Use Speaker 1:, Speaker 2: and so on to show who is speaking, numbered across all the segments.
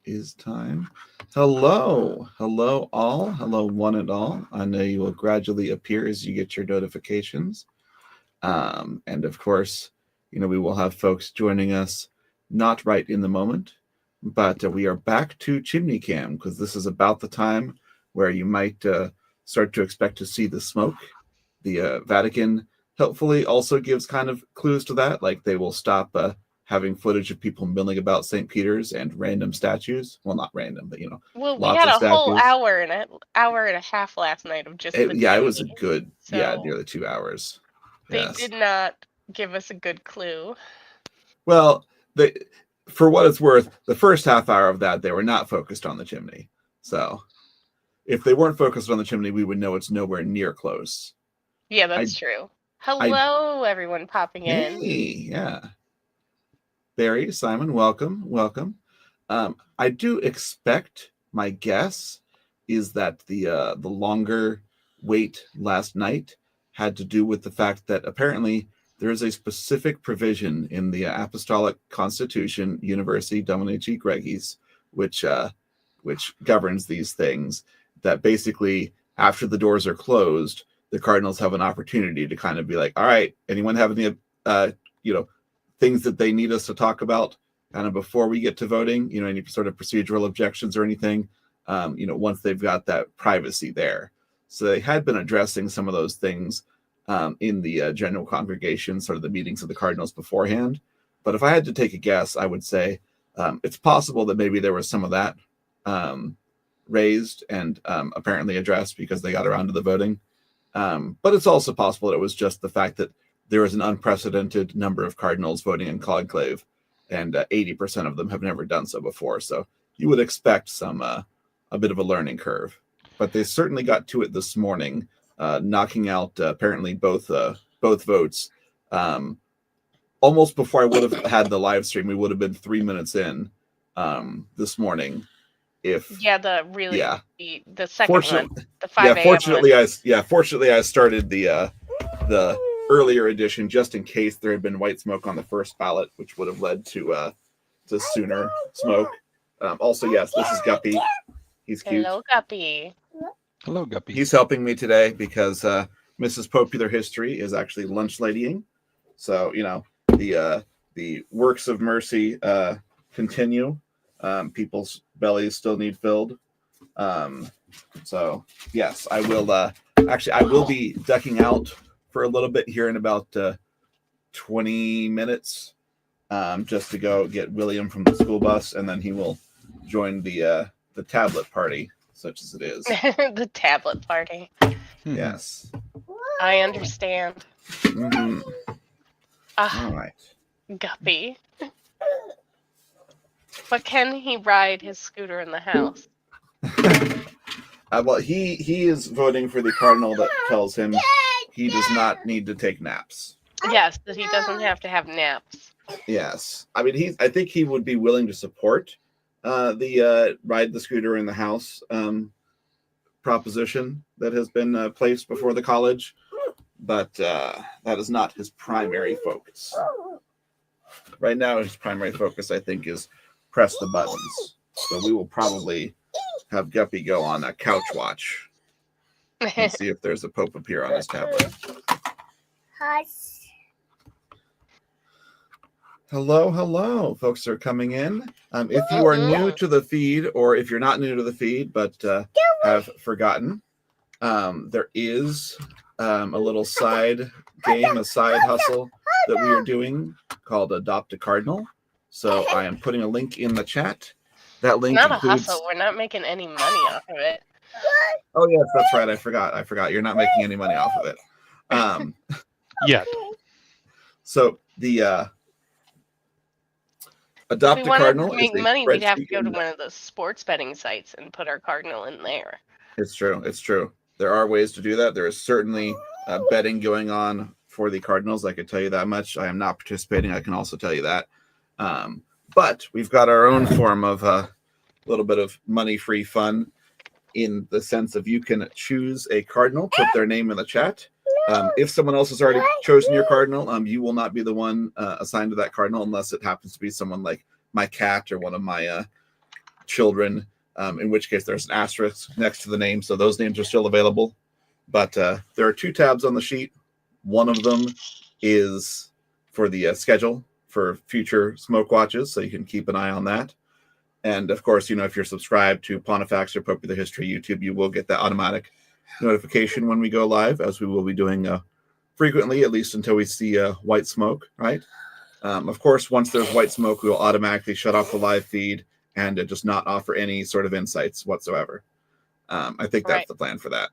Speaker 1: Is time. Hello all. Hello one and all. I know you will gradually appear as you get your notifications. And of course, we will have folks joining us not right in the moment, but we are back to Chimney Cam because this is about the time where you might start to expect to see the smoke. The Vatican helpfully also gives kind of clues to that, like they will stop having footage of people milling about St. Peter's and random statues. Well, not random, but
Speaker 2: Well, we
Speaker 1: lots
Speaker 2: had
Speaker 1: of
Speaker 2: a whole
Speaker 1: statues.
Speaker 2: hour and a half last night of just the
Speaker 1: It was a
Speaker 2: chimney.
Speaker 1: good,
Speaker 2: So
Speaker 1: nearly 2 hours.
Speaker 2: they
Speaker 1: Yes.
Speaker 2: did not give us a good clue.
Speaker 1: Well, for what it's worth, the first half hour of that, they were not focused on the chimney. So if they weren't focused on the chimney, we would know it's nowhere near close.
Speaker 2: Yeah, that's true. Hello, everyone popping in.
Speaker 1: Hey, yeah. Barry, Simon, welcome. I do expect, my guess is that the longer wait last night had to do with the fact that apparently there is a specific provision in the Apostolic Constitution, Universi Dominici Gregis, which governs these things, that basically after the doors are closed, the cardinals have an opportunity to kind of be like, all right, anyone have any things that they need us to talk about kind of before we get to voting, any sort of procedural objections or anything, once they've got that privacy there. So they had been addressing some of those things in the general congregation, sort of the meetings of the cardinals beforehand. But if I had to take a guess, I would say it's possible that maybe there was some of that raised and apparently addressed because they got around to the voting. But it's also possible that it was just the fact that there is an unprecedented number of cardinals voting in conclave, and 80% of them have never done so before. So you would expect some a bit of a learning curve. But they certainly got to it this morning, knocking out apparently both votes. Almost before I would have had the live stream, we would have been 3 minutes in this morning. The
Speaker 2: second one, the 5 a.m.
Speaker 1: Fortunately, I started the earlier edition just in case there had been white smoke on the first ballot, which would have led to sooner smoke. Also, yes, this is Guppy. He's cute.
Speaker 2: Hello, Guppy.
Speaker 3: Hello, Guppy.
Speaker 1: He's helping me today because Mrs. Popular History is actually lunch ladying. So, the works of mercy continue. People's bellies still need filled. So, yes, I will. I will be ducking out for a little bit here in about 20 minutes, just to go get William from the school bus, and then he will join the tablet party, such as it is.
Speaker 2: The tablet party.
Speaker 1: Yes.
Speaker 2: I understand.
Speaker 1: Mm-hmm. All right.
Speaker 2: Guppy. But can he ride his scooter in the house?
Speaker 1: Well, he is voting for the cardinal that tells him he does not need to take naps.
Speaker 2: Yes, that he doesn't have to have naps.
Speaker 1: Yes. I mean, I think he would be willing to support the ride the scooter in the house proposition that has been placed before the college, but that is not his primary focus. Right now, his primary focus, I think, is press the buttons. So we will probably have Guppy go on a couch watch and see if there's a Pope appear on his tablet. Hello. Folks are coming in. If you are new to the feed, or if you're not new to the feed but have forgotten, there is a little side game, a side hustle that we are doing called Adopt a Cardinal. So I am putting a link in the chat. That link
Speaker 2: it's not
Speaker 1: includes...
Speaker 2: a hustle. We're not making any money off of it.
Speaker 1: Oh, yes, that's right. I forgot. You're not making any money off of it.
Speaker 3: Yet.
Speaker 1: So the Adopt a Cardinal.
Speaker 2: If we wanted to make money, we'd have to go to one of those sports betting sites and put our cardinal in there.
Speaker 1: It's true. There are ways to do that. There is certainly betting going on for the Cardinals. I can tell you that much. I am not participating. I can also tell you that. But we've got our own form of a little bit of money-free fun, in the sense of you can choose a cardinal, put their name in the chat. If someone else has already chosen your cardinal, you will not be the one assigned to that cardinal unless it happens to be someone like my cat or one of my children, in which case there's an asterisk next to the name. So those names are still available. But there are 2 tabs on the sheet. One of them is for the schedule for future Smoke Watches, so you can keep an eye on that. And of course, if you're subscribed to Pontifacts or Popular History YouTube, you will get that automatic notification when we go live, as we will be doing frequently, at least until we see white smoke, right? Of course, once there's white smoke, we will automatically shut off the live feed and just not offer any sort of insights whatsoever. I think that's the plan for that.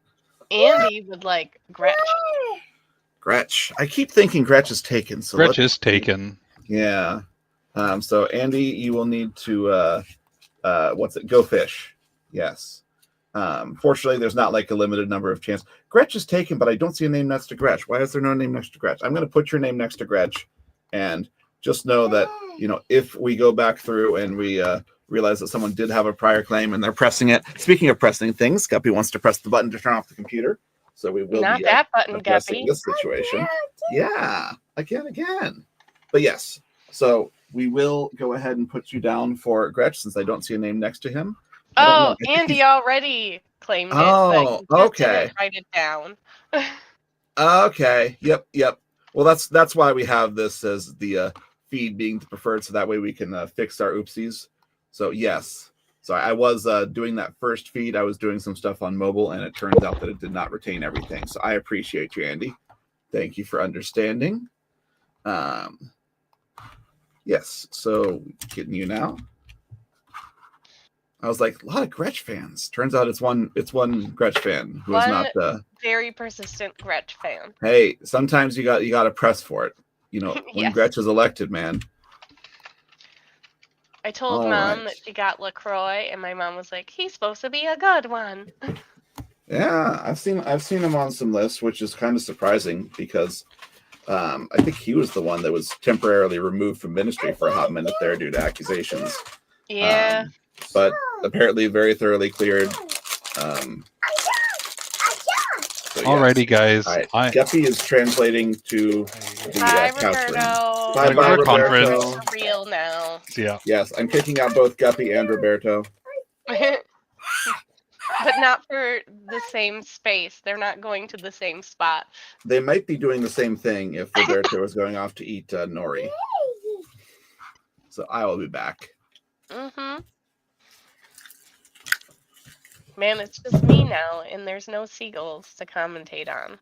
Speaker 2: Andy would like Gretch.
Speaker 1: Gretch. I keep thinking Gretch is taken. So
Speaker 3: Gretch is taken.
Speaker 1: Yeah. So Andy, you will need to go fish. Yes. Fortunately, there's not like a limited number of chances. Gretch is taken, but I don't see a name next to Gretch. Why is there no name next to Gretch? I'm going to put your name next to Gretch, and just know that if we go back through and we realize that someone did have a prior claim and they're pressing it. Speaking of pressing things, Guppy wants to press the button to turn off the computer, so we will
Speaker 2: not
Speaker 1: be
Speaker 2: that button,
Speaker 1: addressing
Speaker 2: Guppy.
Speaker 1: this situation. Yeah, again. But yes, so we will go ahead and put you down for Gretch since I don't see a name next to him.
Speaker 2: Oh, Andy already claimed it.
Speaker 1: Oh,
Speaker 2: but he
Speaker 1: okay.
Speaker 2: didn't write it down.
Speaker 1: Okay. Yep. Well, that's why we have this as the feed being the preferred, so that way we can fix our oopsies. So yes. So I was doing that first feed. I was doing some stuff on mobile, and it turns out that it did not retain everything. So I appreciate you, Andy. Thank you for understanding. Yes. So getting you now. I was like, a lot of Gretch fans. Turns out it's one Gretch fan who is not
Speaker 2: very persistent Gretch fan.
Speaker 1: Hey, sometimes you got to press for it. When
Speaker 2: Yes.
Speaker 1: Gretch is elected, man.
Speaker 2: I told Mom that she got LaCroix, and my mom was like, "He's supposed to be a good one."
Speaker 1: Yeah, I've seen him on some lists, which is kind of surprising because I think he was the one that was temporarily removed from ministry for a hot minute there due to accusations.
Speaker 2: Yeah.
Speaker 1: But apparently very thoroughly cleared. So
Speaker 3: Alrighty, guys.
Speaker 1: All right. Guppy is translating to the
Speaker 2: Hi,
Speaker 1: couch room.
Speaker 2: Roberto.
Speaker 1: Bye,
Speaker 3: Roberto.
Speaker 1: Roberto.
Speaker 2: It's for real now.
Speaker 3: Yeah.
Speaker 1: Yes, I'm kicking out both Guppy and Roberto.
Speaker 2: But not for the same space. They're not going to the same spot.
Speaker 1: They might be doing the same thing if Roberto is going off to eat nori. So I will be back.
Speaker 2: Mm-hmm. Man, it's just me now, and there's no seagulls to commentate on.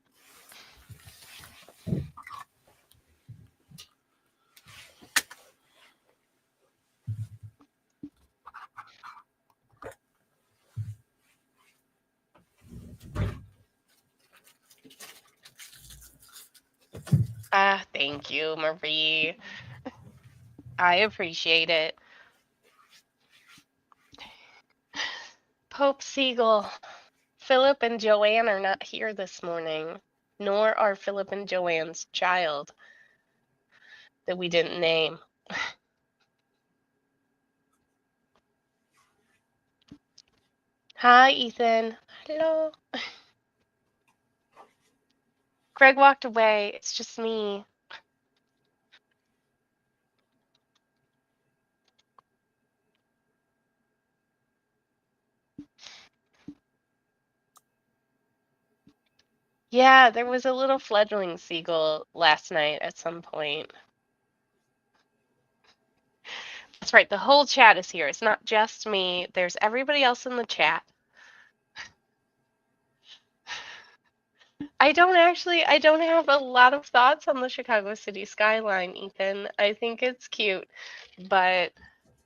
Speaker 2: Thank you, Marie. I appreciate it. Pope Seagull. Philip and Joanne are not here this morning, nor are Philip and Joanne's child that we didn't name. Hi, Ethan. Hello. Greg walked away. It's just me. Yeah, there was a little fledgling seagull last night at some point. That's right, the whole chat is here. It's not just me. There's everybody else in the chat. I don't have a lot of thoughts on the Chicago city skyline, Ethan. I think it's cute, but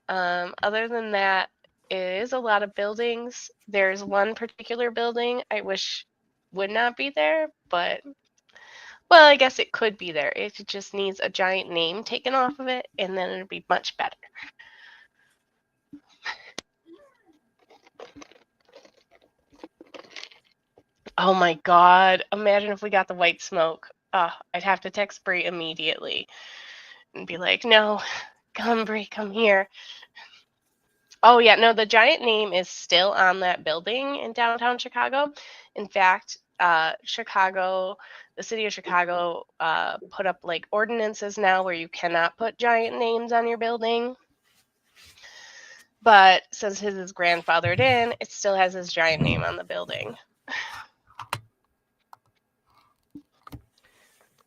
Speaker 2: other than that, it is a lot of buildings. There's one particular building I wish would not be there, but well, I guess it could be there. It just needs a giant name taken off of it, and then it'd be much better. Oh my God. Imagine if we got the white smoke. I'd have to text Brie immediately and be like, no, come Brie, come here. Oh yeah, no, the giant name is still on that building in downtown Chicago. In fact, the city of Chicago put up like ordinances now where you cannot put giant names on your building. But since his is grandfathered in, it still has his giant name on the building.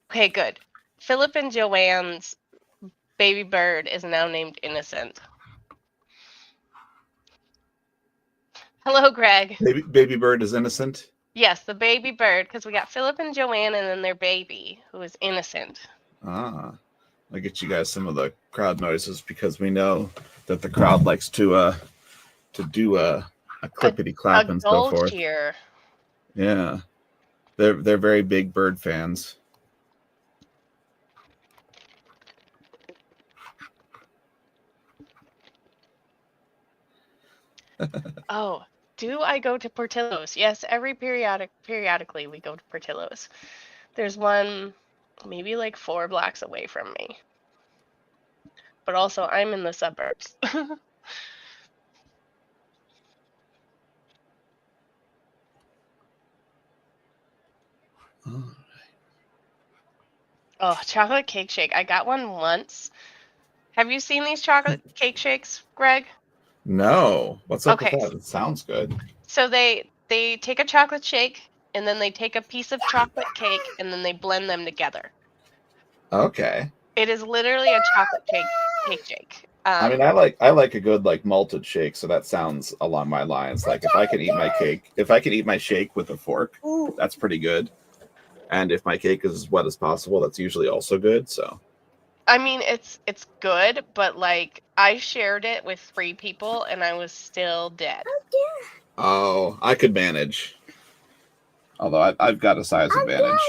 Speaker 2: Okay, good. Philip and Joanne's baby bird is now named Innocent. Hello, Greg.
Speaker 1: Baby bird is innocent.
Speaker 2: Yes, the baby bird, because we got Philip and Joanne and then their baby, who is Innocent.
Speaker 1: Ah, I'll get you guys some of the crowd noises because we know that the crowd likes to do a clippity clap and so
Speaker 2: gold
Speaker 1: forth.
Speaker 2: cheer.
Speaker 1: Yeah, they're very big bird fans.
Speaker 2: Oh, do I go to Portillo's? Yes, periodically we go to Portillo's. There's one maybe like 4 blocks away from me. But also I'm in the suburbs. Oh, chocolate cake shake. I got one once. Have you seen these chocolate cake shakes, Greg?
Speaker 1: No, what's up
Speaker 2: Okay.
Speaker 1: with that? It sounds good.
Speaker 2: So they take a chocolate shake and then they take a piece of chocolate cake and then they blend them together.
Speaker 1: Okay.
Speaker 2: It is literally a chocolate cake shake.
Speaker 1: I mean, I like a good like malted shake, so that sounds along my lines. Like if I can eat my shake with a fork, that's pretty good. And if my cake is as wet as possible, that's usually also good. So
Speaker 2: I mean, it's good, but like I shared it with 3 people and I was still dead.
Speaker 1: oh, I could manage. Although I've got a size advantage.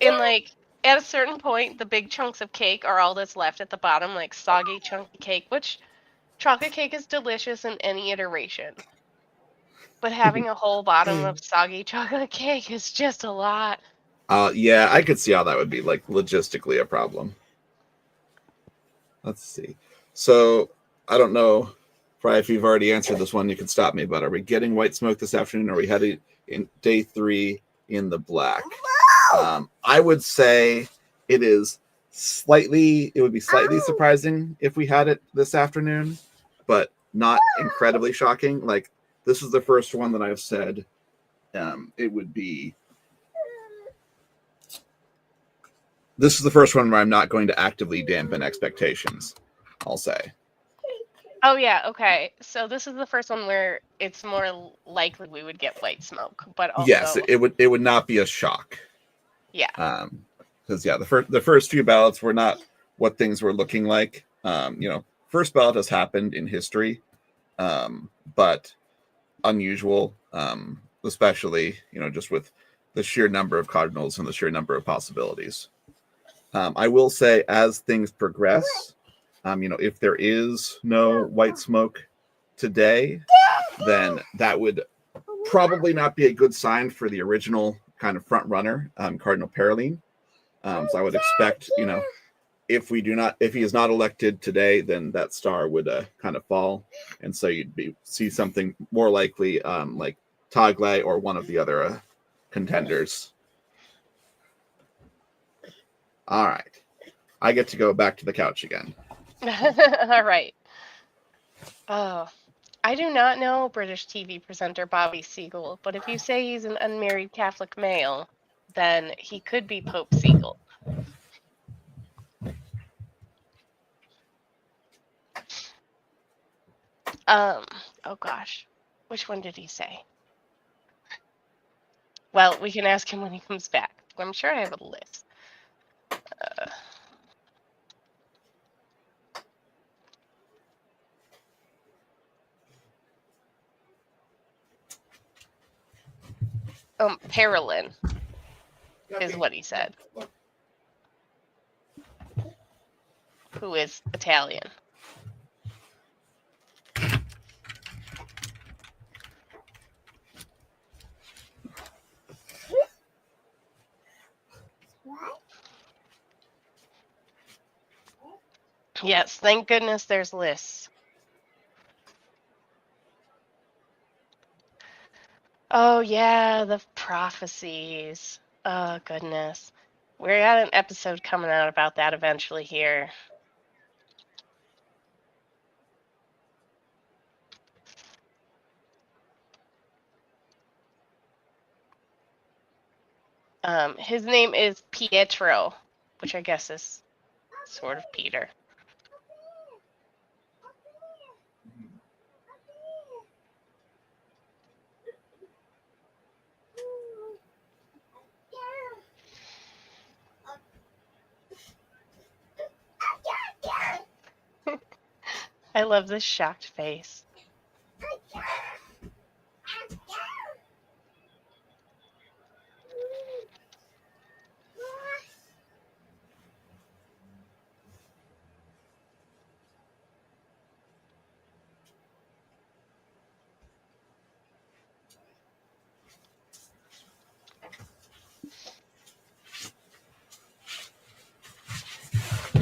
Speaker 2: And like at a certain point, the big chunks of cake are all that's left at the bottom, like soggy chunky cake, which chocolate cake is delicious in any iteration. But having a whole bottom of soggy chocolate cake is just a lot.
Speaker 1: Yeah, I could see how that would be like logistically a problem. Let's see. So I don't know, probably if you've already answered this one, you can stop me. But are we getting white smoke this afternoon? Or are we headed in day 3 in the black? I would say it would be slightly surprising if we had it this afternoon, but not incredibly shocking. Like this is the first one that I've said it would be. This is the first one where I'm not going to actively dampen expectations, I'll say.
Speaker 2: Oh yeah, okay. So this is the first one where it's more likely we would get white smoke, but also
Speaker 1: yes, it would not be a shock.
Speaker 2: Yeah.
Speaker 1: Because the first few ballots were not what things were looking like. First ballot has happened in history, but unusual, especially just with the sheer number of cardinals and the sheer number of possibilities. I will say, as things progress, if there is no white smoke today, then that would probably not be a good sign for the original kind of front runner, Cardinal Paroline. So I would expect, if he is not elected today, then that star would kind of fall, and so you'd see something more likely like Tagle or one of the other contenders. All right, I get to go back to the couch again.
Speaker 2: All right. Oh, I do not know British TV presenter Bobby Seagull, but if you say he's an unmarried Catholic male, then he could be Pope Seagull. Oh gosh, which one did he say? Well, we can ask him when he comes back. I'm sure I have a list. Parolin is what he said. Who is Italian. Yes, thank goodness there's lists. Oh yeah, the prophecies. Oh goodness. We're at an episode coming out about that eventually here. His name is Pietro, which I guess is sort of Peter. I love this shocked face.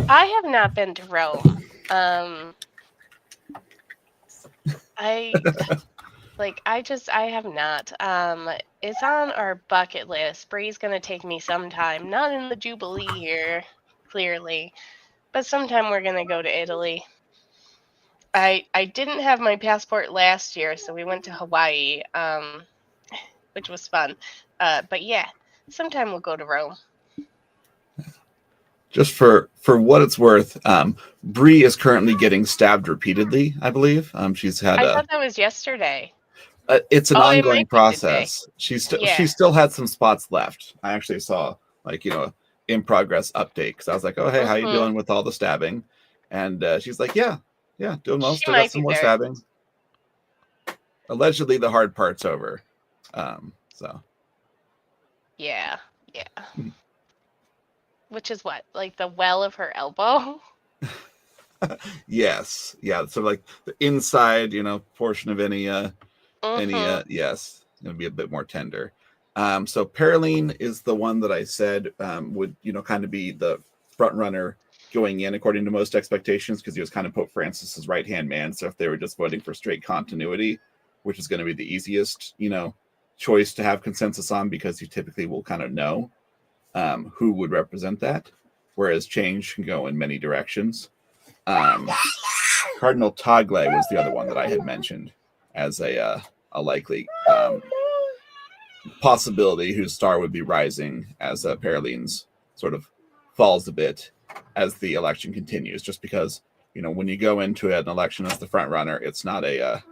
Speaker 2: I have not been to Rome. I have not. It's on our bucket list. Bree's gonna take me sometime. Not in the Jubilee year, clearly, but sometime we're gonna go to Italy. I didn't have my passport last year, so we went to Hawaii, which was fun. But yeah, sometime we'll go to Rome.
Speaker 1: Just for what it's worth, Bree is currently getting stabbed repeatedly, I believe. She's had
Speaker 2: I thought that was yesterday.
Speaker 1: it's an
Speaker 2: Oh, it
Speaker 1: ongoing
Speaker 2: might be
Speaker 1: process. She
Speaker 2: Yeah.
Speaker 1: still had some spots left. I actually saw in progress update because I was like, oh hey, how you
Speaker 2: Mhm.
Speaker 1: doing with all the stabbing? And she's like, yeah, doing well.
Speaker 2: She
Speaker 1: Still got
Speaker 2: might
Speaker 1: some
Speaker 2: be
Speaker 1: more
Speaker 2: very
Speaker 1: stabbing. Allegedly, the hard part's over. So
Speaker 2: Yeah. Which is what, like the well of her elbow?
Speaker 1: yes, yeah. So like the inside, portion of any
Speaker 2: Mhm.
Speaker 1: yes, it's gonna be a bit more tender. So Paraline is the one that I said would kind of be the front runner going in according to most expectations because he was kind of Pope Francis's right hand man. So if they were just voting for straight continuity, which is going to be the easiest choice to have consensus on because you typically will kind of know who would represent that, whereas change can go in many directions. Cardinal Tagle was the other one that I had mentioned as a likely possibility whose star would be rising as Paraline's sort of falls a bit as the election continues, just because when you go into an election as the front runner, it's not a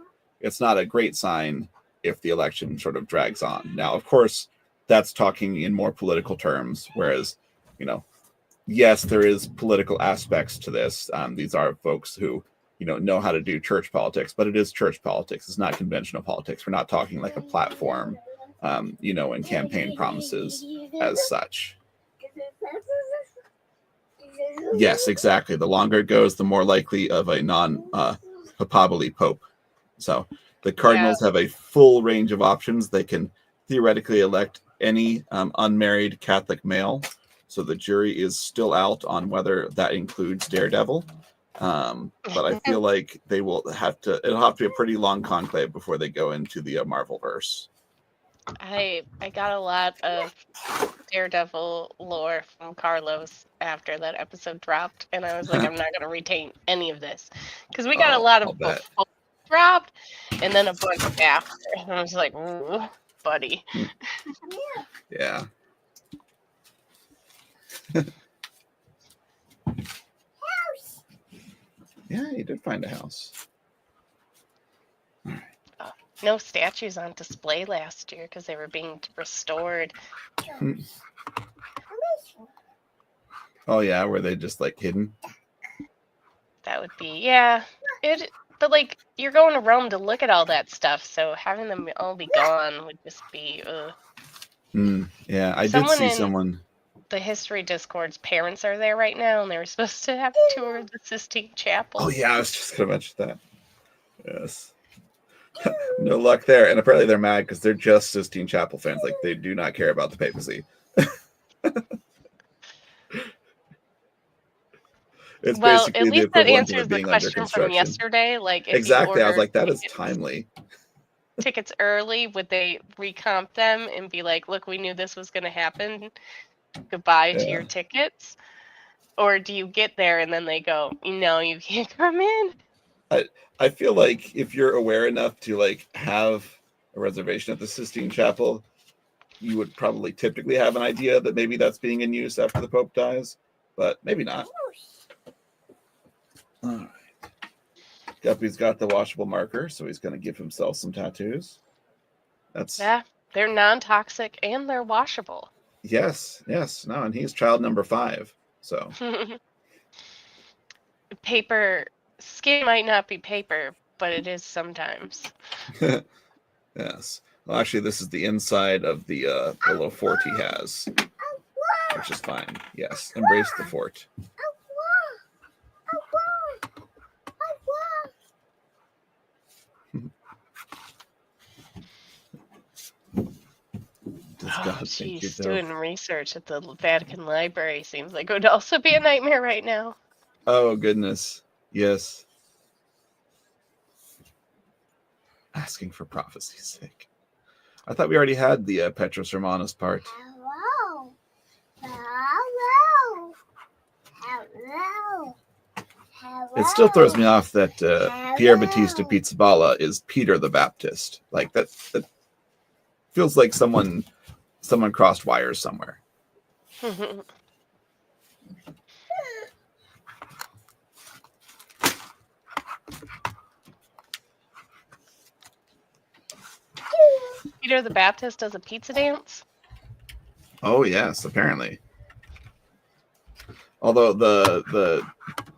Speaker 1: great sign if the election sort of drags on. Now, of course, that's talking in more political terms, whereas yes, there is political aspects to this. These are folks who know how to do church politics, but it is church politics. It's not conventional politics. We're not talking like a platform, and campaign promises as such. Yes, exactly. The longer it goes, the more likely of a non-papabile pope. So the cardinals have a full range of options. They can theoretically elect any unmarried Catholic male. So the jury is still out on whether that includes Daredevil. But I feel like it'll have to be a pretty long conclave before they go into the Marvelverse.
Speaker 2: I got a lot of Daredevil lore from Carlos after that episode dropped, and I was like, I'm not going to retain any of this because we got a lot of before dropped and then a bunch after, and I was like, ooh, buddy.
Speaker 1: Yeah. Yeah, you did find a house. All right.
Speaker 2: No statues on display last year because they were being restored.
Speaker 1: Oh yeah, were they just like hidden?
Speaker 2: That would be but like you're going to Rome to look at all that stuff, so having them all be gone would just be
Speaker 1: Yeah, I did see someone.
Speaker 2: The history Discord's parents are there right now, and they were supposed to have a tour of the Sistine Chapel.
Speaker 1: Oh yeah, I was just gonna mention that. Yes. No luck there, and apparently they're mad because they're just Sistine Chapel fans. Like they do not care about the papacy. It's basically
Speaker 2: at least
Speaker 1: the equivalent
Speaker 2: that answers
Speaker 1: of it being
Speaker 2: the
Speaker 1: under
Speaker 2: question
Speaker 1: construction.
Speaker 2: from yesterday. Like if
Speaker 1: exactly, I was like, that is timely.
Speaker 2: Tickets early, would they recomp them and be like, look, we knew this was going to happen. Goodbye to your tickets. Or do you get there and then they go, you can't come in?
Speaker 1: I feel like if you're aware enough to like have a reservation at the Sistine Chapel, you would probably typically have an idea that maybe that's being in use after the Pope dies, but maybe not. All right. Guppy's got the washable marker, so he's going to give himself some tattoos.
Speaker 2: Yeah, they're non-toxic and they're washable.
Speaker 1: Yes. No, and he's child number 5. So
Speaker 2: Paper skin might not be paper, but it is sometimes.
Speaker 1: yes. Well, actually, this is the inside of the little fort he has, which is fine. Yes, embrace the fort.
Speaker 2: She's doing research at the Vatican Library. Seems like it would also be a nightmare right now.
Speaker 1: Oh, goodness. Yes. Asking for prophecy's sake. I thought we already had the Petrus Romanus part.
Speaker 4: Hello.
Speaker 1: It still throws me off that Pier Battista Pizzaballa is Peter the Baptist. Like that feels like someone crossed wires somewhere.
Speaker 2: Peter the Baptist does a pizza dance?
Speaker 1: Oh yes, apparently. Although the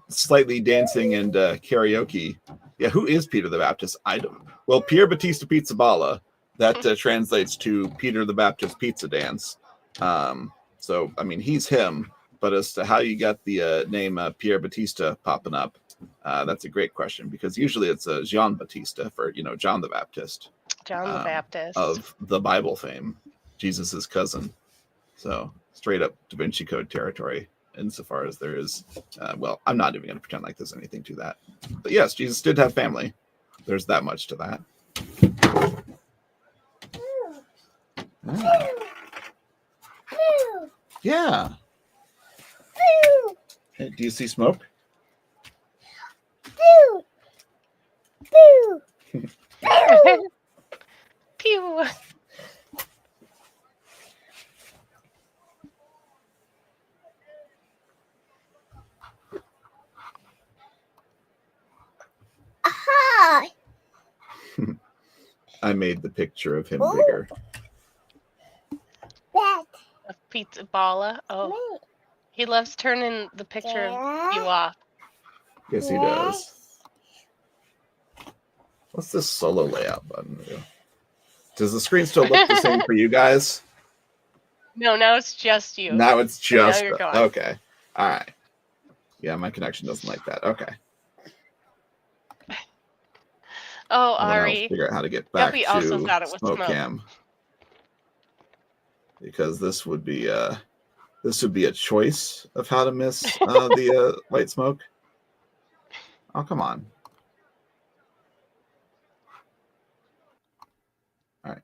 Speaker 1: slightly dancing and karaoke, yeah, who is Peter the Baptist? I don't. Well, Pier Battista Pizzaballa, that translates to Peter the Baptist Pizza Dance. So I mean, he's him. But as to how you got the name Pier Battista popping up, that's a great question, because usually it's Jean Battista for John the Baptist.
Speaker 2: John the Baptist
Speaker 1: of the Bible fame, Jesus's cousin. So straight up Da Vinci Code territory, insofar as there is. Well, I'm not even going to pretend like there's anything to that. But yes, Jesus did have family. There's that much to that. Yeah. Hey, do you see smoke?
Speaker 2: Pew.
Speaker 1: I made the picture of him bigger.
Speaker 2: A pizza balla. Oh, he loves turning the picture of you off.
Speaker 1: Yes, he does. What's this solo layout button do? Does the screen still look the same for you guys?
Speaker 2: No, now it's just you.
Speaker 1: Now it's just
Speaker 2: you're gone.
Speaker 1: okay. All right. Yeah, my connection doesn't like that. Okay.
Speaker 2: Oh,
Speaker 1: And then I'll
Speaker 2: Ari.
Speaker 1: figure out how to get back
Speaker 2: Guppy
Speaker 1: to
Speaker 2: also thought it was
Speaker 1: smoke
Speaker 2: smoke.
Speaker 1: cam, because this would be a choice of how to miss the white smoke. Oh, come on. All right.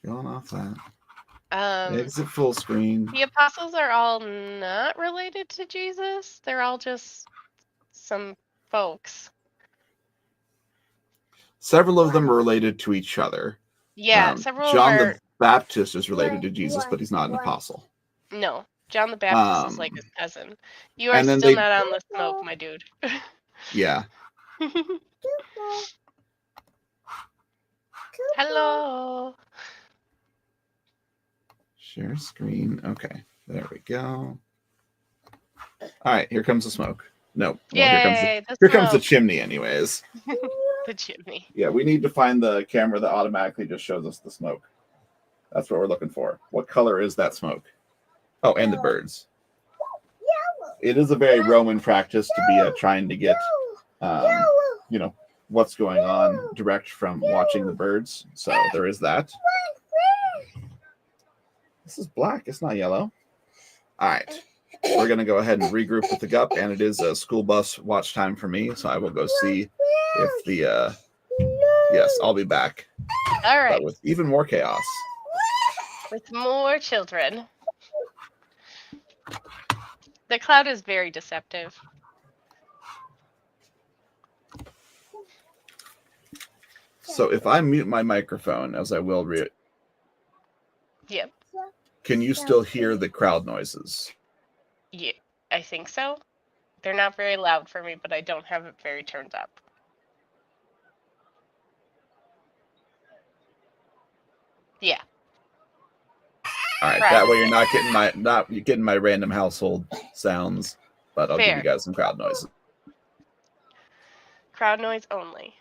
Speaker 1: Going off that. Exit full screen.
Speaker 2: The apostles are all not related to Jesus. They're all just some folks.
Speaker 1: Several of them are related to each other.
Speaker 2: Yeah, several
Speaker 1: John
Speaker 2: are.
Speaker 1: the Baptist is related to Jesus, but he's not an apostle.
Speaker 2: No, John the Baptist is like his cousin. You are
Speaker 1: and then
Speaker 2: still not on the smoke, my dude.
Speaker 1: Yeah.
Speaker 2: Hello.
Speaker 1: Share screen. Okay, there we go. All right, here comes the smoke. No, well,
Speaker 2: Yay,
Speaker 1: here comes the chimney anyways.
Speaker 2: The chimney.
Speaker 1: Yeah, we need to find the camera that automatically just shows us the smoke. That's what we're looking for. What color is that smoke? Oh, and the birds. It is a very Roman practice to be trying to get, what's going on direct from watching the birds. So there is that. This is black. It's not yellow. All right. We're going to go ahead and regroup with the GUP, and it is a school bus watch time for me, so I will go see if the... Yes, I'll be back.
Speaker 2: All right.
Speaker 1: But with even more chaos.
Speaker 2: With more children. The cloud is very deceptive.
Speaker 1: So if I mute my microphone, as I will Can you still hear the crowd noises?
Speaker 2: Yeah, I think so. They're not very loud for me, but I don't have it very turned up. Yeah.
Speaker 1: All right,
Speaker 2: Crowd
Speaker 1: that way you're
Speaker 2: noise.
Speaker 1: not getting my random household sounds, but I'll give you
Speaker 2: Fair.
Speaker 1: guys some crowd noises.
Speaker 2: Crowd noise only.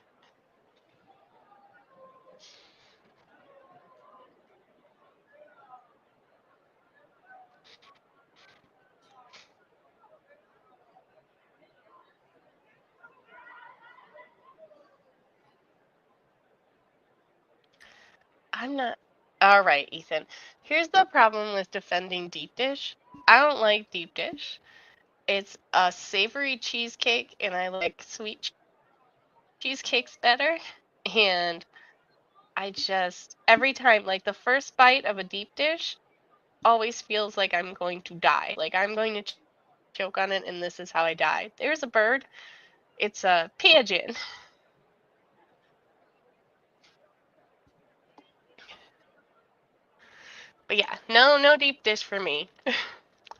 Speaker 2: I'm not. All right, Ethan. Here's the problem with defending deep dish. I don't like deep dish. It's a savory cheesecake, and I like sweet cheesecakes better. And I just, every time, like the first bite of a deep dish always feels like I'm going to die. Like I'm going to choke on it, and this is how I die. There's a bird. It's a pigeon. But yeah, no deep dish for me.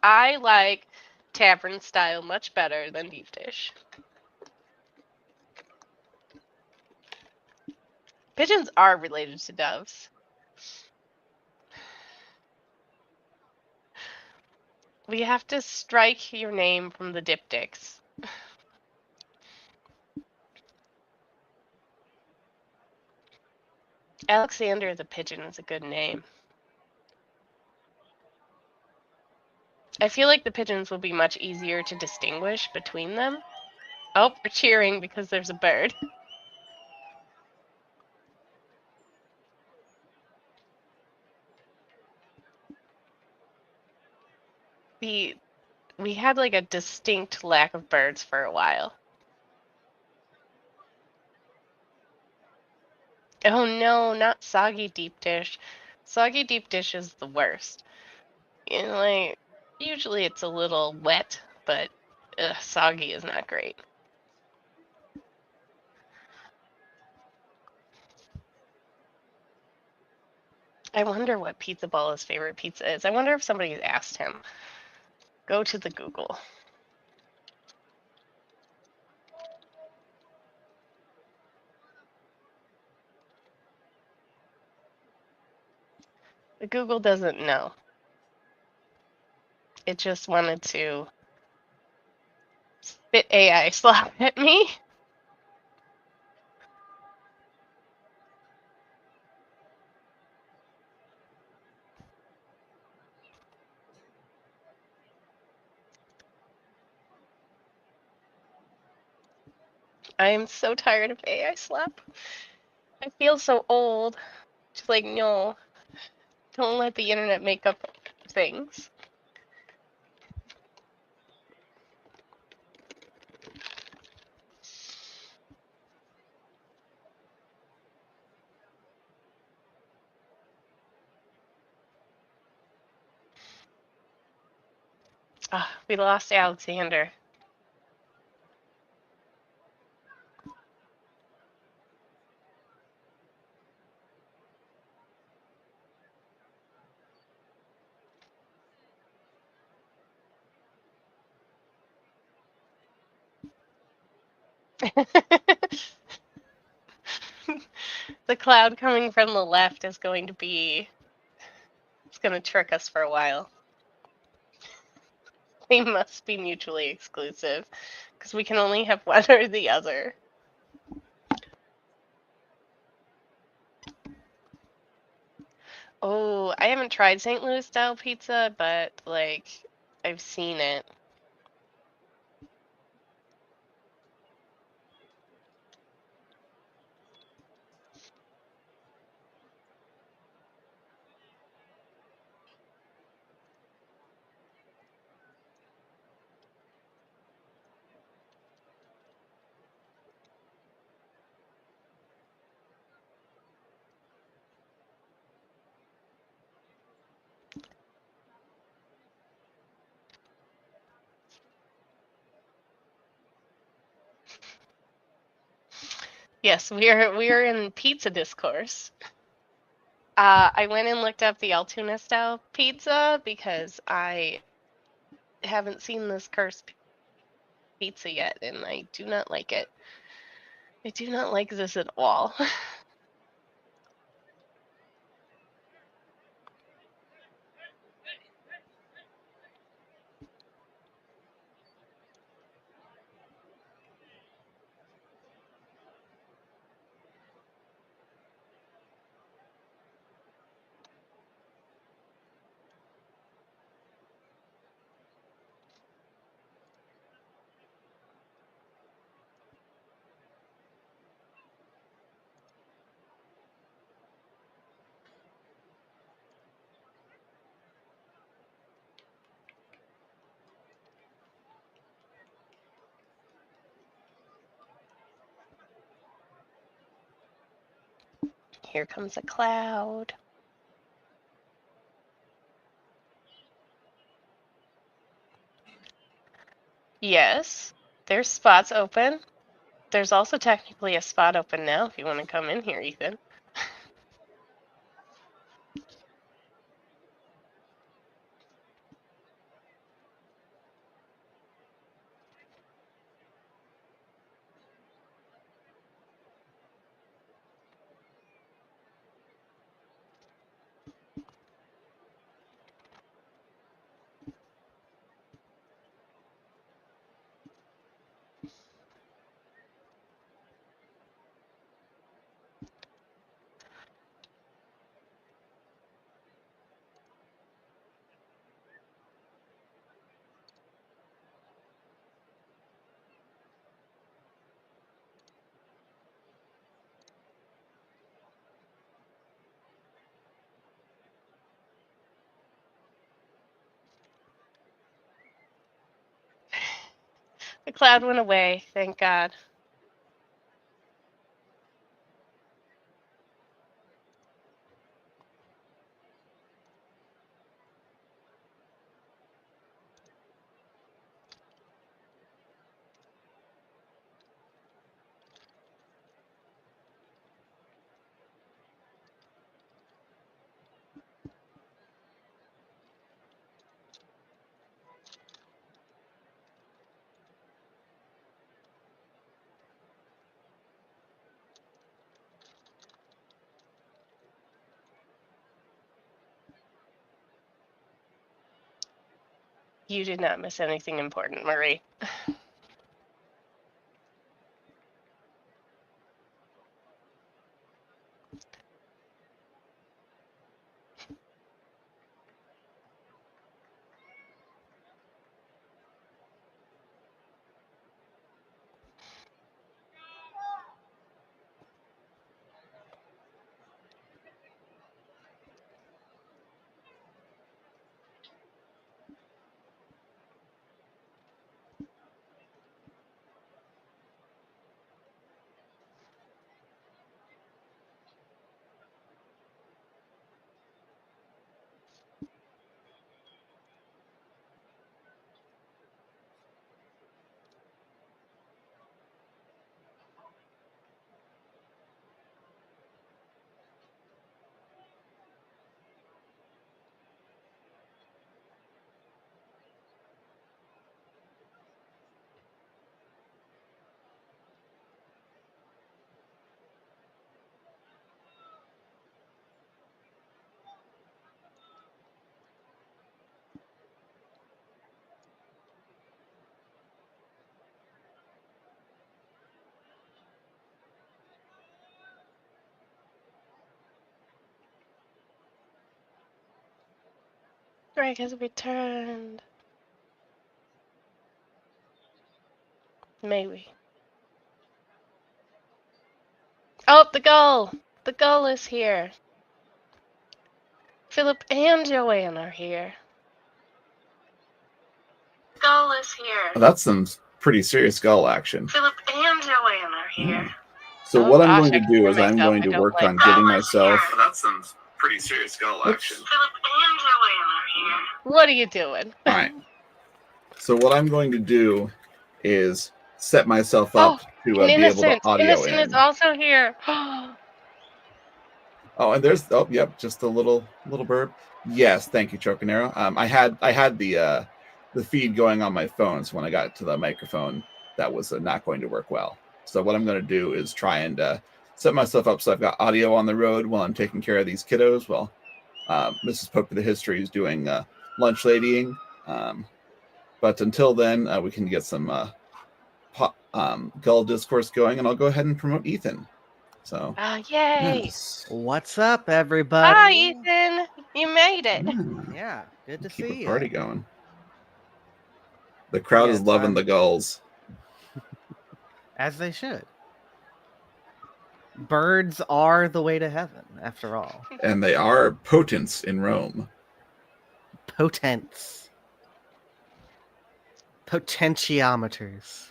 Speaker 2: I like tavern style much better than deep dish. Pigeons are related to doves. We have to strike your name from the diptychs. Alexander the Pigeon is a good name. I feel like the pigeons will be much easier to distinguish between them. Oh, we're cheering because there's a bird. We had like a distinct lack of birds for a while. Oh no, not soggy deep dish. Soggy deep dish is the worst. You know, like usually it's a little wet, but soggy is not great. I wonder what Pizza Ball's favorite pizza is. I wonder if somebody's asked him. Go to the Google. The Google doesn't know. It just wanted to spit AI slap at me. I am so tired of AI slap. I feel so old. Just like, no, don't let the internet make up things. Ah, we lost Alexander. The cloud coming from the left is going to be... It's going to trick us for a while. They must be mutually exclusive, because we can only have one or the other. Oh, I haven't tried St. Louis style pizza, but like I've seen it. Yes, we are in pizza discourse. I went and looked up the Altoona style pizza because I haven't seen this cursed pizza yet, and I do not like it. I do not like this at all. Here comes a cloud. Yes, there's spots open. There's also technically a spot open now if you want to come in here, Ethan. The cloud went away, thank God. You did not miss anything important, Marie. Greg has returned. Maybe. Oh, the gull! The gull is here. Philip and Joanne are here. Gull is here.
Speaker 1: That's some pretty serious gull action.
Speaker 2: Philip and Joanne are here.
Speaker 1: So
Speaker 2: Oh,
Speaker 1: what I'm
Speaker 2: gosh,
Speaker 1: going to
Speaker 2: I
Speaker 1: do
Speaker 2: hear
Speaker 1: is I'm
Speaker 2: myself.
Speaker 1: going
Speaker 2: I
Speaker 1: to
Speaker 2: don't
Speaker 1: work
Speaker 2: like
Speaker 1: on
Speaker 2: that.
Speaker 1: getting myself.
Speaker 4: That's some pretty serious gull action.
Speaker 2: Philip and Joanne are here. What are you doing?
Speaker 1: All right. So what I'm going to do is set myself up to
Speaker 2: And
Speaker 1: be able to
Speaker 2: Innocent.
Speaker 1: audio
Speaker 2: Innocent
Speaker 1: in.
Speaker 2: is also here.
Speaker 1: Oh, and there's yep, just a little burp. Yes, thank you, Chocanero. I had the feed going on my phone, so when I got to the microphone, that was not going to work well. So what I'm going to do is try and set myself up so I've got audio on the road while I'm taking care of these kiddos. While Mrs. Pope of the History is doing lunch ladying. But until then, we can get some Gull discourse going, and I'll go ahead and promote Ethan. So,
Speaker 2: Yay!
Speaker 1: yes.
Speaker 5: What's up, everybody?
Speaker 2: Hi, Ethan. You made it.
Speaker 5: Yeah, good to
Speaker 1: Keep
Speaker 5: see
Speaker 1: a party
Speaker 5: you.
Speaker 1: going. The crowd
Speaker 5: Yeah,
Speaker 1: is loving the gulls.
Speaker 5: As they should. Birds are the way to heaven, after all.
Speaker 1: And they are potents in Rome.
Speaker 5: Potents. Potentiometers.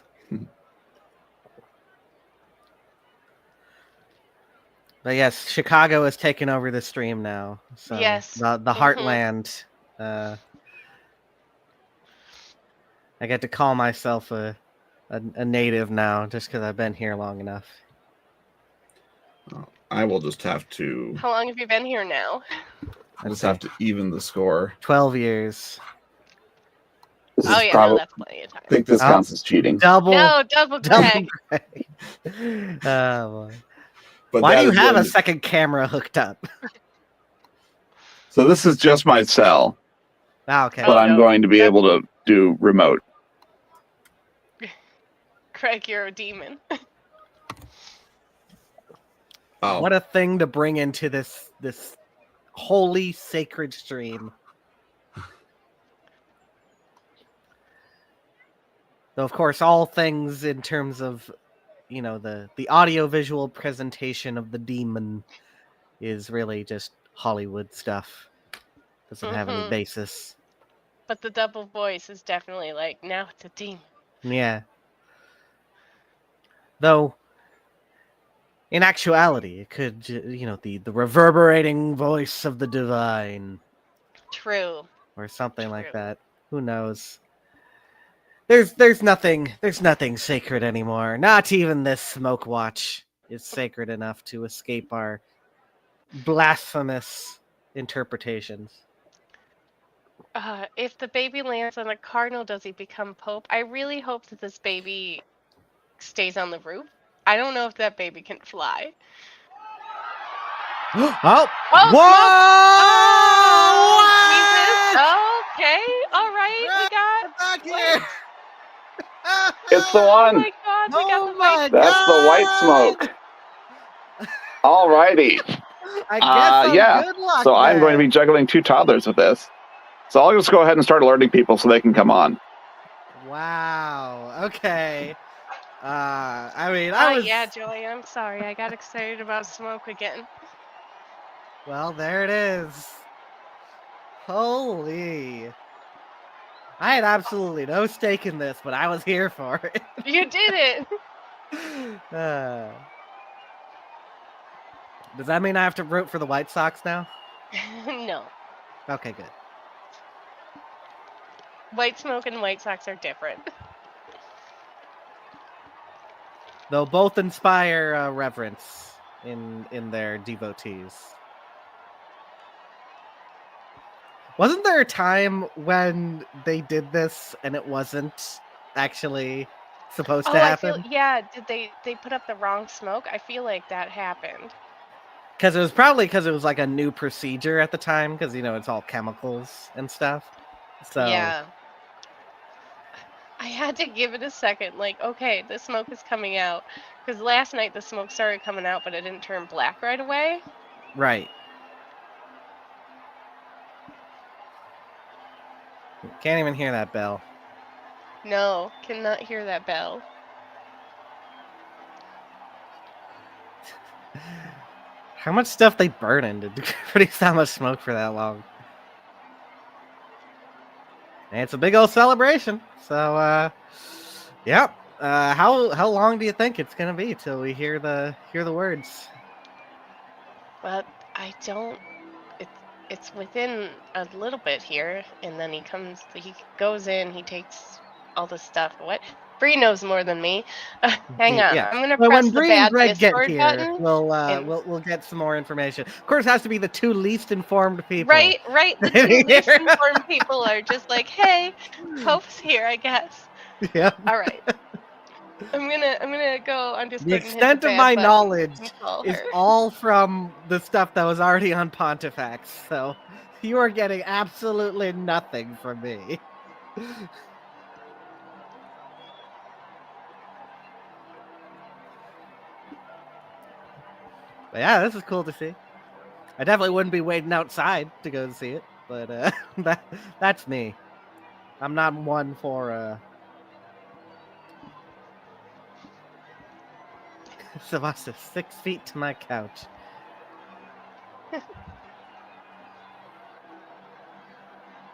Speaker 5: But yes, Chicago is taking over the stream now. So
Speaker 2: Yes.
Speaker 5: The heartland. I get to call myself a native now just because I've been here long enough.
Speaker 1: I will just have to.
Speaker 2: How long have you been here now?
Speaker 1: I just have to even the score.
Speaker 5: 12 years.
Speaker 1: This
Speaker 2: Oh
Speaker 1: is
Speaker 2: yeah,
Speaker 1: probably,
Speaker 2: no, that's plenty of time.
Speaker 1: I think this counts as cheating.
Speaker 5: Double.
Speaker 2: No, double Greg.
Speaker 5: Greg. Oh, boy.
Speaker 1: But
Speaker 5: Why
Speaker 1: that
Speaker 5: do you
Speaker 1: is
Speaker 5: have
Speaker 1: going
Speaker 5: a second camera hooked up?
Speaker 1: So this is just my cell,
Speaker 5: Oh, okay.
Speaker 1: but
Speaker 2: Oh,
Speaker 1: I'm
Speaker 2: no.
Speaker 1: going to be able to do remote.
Speaker 2: Greg, you're a demon.
Speaker 1: Oh,
Speaker 5: What a thing to bring into this holy sacred stream. Though of course all things in terms of the audio visual presentation of the demon is really just Hollywood stuff. Doesn't have any basis.
Speaker 2: But the double voice is definitely like, now it's a demon.
Speaker 5: Yeah. Though in actuality, it could, the reverberating voice of the divine.
Speaker 2: True.
Speaker 5: Or something like
Speaker 2: True.
Speaker 5: that. Who knows? There's nothing sacred anymore. Not even this SMOKEWATCH is sacred enough to escape our blasphemous interpretations.
Speaker 2: If the baby lands on a cardinal, does he become pope? I really hope that this baby stays on the roof. I don't know if that baby can fly.
Speaker 5: Oh!
Speaker 2: Oh,
Speaker 5: Whoa!
Speaker 2: Jesus. Okay, all right. We got.
Speaker 5: Back here!
Speaker 4: It's the
Speaker 2: Oh
Speaker 4: one.
Speaker 2: my God, we got the white.
Speaker 4: That's the white smoke. Alrighty.
Speaker 5: I guess
Speaker 4: yeah.
Speaker 5: good luck.
Speaker 4: So I'm going to
Speaker 5: then.
Speaker 4: be juggling two toddlers with this. So I'll just go ahead and start alerting people so they can come on.
Speaker 5: Wow. Okay. I mean, I was.
Speaker 2: Yeah, Joey. I'm sorry. I got excited about smoke again.
Speaker 5: Well, there it is. Holy. I had absolutely no stake in this, but I was here for it.
Speaker 2: You did it.
Speaker 5: Does that mean I have to root for the White Sox now?
Speaker 2: No.
Speaker 5: Okay, good.
Speaker 2: White smoke and White Sox are different.
Speaker 5: Though both inspire reverence in their devotees. Wasn't there a time when they did this and it wasn't actually supposed to happen?
Speaker 2: Did they put up the wrong smoke? I feel like that happened.
Speaker 5: Because it was probably because it was like a new procedure at the time, because it's all chemicals and stuff. So
Speaker 2: Yeah. I had to give it a second. Like, okay, the smoke is coming out. Because last night the smoke started coming out, but it didn't turn black right away.
Speaker 5: right. Can't even hear that bell.
Speaker 2: No, cannot hear that bell.
Speaker 5: How much stuff they burn in to produce that much smoke for that long? And it's a big old celebration. So, yeah. How long do you think it's gonna be till we hear the words?
Speaker 2: But I don't. It's within a little bit here, and then he goes in, he takes all the stuff. What? Bree knows more than me. Hang on,
Speaker 5: Yeah.
Speaker 2: I'm gonna
Speaker 5: Well,
Speaker 2: press
Speaker 5: when
Speaker 2: the
Speaker 5: Bree and
Speaker 2: bad
Speaker 5: Greg get
Speaker 2: Discord
Speaker 5: here,
Speaker 2: button.
Speaker 5: we'll get some more information. Of course, it has to be the two least informed people.
Speaker 2: Right. The two least informed people are just like, hey, Pope's here, I guess.
Speaker 5: Yeah.
Speaker 2: All right. I'm gonna go on Discord
Speaker 5: The
Speaker 2: and hit
Speaker 5: extent
Speaker 2: the
Speaker 5: of
Speaker 2: bad
Speaker 5: my
Speaker 2: button
Speaker 5: knowledge
Speaker 2: and call
Speaker 5: is
Speaker 2: her.
Speaker 5: all from the stuff that was already on Pontifacts, so you are getting absolutely nothing from me. But yeah, this is cool to see. I definitely wouldn't be waiting outside to go see it, but that's me. I'm not one for Savasta 6 feet to my couch.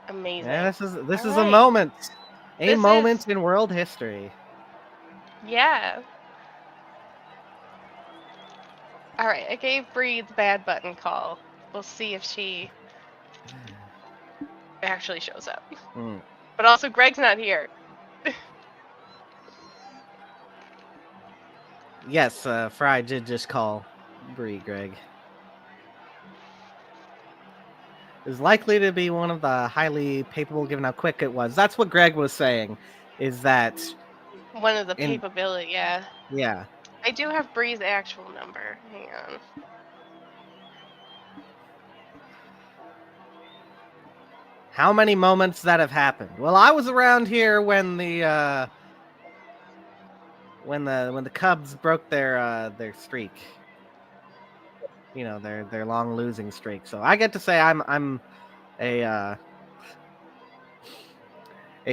Speaker 2: Amazing.
Speaker 5: Yeah, this is
Speaker 2: All
Speaker 5: a
Speaker 2: right.
Speaker 5: moment. A
Speaker 2: This
Speaker 5: moment
Speaker 2: is-
Speaker 5: in world history.
Speaker 2: Yeah. All right, I gave Bree the bad button call. We'll see if she actually shows up.
Speaker 5: Hmm.
Speaker 2: But also, Greg's not here.
Speaker 5: Yes, Fry did just call Bree, Greg. Is likely to be one of the highly capable, given how quick it was. That's what Greg was saying, is that...
Speaker 2: One of the
Speaker 5: In-
Speaker 2: capability, yeah.
Speaker 5: Yeah.
Speaker 2: I do have Bree's actual number. Hang on.
Speaker 5: How many moments that have happened? Well, I was around here when the Cubs broke their streak. You know, their long losing streak. So I get to say I'm a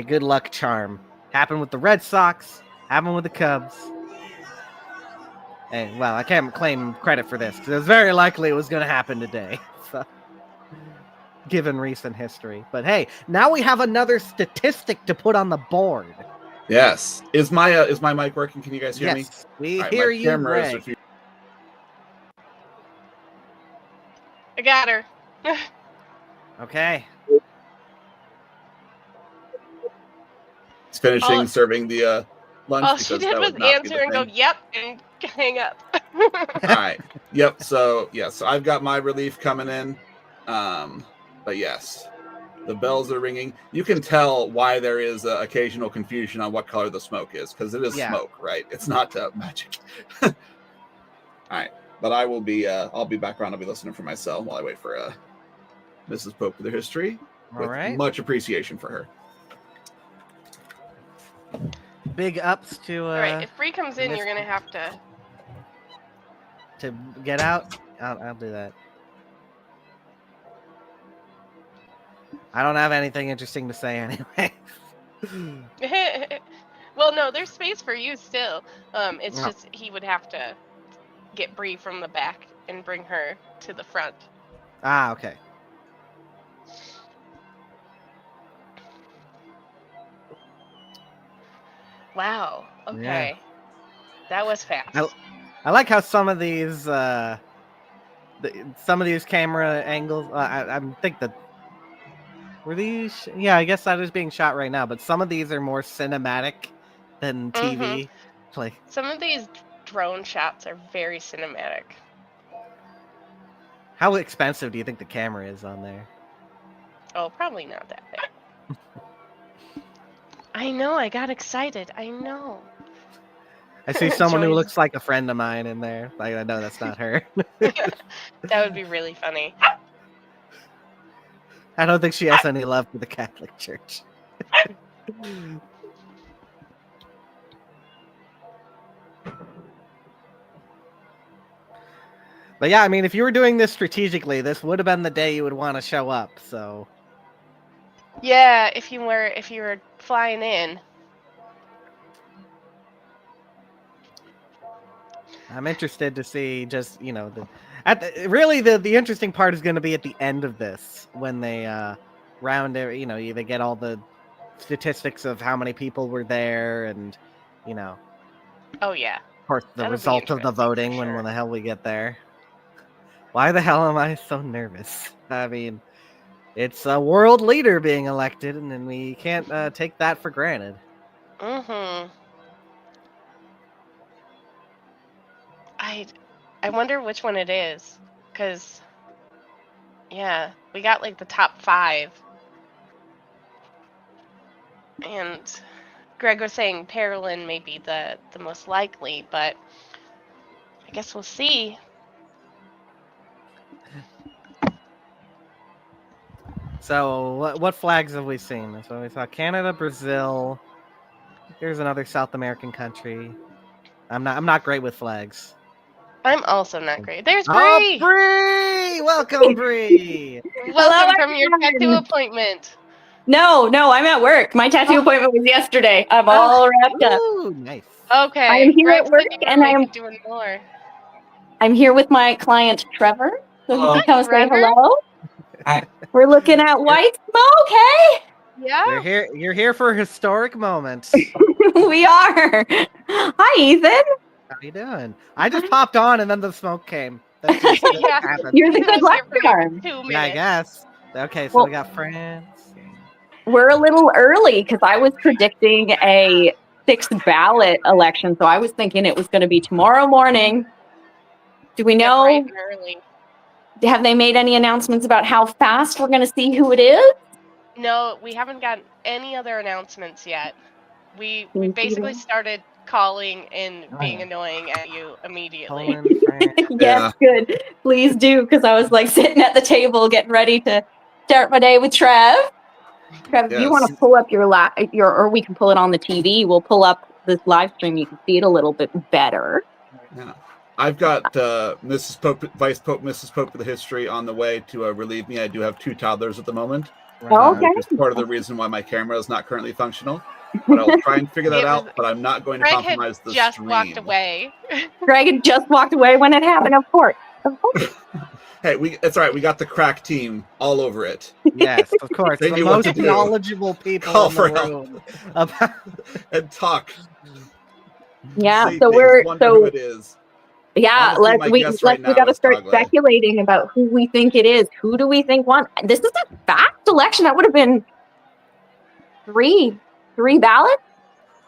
Speaker 5: good luck charm. Happened with the Red Sox, happened with the Cubs. Hey, well, I can't claim credit for this because it was very likely it was going to happen today. So, given recent history. But hey, now we have another statistic to put on the board.
Speaker 1: Yes. Is my mic working? Can you guys hear me?
Speaker 5: Yes, we
Speaker 1: All right,
Speaker 5: hear
Speaker 1: my
Speaker 5: you,
Speaker 1: camera is
Speaker 5: Greg.
Speaker 2: I got her.
Speaker 5: Okay.
Speaker 1: It's finishing
Speaker 2: All-
Speaker 1: serving the lunch.
Speaker 2: All she
Speaker 1: because
Speaker 2: did
Speaker 1: that
Speaker 2: was
Speaker 1: would not be
Speaker 2: answer
Speaker 1: the
Speaker 2: and go,
Speaker 1: thing.
Speaker 2: yep, and hang up.
Speaker 1: All right. Yep. So I've got my relief coming in. But yes, the bells are ringing. You can tell why there is occasional confusion on what color the smoke is, because it is smoke, right? It's not magic. All right. But I will be. I'll be back around. I'll be listening for myself while I wait for Mrs. Popular History.
Speaker 5: All right.
Speaker 1: Much appreciation for her.
Speaker 5: Big ups to
Speaker 2: All right, if Bree comes in,
Speaker 5: Miss-
Speaker 2: you're going to have to...
Speaker 5: get out. I'll do that. I don't have anything interesting to say anyway.
Speaker 2: Well, no, there's space for you still. It's
Speaker 5: No.
Speaker 2: just he would have to get Bree from the back and bring her to the front.
Speaker 5: Ah, okay.
Speaker 2: Wow. Okay. That was fast.
Speaker 5: I like how some of these camera angles. I think that were these. Yeah, I guess that is being shot right now. But some of these are more cinematic than TV. Like,
Speaker 2: Some of these drone shots are very cinematic.
Speaker 5: how expensive do you think the camera is on there?
Speaker 2: Oh, probably not that big. I know. I got excited. I know.
Speaker 5: I see someone who
Speaker 2: Joey's-
Speaker 5: looks like a friend of mine in there. Like, I know that's not her.
Speaker 2: That would be really funny.
Speaker 5: I don't think she has any love for the Catholic Church. But yeah, I mean, if you were doing this strategically, this would have been the day you would want to show up. So
Speaker 2: Yeah, if you were flying in.
Speaker 5: I'm interested to see just, you know, really the interesting part is going to be at the end of this when they round it, you know, they get all the statistics of how many people were there and, you know,
Speaker 2: Oh yeah.
Speaker 5: of course, the
Speaker 2: That'll be
Speaker 5: result of the
Speaker 2: interesting for
Speaker 5: voting
Speaker 2: sure.
Speaker 5: when the hell we get there. Why the hell am I so nervous? I mean, it's a world leader being elected, and we can't take that for granted.
Speaker 2: Mm-hmm. I wonder which one it is, because yeah, we got like the top 5, and Greg was saying Parolin may be the most likely, but I guess we'll see.
Speaker 5: So what flags have we seen? So we saw Canada, Brazil. Here's another South American country. I'm not great with flags.
Speaker 2: I'm also not great. There's
Speaker 5: Oh,
Speaker 2: Bree!
Speaker 5: Bree! Welcome, Bree.
Speaker 2: Welcome from your
Speaker 6: everyone.
Speaker 2: tattoo appointment.
Speaker 6: No, I'm at work. My tattoo appointment was yesterday. I'm all wrapped up.
Speaker 5: Ooh, nice.
Speaker 2: Okay.
Speaker 6: I am here
Speaker 2: Greg's
Speaker 6: at work,
Speaker 2: thinking
Speaker 6: and
Speaker 2: we're maybe doing more.
Speaker 6: I'm here with my client Trevor, so he
Speaker 2: Hi,
Speaker 6: can come say
Speaker 2: Trevor.
Speaker 6: hello.
Speaker 7: Hi.
Speaker 6: We're looking at white smoke, hey?
Speaker 2: Yeah.
Speaker 5: You're here for a historic moment.
Speaker 6: We are. Hi, Ethan.
Speaker 5: How you doing? I just popped on and then the smoke came. That just
Speaker 2: Yeah.
Speaker 5: happened.
Speaker 6: You're the
Speaker 2: Ethan
Speaker 6: good
Speaker 2: was
Speaker 6: luck
Speaker 2: here for
Speaker 6: charm.
Speaker 2: 2 minutes.
Speaker 5: Yeah, I guess. Okay, so
Speaker 6: Well-
Speaker 5: we got France.
Speaker 6: We're a little early because I was predicting a 6th ballot election, so I was thinking it was going to be tomorrow morning. Do we
Speaker 2: Yeah,
Speaker 6: know?
Speaker 2: bright and early.
Speaker 6: Have they made any announcements about how fast we're going to see who it is?
Speaker 2: No, we haven't gotten any other announcements yet. We
Speaker 6: Thank you.
Speaker 2: basically started calling and
Speaker 7: Oh,
Speaker 2: being
Speaker 7: yeah.
Speaker 2: annoying at you immediately.
Speaker 5: Poland, France.
Speaker 6: Yes, good. Please do, because I was like sitting at the table getting ready to start my day with Trev. Trev, if you want to
Speaker 1: Yes.
Speaker 6: pull up or we can pull it on the TV. We'll pull up this live stream. You can see it a little bit better.
Speaker 1: Yeah. I've got Mrs. Pope, Vice Pope, Mrs. Pope of the History on the way to relieve me. I do have 2 toddlers at the moment,
Speaker 6: Oh, okay.
Speaker 1: which is part of the reason why my camera is not currently functional. But I'll try and figure that
Speaker 2: It
Speaker 1: out.
Speaker 2: was-
Speaker 1: But I'm not going to
Speaker 2: Greg
Speaker 1: compromise
Speaker 2: had
Speaker 1: the
Speaker 2: just
Speaker 1: stream.
Speaker 2: walked away.
Speaker 6: Greg had just walked away when it happened. Of course. Of course.
Speaker 1: Hey, it's all right. We got the crack team all over it.
Speaker 5: Yes, of course.
Speaker 1: They
Speaker 5: The
Speaker 1: knew what to
Speaker 5: most
Speaker 1: do.
Speaker 5: knowledgeable people
Speaker 1: Call
Speaker 5: in the
Speaker 1: for help.
Speaker 5: room. About...
Speaker 1: And talk.
Speaker 6: Yeah.
Speaker 1: Say
Speaker 6: So
Speaker 1: things, wonder who it is.
Speaker 6: yeah.
Speaker 1: Honestly, my guess right
Speaker 6: We
Speaker 1: now
Speaker 6: got to
Speaker 1: is
Speaker 6: start
Speaker 1: Conclave.
Speaker 6: speculating about who we think it is. Who do we think won? This is a fast election. That would have been three ballots.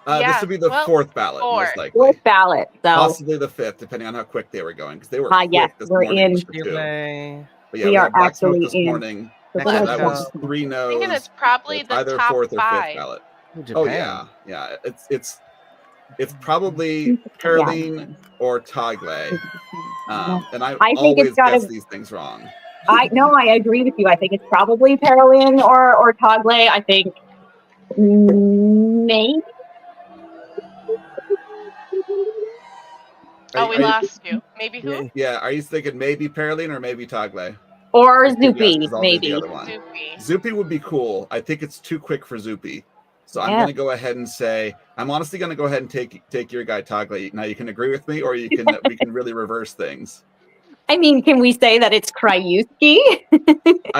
Speaker 1: This
Speaker 2: Yeah,
Speaker 1: would be the
Speaker 2: well,
Speaker 1: 4th ballot,
Speaker 2: 4.
Speaker 1: most likely.
Speaker 6: 4th ballot. So
Speaker 1: Possibly the 5th, depending on how quick they were going, because they were quick
Speaker 6: yes,
Speaker 1: this
Speaker 6: we're
Speaker 1: morning.
Speaker 6: in.
Speaker 1: for 2.
Speaker 5: Chile.
Speaker 1: But yeah,
Speaker 6: We
Speaker 1: we
Speaker 6: are
Speaker 1: had Black Smoke
Speaker 6: actually
Speaker 1: this
Speaker 6: in.
Speaker 1: morning.
Speaker 6: The
Speaker 5: Mexico.
Speaker 1: That was 3
Speaker 2: I'm
Speaker 1: no's.
Speaker 2: thinking it's probably
Speaker 1: It's
Speaker 2: the
Speaker 1: either
Speaker 2: top
Speaker 1: 4th or 5th
Speaker 2: 5.
Speaker 1: ballot.
Speaker 5: Ooh,
Speaker 1: Oh
Speaker 5: Japan.
Speaker 1: yeah. It's probably Caroline or Tagle. And I
Speaker 6: think
Speaker 1: always
Speaker 6: it's gotta-
Speaker 1: guess these things wrong.
Speaker 6: I agree with you. I think it's probably Parolin or Tagle. I think maybe.
Speaker 2: Oh, we lost you. Maybe who?
Speaker 5: Yeah.
Speaker 1: Yeah, are you thinking maybe Caroline or maybe Tagle?
Speaker 6: Or
Speaker 1: If your guess
Speaker 6: Zupi,
Speaker 1: is I'll do
Speaker 6: maybe.
Speaker 1: the other one.
Speaker 2: Zupi.
Speaker 1: Zupi would be cool. I think it's too quick for Zupi. So I'm
Speaker 6: Yeah.
Speaker 1: going to go ahead and say I'm honestly going to go ahead and take your guy Tagle. Now you can agree with me, or we can really reverse things.
Speaker 6: I mean, can we say that it's Krajewski?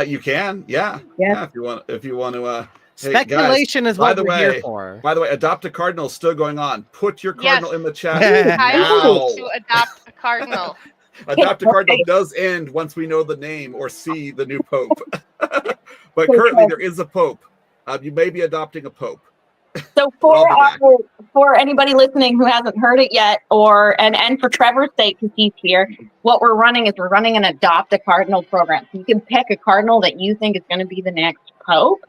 Speaker 1: You can, yeah. If you want to. Hey, guys,
Speaker 5: Speculation is
Speaker 1: by
Speaker 5: what
Speaker 1: the
Speaker 5: we're
Speaker 1: way-
Speaker 5: here for.
Speaker 1: By the way, adopt a cardinal is still going on. Put your cardinal in the chat
Speaker 2: Time
Speaker 1: now.
Speaker 2: to adopt a cardinal.
Speaker 1: Adopt a cardinal does end once we know the name or see the new pope. But currently there is a pope. You may be adopting a pope.
Speaker 6: So for anybody listening who hasn't heard it yet, and for Trevor's sake, because he's here, what we're running an adopt a cardinal program. So you can pick a cardinal that you think is going to be the next pope,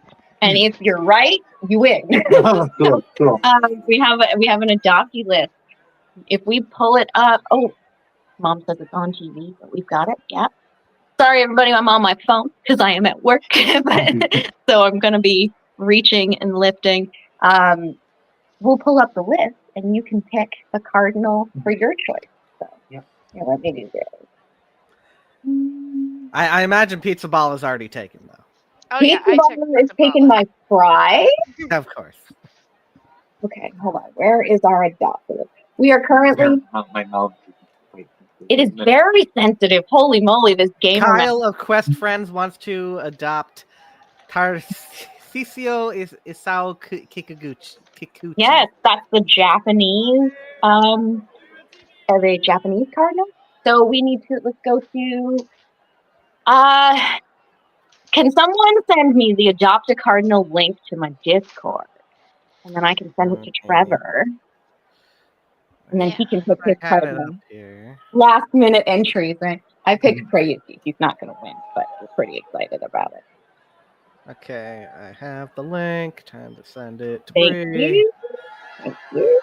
Speaker 6: and if you're right, you win.
Speaker 7: Cool.
Speaker 6: We have an adoptee list. If we pull it up, Mom says it's on TV, but we've got it. Yeah. Sorry, everybody, I'm on my phone because I am at work, so I'm going to be reaching and lifting. We'll pull up the list, and you can pick a cardinal for your choice. So,
Speaker 7: Yep.
Speaker 6: Here, let me do this.
Speaker 5: I imagine Pizza Ball is already taken, though.
Speaker 2: Oh yeah, I took
Speaker 6: is taken by Fry.
Speaker 5: Of course.
Speaker 6: Okay, hold on. Where is our adopted? We are currently.
Speaker 7: My mouth.
Speaker 6: It is very sensitive. Holy moly, this game.
Speaker 5: Kyle of Quest Friends wants to adopt Tarcisio Isao Kikuchi.
Speaker 6: Yes, that's the Japanese. Are they Japanese cardinals? So we need to. Let's go to. Can someone send me the Adopt a Cardinal link to my Discord, and then I can send it to Trevor. And then he can pick his
Speaker 5: I had it
Speaker 6: cardinal.
Speaker 5: up here.
Speaker 6: Last minute entries, right? I picked Crazy. He's not going to win, but we're pretty excited about it.
Speaker 5: Okay, I have the link. Time to send it to
Speaker 6: Thank
Speaker 5: Bree.
Speaker 6: you. Thank you.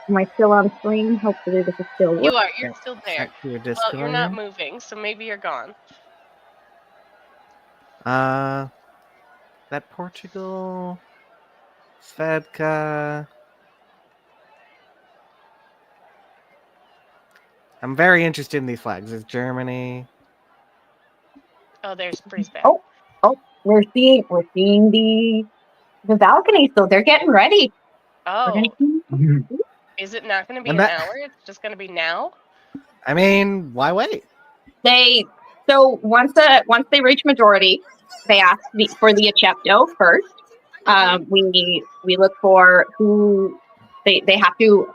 Speaker 6: Am I still on screen? Hopefully this is still working.
Speaker 2: You are. You're still there.
Speaker 5: Sent to your
Speaker 2: Well, you're not
Speaker 5: Discord.
Speaker 2: moving, so maybe you're gone.
Speaker 5: That Portugal, Svedka. I'm very interested in these flags. Is Germany?
Speaker 2: Oh, there's Brisbane.
Speaker 6: Oh, we're seeing the balcony, so they're getting ready.
Speaker 2: Oh,
Speaker 6: We're
Speaker 2: is it not going to be
Speaker 5: And
Speaker 2: an
Speaker 5: that-
Speaker 2: hour? It's just going to be now?
Speaker 5: I mean, why wait?
Speaker 6: So once they reach majority, they ask for the accepto first. We look for who they have to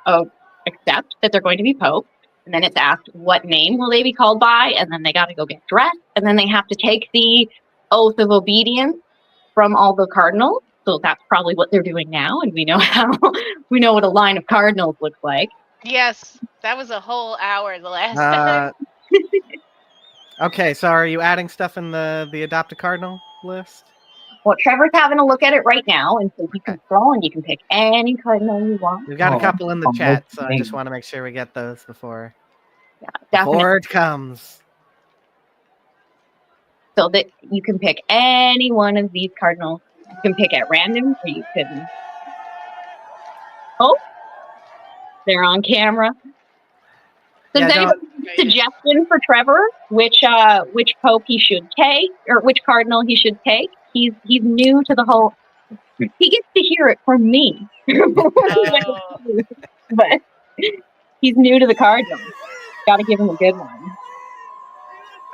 Speaker 6: accept that they're going to be pope, and then it's asked what name will they be called by, and then they got to go get dressed, and then they have to take the oath of obedience from all the cardinals. So that's probably what they're doing now, and we know what a line of cardinals looks like.
Speaker 2: Yes, that was a whole hour the last time.
Speaker 5: Okay, so are you adding stuff in the Adopt a Cardinal list?
Speaker 6: Well, Trevor's having a look at it right now, and so you can scroll and you can pick any cardinal you want.
Speaker 5: We've got a couple in the chat, so I
Speaker 7: amazing.
Speaker 5: just want to make sure we get those before
Speaker 6: Definitely.
Speaker 5: it comes.
Speaker 6: So that you can pick any one of these cardinals. You can pick at random, or you can. Oh, they're on camera. Does
Speaker 5: Yeah,
Speaker 6: anybody have a suggestion for Trevor which pope he should take, or which cardinal he should take? He's new to the whole. He gets to hear it from me,
Speaker 2: Oh.
Speaker 6: but he's new to the cardinal. Got to give him a good one.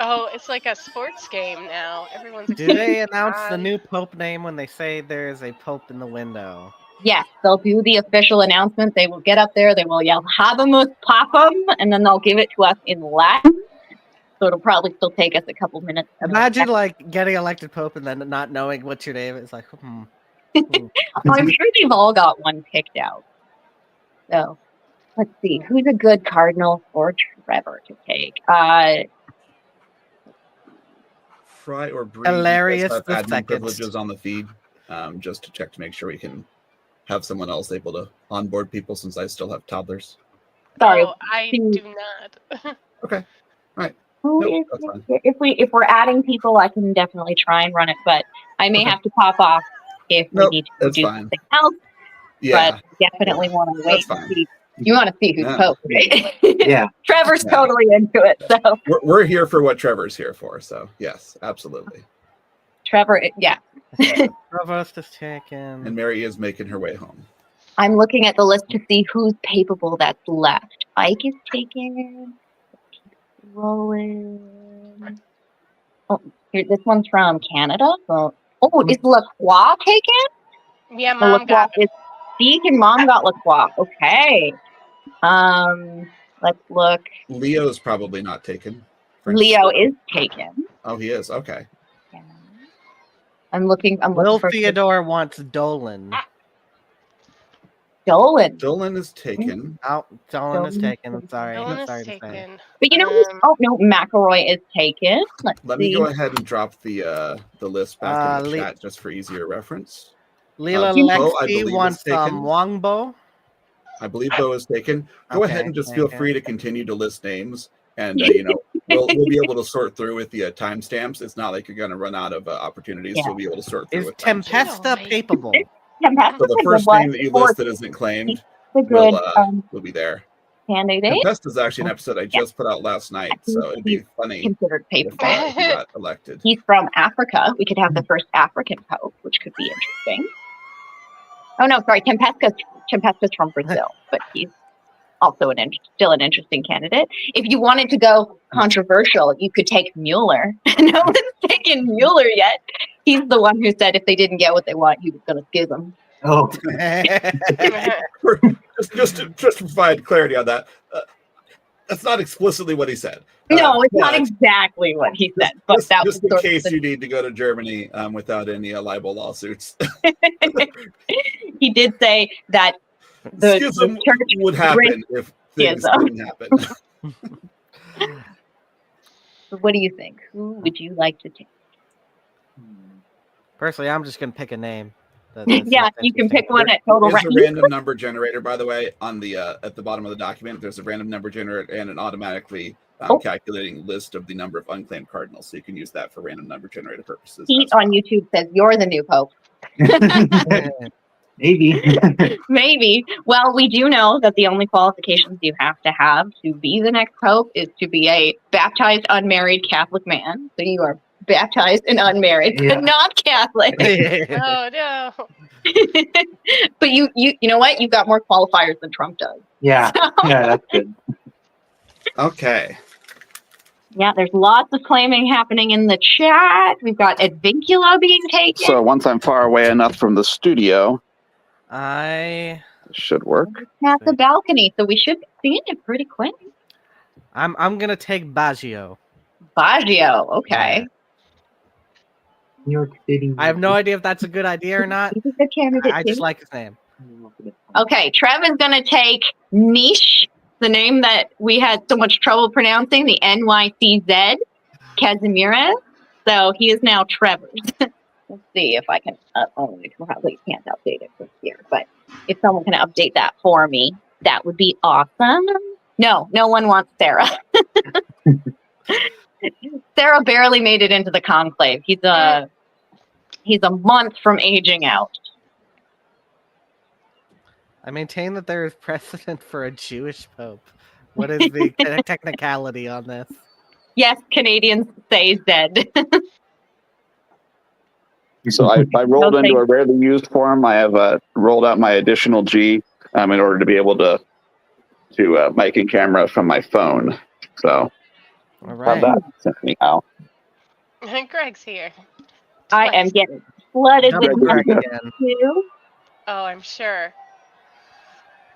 Speaker 2: Oh, it's like a sports game now. Everyone's
Speaker 5: Do they announce the
Speaker 2: on.
Speaker 5: new pope name when they say there is a pope in the window?
Speaker 6: Yes, they'll do the official announcement. They will get up there. They will yell "HABEMUS PAPAM," and then they'll give it to us in Latin. So it'll probably still take us a couple minutes.
Speaker 5: Imagine like getting elected pope and then not knowing what your name is. Like,
Speaker 6: I'm sure they've all got one picked out. So let's see, who's a good cardinal for Trevor to take?
Speaker 1: Fry or Bree
Speaker 5: Hilarious
Speaker 1: have
Speaker 5: the
Speaker 1: admin
Speaker 5: second.
Speaker 1: privileges on the feed, just to check to make sure we can have someone else able to onboard people since I still have toddlers.
Speaker 6: Sorry,
Speaker 2: Oh, I do not.
Speaker 1: Okay, all right.
Speaker 6: who
Speaker 1: Nope,
Speaker 6: is
Speaker 1: that's fine.
Speaker 6: if we're adding people, I can definitely try and run it, but I may
Speaker 1: Okay.
Speaker 6: have to pop off if
Speaker 1: Nope,
Speaker 6: we need to
Speaker 1: that's
Speaker 6: do
Speaker 1: fine.
Speaker 6: something else.
Speaker 1: Yeah,
Speaker 6: But definitely want to wait
Speaker 1: That's
Speaker 6: and
Speaker 1: fine.
Speaker 6: see. You want to see who's
Speaker 1: Yeah.
Speaker 6: pope, right?
Speaker 7: Yeah.
Speaker 6: Trevor's
Speaker 1: Yeah.
Speaker 6: totally into it. So
Speaker 1: we're here for what Trevor's here for. So yes, absolutely.
Speaker 6: Trevor, yeah.
Speaker 5: Provost is taken.
Speaker 1: And Mary is making her way home.
Speaker 6: I'm looking at the list to see who's papable that's left. Ike is taken. Keep rolling. Oh, here, this one's from Canada. So, is Lacroix taken?
Speaker 2: Yeah,
Speaker 6: So
Speaker 2: Mom got
Speaker 6: Lacroix is Zeke and Mom got Lacroix. Okay. Let's look.
Speaker 1: Leo's probably not taken.
Speaker 6: Leo is taken.
Speaker 1: Oh, he is. Okay.
Speaker 6: Yeah. I'm looking
Speaker 5: Will
Speaker 6: for
Speaker 5: Theodore wants Dolan.
Speaker 6: Dolan.
Speaker 1: Dolan is taken.
Speaker 5: Oh, Dolan is
Speaker 6: Dolan.
Speaker 5: taken. I'm sorry.
Speaker 2: Dolan
Speaker 5: I'm
Speaker 2: is
Speaker 5: sorry to say.
Speaker 2: taken.
Speaker 6: But you know who's, oh no, McElroy is taken.
Speaker 1: Let
Speaker 6: see.
Speaker 1: me go ahead and drop the list back in the
Speaker 5: Le-
Speaker 1: chat just for easier reference.
Speaker 5: Leela
Speaker 1: Bo, I believe,
Speaker 5: Lexi
Speaker 1: is
Speaker 5: wants
Speaker 1: taken.
Speaker 5: Wongbo.
Speaker 1: I believe Bo is taken. Go
Speaker 5: Okay,
Speaker 1: ahead and just feel
Speaker 5: okay.
Speaker 1: free to continue to list names, and we'll be able to sort through with the timestamps. It's not like you're going to run out of opportunities,
Speaker 6: Yeah.
Speaker 1: so we'll be able to sort through
Speaker 5: Is
Speaker 1: with timestamps.
Speaker 5: Tempesta papable?
Speaker 6: Tempesta
Speaker 1: So the
Speaker 6: is
Speaker 1: first
Speaker 6: a
Speaker 1: name that you listed isn't claimed
Speaker 6: a good
Speaker 1: will be there.
Speaker 6: candidate.
Speaker 1: Tempest is actually an episode I just put out last night, so it'd be funny
Speaker 6: Considered
Speaker 1: if
Speaker 6: papal.
Speaker 1: he got elected.
Speaker 6: He's from Africa. We could have the first African pope, which could be interesting. Oh no, sorry, Tempesta's from Brazil, but he's also still an interesting candidate. If you wanted to go controversial, you could take Mueller. No one's taken Mueller yet. He's the one who said if they didn't get what they want, he was going to schism.
Speaker 7: Oh,
Speaker 1: just to provide clarity on that, that's not explicitly what he said.
Speaker 6: No, it's not
Speaker 1: but
Speaker 6: exactly what he said, but that was
Speaker 1: just in
Speaker 6: sort
Speaker 1: case
Speaker 6: of
Speaker 1: you need to go to Germany without any libel lawsuits.
Speaker 6: he did say that
Speaker 1: Schism
Speaker 6: church
Speaker 1: would happen if things
Speaker 6: Schism.
Speaker 1: didn't happen.
Speaker 6: What do you think? Who would you like to take?
Speaker 5: Personally, I'm just gonna pick a name.
Speaker 6: Yeah, you can pick one at total
Speaker 1: There's a
Speaker 6: random.
Speaker 1: random number generator, by the way, on the at the bottom of the document. There's a random number generator and an automatically calculating list of the number of unclaimed cardinals, so you can use that for random number generator purposes.
Speaker 6: Pete
Speaker 1: as well.
Speaker 6: on YouTube says you're the new pope.
Speaker 7: Maybe.
Speaker 6: Maybe. Well, we do know that the only qualifications you have to be the next pope is to be a baptized, unmarried Catholic man. So you are baptized and unmarried, but not Catholic.
Speaker 2: Oh no.
Speaker 6: But you know what? You've got more qualifiers than Trump does.
Speaker 7: Yeah. Yeah, that's good.
Speaker 1: Okay.
Speaker 6: Yeah, there's lots of claiming happening in the chat. We've got Advincula being taken.
Speaker 4: So once I'm far away enough from the studio,
Speaker 5: I
Speaker 4: it should work.
Speaker 6: At the balcony, so we should be seeing it pretty quick.
Speaker 5: I'm gonna take Baggio.
Speaker 6: Baggio, okay.
Speaker 7: New York City.
Speaker 5: I have no idea if that's a good idea or not.
Speaker 6: He's a good candidate.
Speaker 5: I just
Speaker 6: too.
Speaker 5: like his name.
Speaker 6: Okay, Trev is going to take Niche, the name that we had so much trouble pronouncing, the NYCZ, Casimires. So he is now Trevor's. Let's see if I can. We probably can't update it from here, but if someone can update that for me, that would be awesome. No one wants Sarah. Sarah barely made it into the conclave. He's a month from aging out.
Speaker 5: I maintain that there is precedent for a Jewish pope. What is the technicality on this?
Speaker 6: Yes, Canadians say Zed.
Speaker 4: So I rolled into a rarely used form. I have rolled out my additional G in order to be able to mic and camera from my phone. So
Speaker 5: All right.
Speaker 4: anyhow.
Speaker 2: Greg's here.
Speaker 6: I am getting flooded with
Speaker 5: Double Greg
Speaker 6: messages
Speaker 5: again.
Speaker 6: too.
Speaker 2: Oh, I'm sure.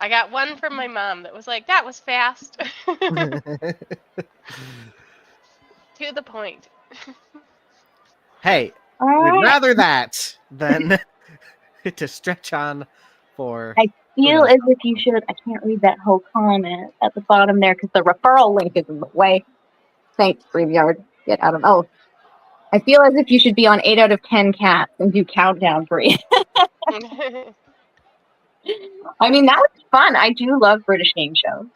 Speaker 2: I got one from my mom that was like, that was fast. To the point.
Speaker 5: Hey,
Speaker 6: All
Speaker 5: we'd
Speaker 6: right.
Speaker 5: rather that than to stretch on for.
Speaker 6: I feel as if you should. I can't read that whole comment at the bottom there because the referral link is in the way. Thanks, StreamYard. Get out of. Oh, I feel as if you should be on 8 out of 10 cats and do countdown for you. I mean, that was fun. I do love British game shows.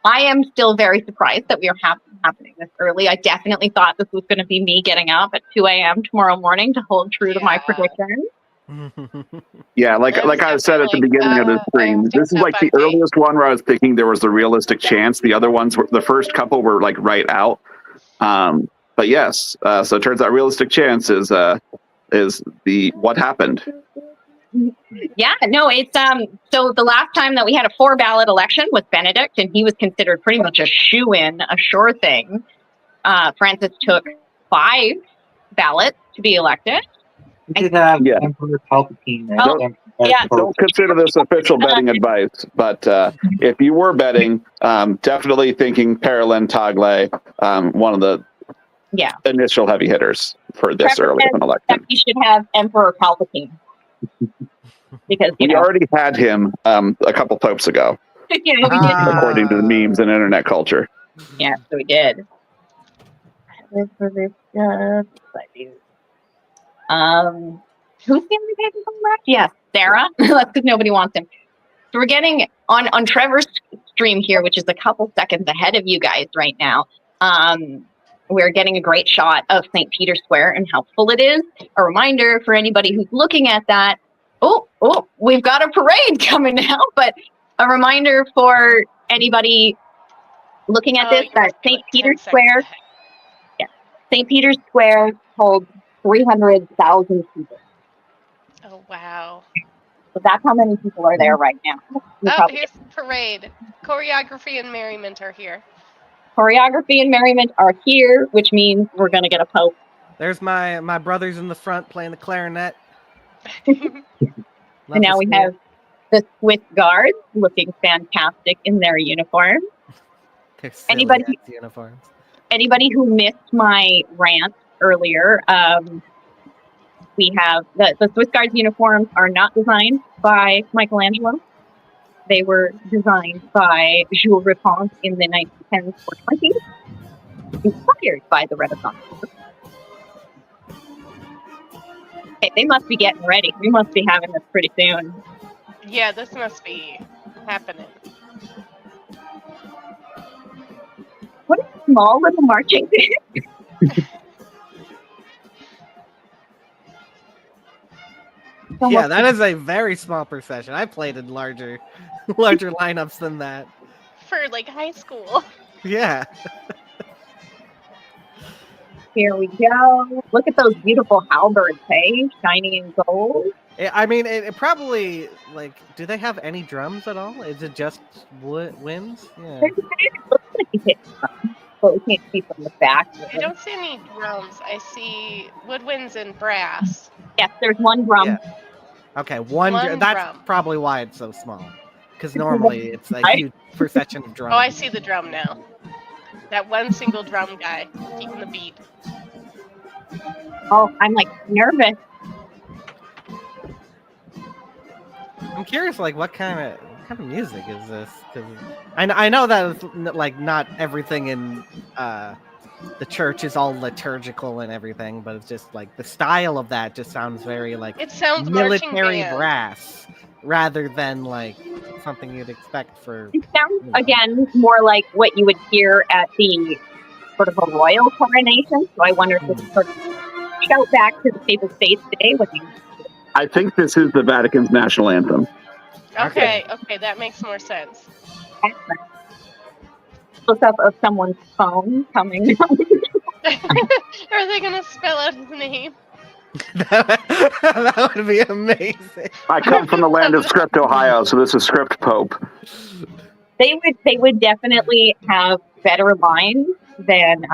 Speaker 6: I am still very surprised that we are happening this early. I definitely thought this was going to be me getting up at 2 a.m. tomorrow morning to hold true to my prediction.
Speaker 4: Yeah, like I said at the beginning of the stream, this is like the earliest one where I was thinking there was a realistic chance. The other ones, the first couple were like right out. But yes, so it turns out realistic chance is the what happened.
Speaker 6: Yeah, no, it's so the last time that we had a 4 ballot election was Benedict, and he was considered pretty much a shoo-in, a sure thing. Francis took 5 ballots to be elected.
Speaker 7: We did have Emperor Palpatine.
Speaker 4: Don't consider this official betting advice, but if you were betting, definitely thinking Paralin Tagle, one of the initial heavy hitters for this early of an election.
Speaker 6: You should have Emperor Palpatine. Because
Speaker 4: we already had him a couple popes ago,
Speaker 6: we did.
Speaker 4: According to the memes and internet culture.
Speaker 6: Yeah, so we did. For this stuff, who's the only person left? Yes, Sarah. That's because nobody wants him. So we're getting on Trevor's stream here, which is a couple seconds ahead of you guys right now. We're getting a great shot of St. Peter's Square and how full it is. A reminder for anybody who's looking at that. Oh, we've got a parade coming now, but a reminder for anybody looking at this that St. Peter's Square, St. Peter's Square holds 300,000 people.
Speaker 2: Oh, wow.
Speaker 6: So that's how many people are there right now.
Speaker 2: Here's the parade. Choreography and merriment are here.
Speaker 6: Choreography and merriment are here, which means we're going to get a pope.
Speaker 5: There's my brothers in the front playing the clarinet.
Speaker 6: And now we have the Swiss Guards looking fantastic in their uniforms.
Speaker 5: Uniforms.
Speaker 6: Anybody who missed my rant earlier, We have the Swiss Guards uniforms are not designed by Michelangelo. They were designed by Jules Ripon in the 1910s or 20s, inspired by the Renaissance. Okay, they must be getting ready. We must be having this pretty soon.
Speaker 2: Yeah, this must be happening.
Speaker 6: What a small little marching band.
Speaker 5: Yeah, that is a very small procession. I played in larger lineups than that.
Speaker 2: For like high school.
Speaker 5: Yeah.
Speaker 6: Here we go. Look at those beautiful halberds, hey? Shiny and gold.
Speaker 5: I mean, it probably, like, do they have any drums at all? Is it just winds? Yeah.
Speaker 6: It looks like you hit drums, but we can't see from the back.
Speaker 2: I don't see any drums. I see woodwinds and brass.
Speaker 6: Yes, there's one drum.
Speaker 5: Yeah. Okay, one that's
Speaker 2: drum.
Speaker 5: probably why it's so small. Because normally it's a huge procession of drums.
Speaker 2: Oh, I see the drum now. That one single drum guy keeping the beat.
Speaker 6: Oh, I'm like nervous.
Speaker 5: I'm curious, like, what kind of music is this? Because I know that it's, like, not everything in the church is all liturgical and everything, but it's just like the style of that just sounds very like
Speaker 2: it sounds
Speaker 5: military brass rather than like something you'd expect for.
Speaker 6: It sounds again more like what you would hear at the sort of a royal coronation. So I wonder if it's sort of shout back to the Papal States Day.
Speaker 4: I think this is the Vatican's national anthem.
Speaker 2: Okay, that makes more sense.
Speaker 6: Close up of someone's phone coming.
Speaker 2: Are they gonna spell out his name?
Speaker 5: That would be amazing.
Speaker 4: I come from the land of Script, Ohio, so this is Script Pope.
Speaker 6: They would definitely have better lines than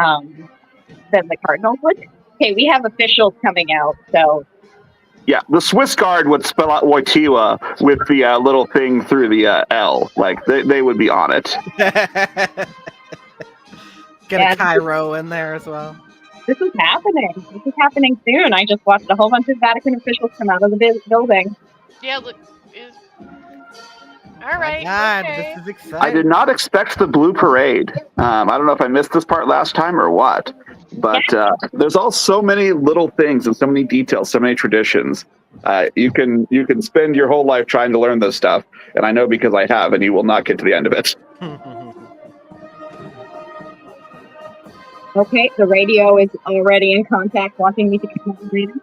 Speaker 6: the Cardinals would. Okay, we have officials coming out, so.
Speaker 4: Yeah, the Swiss Guard would spell out Wojtyła with the little thing through the L. Like, they would be on it.
Speaker 5: Get a Cairo in there as well.
Speaker 6: This is happening. This is happening soon. I just watched a whole bunch of Vatican officials come out of the building.
Speaker 2: Yeah, look. All right.
Speaker 5: God,
Speaker 2: okay.
Speaker 5: this is exciting.
Speaker 4: I did not expect the Blue Parade. I don't know if I missed this part last time or what. But there's all so many little things and so many details, so many traditions. You can spend your whole life trying to learn this stuff, and I know because I have, and you will not get to the end of it.
Speaker 6: Okay, the radio is already in contact, wanting me to come on later.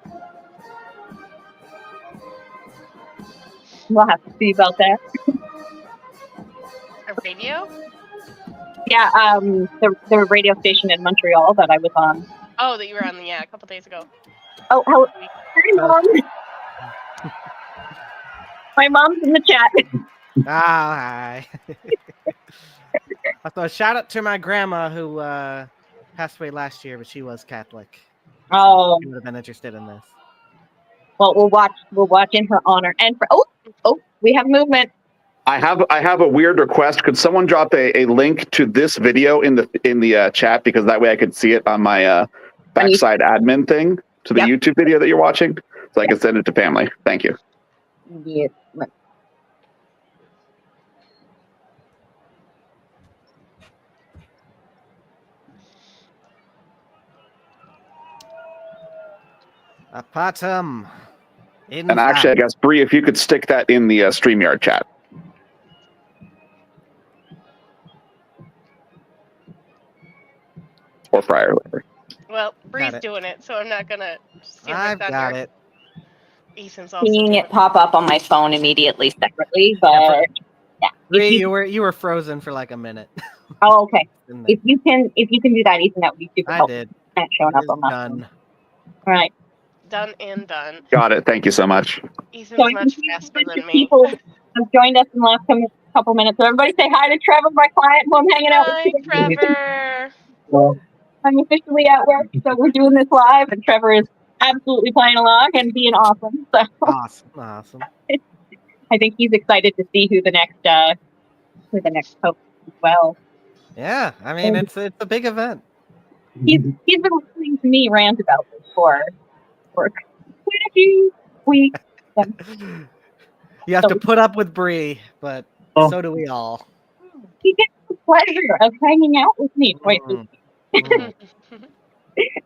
Speaker 6: We'll have to see about that.
Speaker 2: A radio?
Speaker 6: Yeah, the radio station in Montreal that I was on.
Speaker 2: Oh, that you were on a couple days ago.
Speaker 6: Oh, hello. Hi, Mom. My mom's in the chat.
Speaker 5: Oh, hi. So shout out to my grandma who passed away last year, but she was Catholic.
Speaker 6: Oh,
Speaker 5: she would have been interested in this.
Speaker 6: Well, we'll watch in her honor. And for we have movement.
Speaker 4: I have a weird request. Could someone drop a link to this video in the chat, because that way I could see it on my backside admin thing to the YouTube video that you're watching, so I can send it to family. Thank you.
Speaker 6: Yes.
Speaker 5: A patum.
Speaker 4: And actually, I guess, Bree, if you could stick that in the StreamYard chat. Or Friar.
Speaker 2: Well, Bree's doing it, so I'm not gonna steal her
Speaker 5: I've
Speaker 2: thunder.
Speaker 5: got it.
Speaker 2: Ethan's also
Speaker 6: Seeing it pop up on my phone immediately separately, but yeah.
Speaker 5: Bree, you were frozen for like a minute.
Speaker 6: Oh, okay. If you can do that, Ethan, that would be super helpful.
Speaker 5: I did.
Speaker 6: Not showing up on my
Speaker 5: Done.
Speaker 6: All right.
Speaker 2: Done and done.
Speaker 4: Got it. Thank you so much.
Speaker 2: Ethan's
Speaker 6: So
Speaker 2: much faster than me.
Speaker 6: People have joined us in the last couple minutes. So everybody say hi to Trevor, my client, who I'm hanging out with.
Speaker 2: Hi, Trevor.
Speaker 7: Well,
Speaker 6: I'm officially at work, so we're doing this live, and Trevor is absolutely playing along and being awesome. So
Speaker 5: Awesome.
Speaker 6: I think he's excited to see who the next pope is as well.
Speaker 5: Yeah, I mean it's a big event.
Speaker 6: He's been listening to me rant about this for quite a few weeks.
Speaker 5: You have to put up with Bree, but
Speaker 7: Oh.
Speaker 5: so do we all.
Speaker 6: He gets the pleasure of hanging out with me twice a
Speaker 5: Mm.
Speaker 6: week.
Speaker 5: Mm.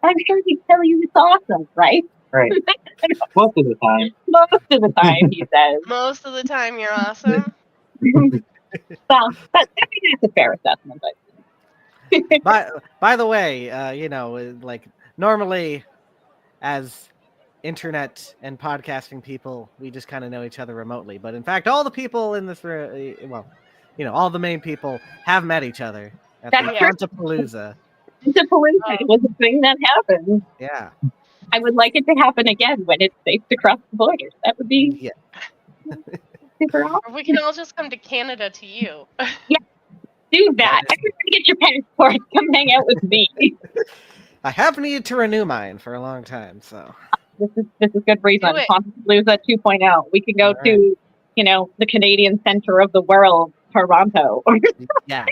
Speaker 6: I'm sure he'd tell you it's awesome, right?
Speaker 7: Right. Most of the time.
Speaker 6: Most of the time, he says.
Speaker 2: Most of the time, you're awesome.
Speaker 6: Well, I think that's a fair assessment.
Speaker 5: By the way, you know, like normally as internet and podcasting people, we just kind of know each other remotely. But in fact, all the people in this room, well, you know, all the main people have met each other at
Speaker 6: That's
Speaker 5: the
Speaker 6: true.
Speaker 5: Pontifacts.
Speaker 6: It was a thing that happened.
Speaker 5: Yeah.
Speaker 6: I would like it to happen again when it's safe to cross the borders. That would be
Speaker 5: Yeah.
Speaker 6: super awesome.
Speaker 2: Or we can all just come to Canada to you.
Speaker 6: Do that. Everybody get your passports. Come hang out with me.
Speaker 5: I have needed to renew mine for a long time, so
Speaker 6: This is good reason.
Speaker 2: Do it.
Speaker 6: Pontifacts 2.0. We can go
Speaker 5: All right.
Speaker 6: to, you know, the Canadian center of the world, Toronto.
Speaker 5: yeah.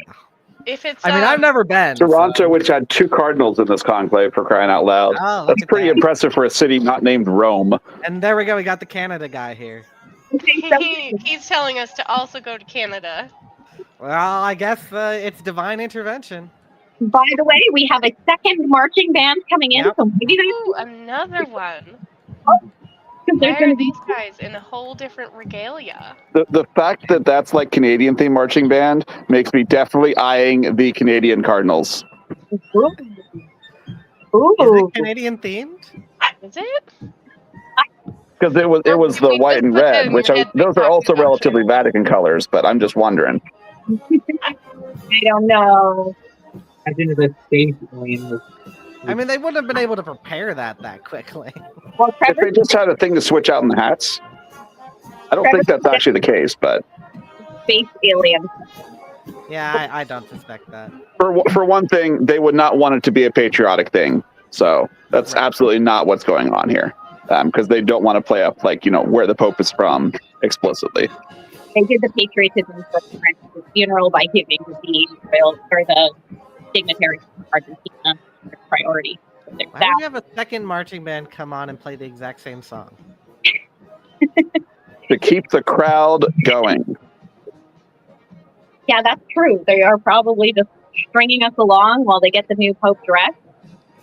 Speaker 2: If it's
Speaker 5: I mean, I've never been.
Speaker 4: Toronto,
Speaker 5: so-
Speaker 4: which had 2 cardinals in this conclave, for crying out loud.
Speaker 5: Oh, look
Speaker 4: That's
Speaker 5: at
Speaker 4: pretty
Speaker 5: that.
Speaker 4: impressive for a city not named Rome.
Speaker 5: And there we go. We got the Canada guy here.
Speaker 2: he's telling us to also go to Canada.
Speaker 5: Well, I guess it's divine intervention.
Speaker 6: By the way, we have a second marching band coming in,
Speaker 5: Yep.
Speaker 6: so maybe
Speaker 2: Ooh, another one.
Speaker 6: because there's
Speaker 2: Why
Speaker 6: going
Speaker 2: are
Speaker 6: to be
Speaker 2: these guys in a whole different regalia?
Speaker 4: The fact that that's like Canadian themed marching band makes me definitely eyeing the Canadian Cardinals.
Speaker 6: Ooh.
Speaker 5: Is it Canadian themed?
Speaker 2: Is it?
Speaker 4: Because it was
Speaker 2: Or
Speaker 4: the
Speaker 2: we
Speaker 4: white
Speaker 2: just
Speaker 4: and
Speaker 2: put
Speaker 4: red,
Speaker 2: them
Speaker 4: which
Speaker 2: in red
Speaker 4: those are
Speaker 2: talking
Speaker 4: also
Speaker 2: about
Speaker 4: relatively
Speaker 2: shit.
Speaker 4: Vatican colors. But I'm just wondering.
Speaker 6: I don't know.
Speaker 7: I think the space alien was.
Speaker 5: I mean, they wouldn't have been able to prepare that quickly.
Speaker 6: Well,
Speaker 4: If
Speaker 6: Trevor
Speaker 4: they just had a thing to switch out in the hats, I don't think that's actually the case. But
Speaker 6: space alien.
Speaker 5: Yeah, I don't suspect that.
Speaker 4: for one thing, they would not want it to be a patriotic thing. So that's
Speaker 5: Right.
Speaker 4: absolutely not what's going on here. Because they don't want to play up like, you know, where the Pope is from explicitly.
Speaker 6: They did the patriotism for Francis' funeral by giving the royal or the dignitaries of Argentina their priority. So there's
Speaker 5: Why
Speaker 6: that.
Speaker 5: would you have a second marching band come on and play the exact same song?
Speaker 4: To keep the crowd going.
Speaker 6: Yeah, that's true. They are probably just stringing us along while they get the new Pope dressed.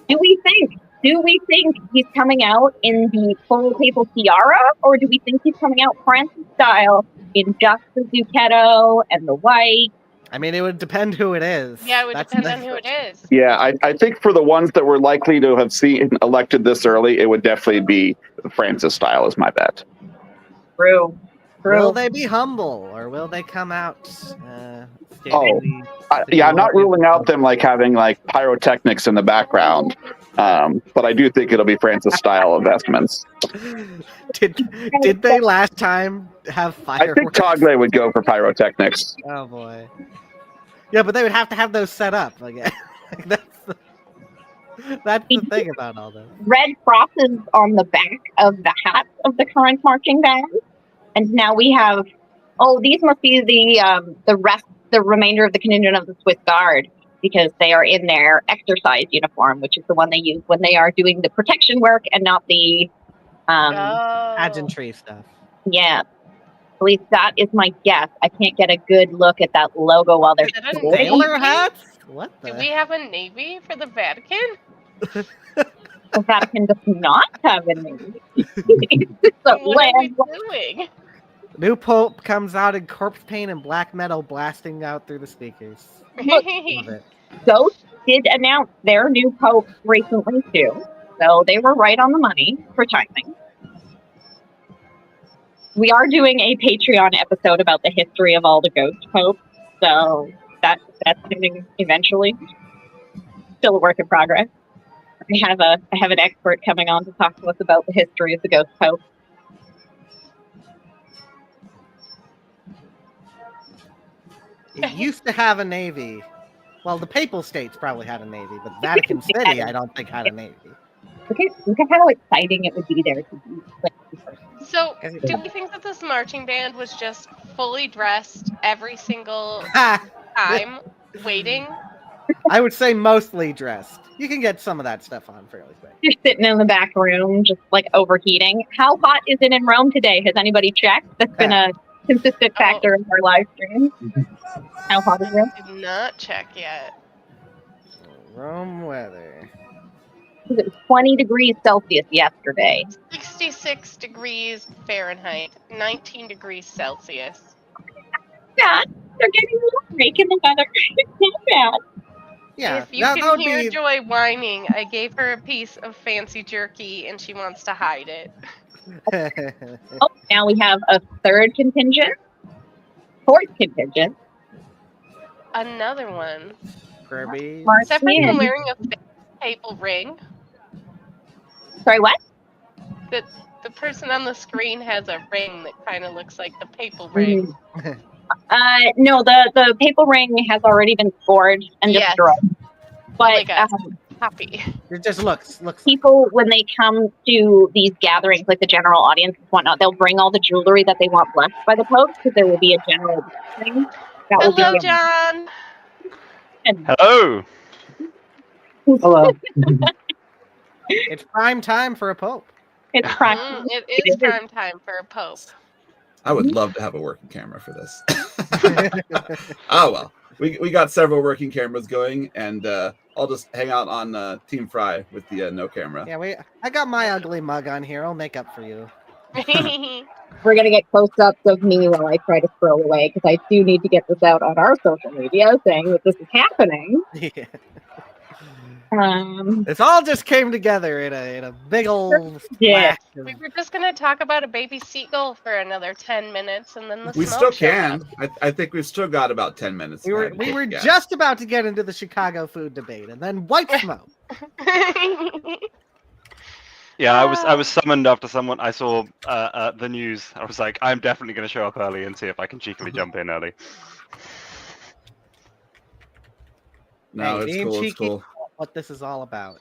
Speaker 6: Do we think he's coming out in the full papal tiara, or do we think he's coming out Francis style in just the zucchetto and the white?
Speaker 5: I mean, it would depend who it is.
Speaker 2: Yeah, it would
Speaker 5: That's
Speaker 2: depend
Speaker 5: the-
Speaker 2: on who it is.
Speaker 4: Yeah, I think for the ones that were likely to have seen elected this early, it would definitely be Francis style is my bet.
Speaker 6: True.
Speaker 5: Will they be humble, or will they come out? Stating
Speaker 4: I'm not ruling out them like having like pyrotechnics in the background, but I do think it'll be Francis style investments.
Speaker 5: Did they last time have
Speaker 4: I think
Speaker 5: fireworks?
Speaker 4: Conclave would go for pyrotechnics.
Speaker 5: Oh boy. Yeah, but they would have to have those set up again. That's the thing about all this.
Speaker 6: Red crosses on the back of the hats of the current marching band, and now we have. Oh, these must be the remainder of the contingent of the Swiss Guard, because they are in their exercise uniform, which is the one they use when they are doing the protection work and not the.
Speaker 5: Pageantry stuff.
Speaker 6: Yeah, at least that is my guess. I can't get a good look at that logo while they're.
Speaker 2: Is it a
Speaker 6: sporting.
Speaker 5: Sailor
Speaker 2: navy?
Speaker 5: hats? What
Speaker 2: Do
Speaker 5: the?
Speaker 2: we have a navy for the Vatican?
Speaker 6: The Vatican does not have a name. It's a
Speaker 2: What are we
Speaker 6: land.
Speaker 2: doing?
Speaker 5: New Pope comes out in corpse paint and black metal blasting out through the speakers. Love it.
Speaker 6: Ghost did announce their new pope recently too, so they were right on the money for timing. We are doing a Patreon episode about the history of all the ghost popes, so that's coming eventually. Still a work in progress. I have an expert coming on to talk to us about the history of the ghost pope.
Speaker 5: It used to have a navy. Well, the Papal States probably had a navy, but Vatican City, I don't think had a navy.
Speaker 6: Look at how exciting it would be there to be.
Speaker 2: So, do we think that this marching band was just fully dressed every single time, waiting
Speaker 5: I would say mostly dressed. You can get some of that stuff on fairly quick.
Speaker 6: You're sitting in the back room, just like overheating. How hot is it in Rome today? Has anybody checked? That's been a consistent factor in our live stream. How hot is it?
Speaker 2: Did not check yet.
Speaker 5: Rome weather.
Speaker 6: It was 20 degrees Celsius yesterday.
Speaker 2: 66 degrees Fahrenheit, 19 degrees Celsius.
Speaker 6: Yeah, they're getting a little break in the weather. It's not bad.
Speaker 5: Yeah,
Speaker 2: If you
Speaker 5: that
Speaker 2: can
Speaker 5: would
Speaker 2: hear
Speaker 5: be.
Speaker 2: Joy whining, I gave her a piece of fancy jerky and she wants to hide it.
Speaker 6: Oh, now we have a third contingent. Fourth contingent.
Speaker 2: Another one.
Speaker 5: Kirby.
Speaker 2: Is that person
Speaker 6: Marcian.
Speaker 2: wearing a papal ring?
Speaker 6: Sorry, what?
Speaker 2: The person on the screen has a ring that kind of looks like the papal ring.
Speaker 6: No, the papal ring has already been scored and
Speaker 2: Yes.
Speaker 6: destroyed. But
Speaker 2: Like a copy.
Speaker 5: It just looks.
Speaker 6: people, when they come to these gatherings, like the general audience and whatnot, they'll bring all the jewelry that they want blessed by the Pope, because there will be a general blessing. That will
Speaker 2: Hello,
Speaker 6: be
Speaker 2: John.
Speaker 3: Hello.
Speaker 7: Hello.
Speaker 5: It's prime time for a pope.
Speaker 6: It's prime.
Speaker 2: It is prime time for a pope.
Speaker 1: I would love to have a working camera for this. Oh well, we got several working cameras going, and I'll just hang out on Team Fry with the no camera.
Speaker 5: Yeah, I got my ugly mug on here. I'll make up for you.
Speaker 6: We're gonna get close-ups of me while I try to scroll away, because I do need to get this out on our social media saying that this is happening.
Speaker 5: Yeah.
Speaker 6: This
Speaker 5: all just came together in a big old
Speaker 6: Yeah.
Speaker 5: splash of-
Speaker 2: We were just gonna talk about a baby seagull for another 10 minutes, and then the
Speaker 1: We
Speaker 2: smoke
Speaker 1: still
Speaker 2: showed
Speaker 1: can. I think we've still got about 10 minutes.
Speaker 5: We were just about to get into the Chicago food debate, and then white smoke.
Speaker 2: up.
Speaker 3: Yeah, I was summoned after I saw the news. I was like, I'm definitely going to show up early and see if I can cheekily jump in early.
Speaker 1: No,
Speaker 5: Hey,
Speaker 1: it's
Speaker 5: being
Speaker 1: cool. It's
Speaker 5: cheeky-
Speaker 1: cool.
Speaker 5: What this is all about.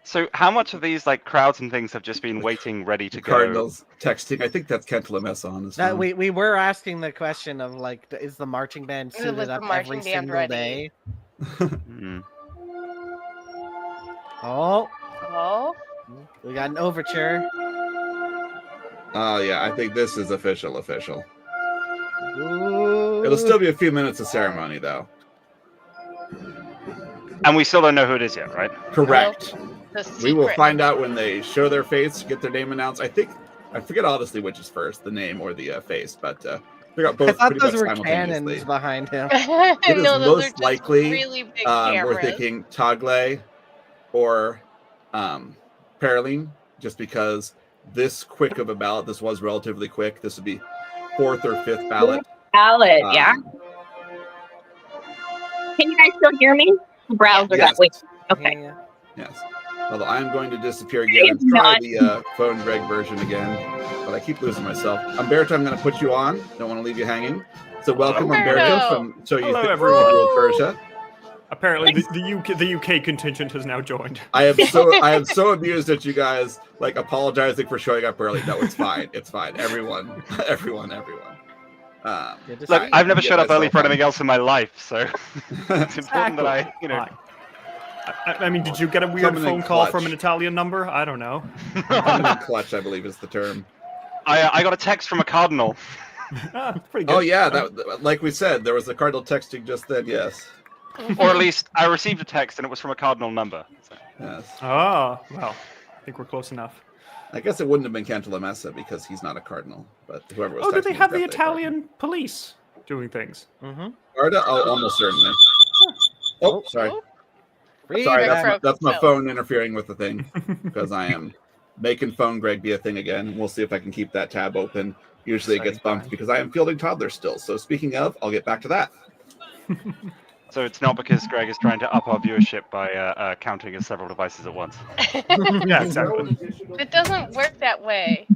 Speaker 3: So, how much of these like crowds and things have just been waiting, ready to go?
Speaker 1: Cardinals texting. I think that's Kent Lemessa on his
Speaker 5: That
Speaker 1: phone.
Speaker 5: we were asking the question of like, is the marching band
Speaker 2: Was
Speaker 5: suited
Speaker 2: the
Speaker 5: up
Speaker 2: marching
Speaker 5: every
Speaker 2: band
Speaker 5: single
Speaker 2: ready?
Speaker 5: day?
Speaker 3: Hmm.
Speaker 5: Oh,
Speaker 2: Oh,
Speaker 5: we got an overture.
Speaker 1: Oh yeah, I think this is official.
Speaker 5: Ooh.
Speaker 1: It'll still be a few minutes of ceremony though.
Speaker 3: And we still don't know who it is yet, right?
Speaker 1: Correct.
Speaker 2: the secret.
Speaker 1: We will find out when they show their face, get their name announced. I forget honestly which is first, the name or the face, but we got
Speaker 5: I
Speaker 1: both
Speaker 5: thought
Speaker 1: pretty
Speaker 5: those
Speaker 1: much
Speaker 5: were
Speaker 1: simultaneously.
Speaker 5: cannons behind him.
Speaker 1: It is
Speaker 2: no, those are
Speaker 1: most
Speaker 2: just
Speaker 1: likely,
Speaker 2: really big
Speaker 1: we're
Speaker 2: cameras.
Speaker 1: thinking Tagle or Paroline, just because this quick of a ballot, this was relatively quick. This would be fourth or fifth ballot.
Speaker 6: ballot, yeah.
Speaker 1: Um,
Speaker 6: Can you guys still hear me? The browser
Speaker 1: Yes.
Speaker 6: got weak. Okay.
Speaker 5: Yeah.
Speaker 1: Yes. Although I'm going to disappear again and
Speaker 6: It's
Speaker 1: try
Speaker 6: not.
Speaker 1: the phone Greg version again, but I keep losing myself. Umberto, I'm going to put you on. Don't want to leave you hanging. So welcome,
Speaker 2: Umberto.
Speaker 1: Umberto, from So You
Speaker 8: Hello,
Speaker 1: Think
Speaker 8: everyone.
Speaker 1: Rule Persia.
Speaker 8: Apparently, the UK contingent has now joined.
Speaker 1: I am so amused at you guys like apologizing for showing up early. No, it's fine. It's fine. Everyone.
Speaker 5: Good to
Speaker 3: Look,
Speaker 5: see you.
Speaker 3: I've never
Speaker 1: Get
Speaker 3: showed up early for
Speaker 1: myself
Speaker 3: anything else in my life, so it's important that I,
Speaker 8: Fine. I mean, did you get a weird
Speaker 1: Something
Speaker 8: phone call
Speaker 1: clutch.
Speaker 8: from an Italian number? I don't know.
Speaker 1: Clutch, I believe is the term.
Speaker 3: I got a text from a cardinal.
Speaker 8: Pretty good.
Speaker 1: Oh yeah, that like we said, there was a cardinal texting just then. Yes.
Speaker 3: Or at least I received a text and it was from a cardinal number. So.
Speaker 1: Yes.
Speaker 8: Oh, well, I think we're close enough.
Speaker 1: I guess it wouldn't have been Cantalamessa because he's not a cardinal, but whoever was.
Speaker 8: Oh, did they
Speaker 1: texting
Speaker 8: have
Speaker 1: was
Speaker 8: the
Speaker 1: definitely a cardinal.
Speaker 8: Italian police doing things?
Speaker 5: Mm-hmm.
Speaker 1: Garda? Oh, almost certainly. Oh, sorry. Sorry, that's my phone interfering with the thing because I am making phone Greg be a thing again. We'll see if I can keep that tab open. Usually it gets bumped because I am fielding toddlers still. So speaking of, I'll get back to that.
Speaker 3: So it's not because Greg is trying to up our viewership by counting as several devices at once.
Speaker 8: Yeah, exactly.
Speaker 2: It doesn't work that way.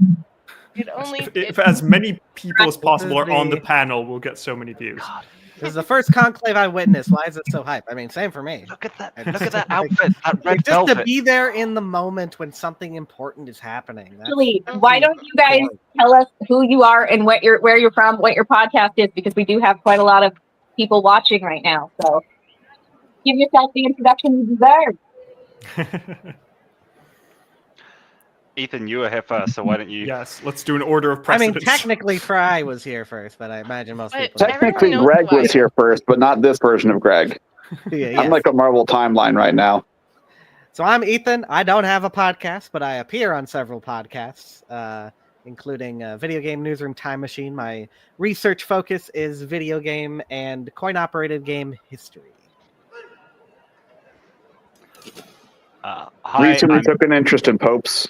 Speaker 2: It only.
Speaker 8: If as many people as possible are on the panel, we'll get so many views.
Speaker 5: This is the first conclave I witnessed. Why is it so hype? I mean, same for me.
Speaker 3: Look at that!
Speaker 5: It's
Speaker 3: Look at that
Speaker 5: like-
Speaker 3: outfit! That red
Speaker 5: Just to
Speaker 3: velvet.
Speaker 5: be there in the moment when something important is happening. That's
Speaker 6: Actually, why don't you guys tell us who you are and where you're from, what your podcast is, because we do have quite a lot of people watching right now. So give yourself the introduction you deserve.
Speaker 3: Ethan, you were here first, so why don't you?
Speaker 8: Yes, let's do an order of
Speaker 5: I mean,
Speaker 8: precedence.
Speaker 5: technically, Fry was here first, but I imagine most
Speaker 2: But
Speaker 5: people.
Speaker 4: Technically,
Speaker 2: Everyone knows
Speaker 4: Greg
Speaker 2: who I
Speaker 4: was here first, but not this version of Greg.
Speaker 5: Yeah,
Speaker 4: I'm like a Marvel timeline right now.
Speaker 5: So I'm Ethan. I don't have a podcast, but I appear on several podcasts, including Video Game Newsroom Time Machine. My research focus is video game and coin-operated game history.
Speaker 3: Hi,
Speaker 4: Recently
Speaker 3: I'm-
Speaker 4: took an interest in popes.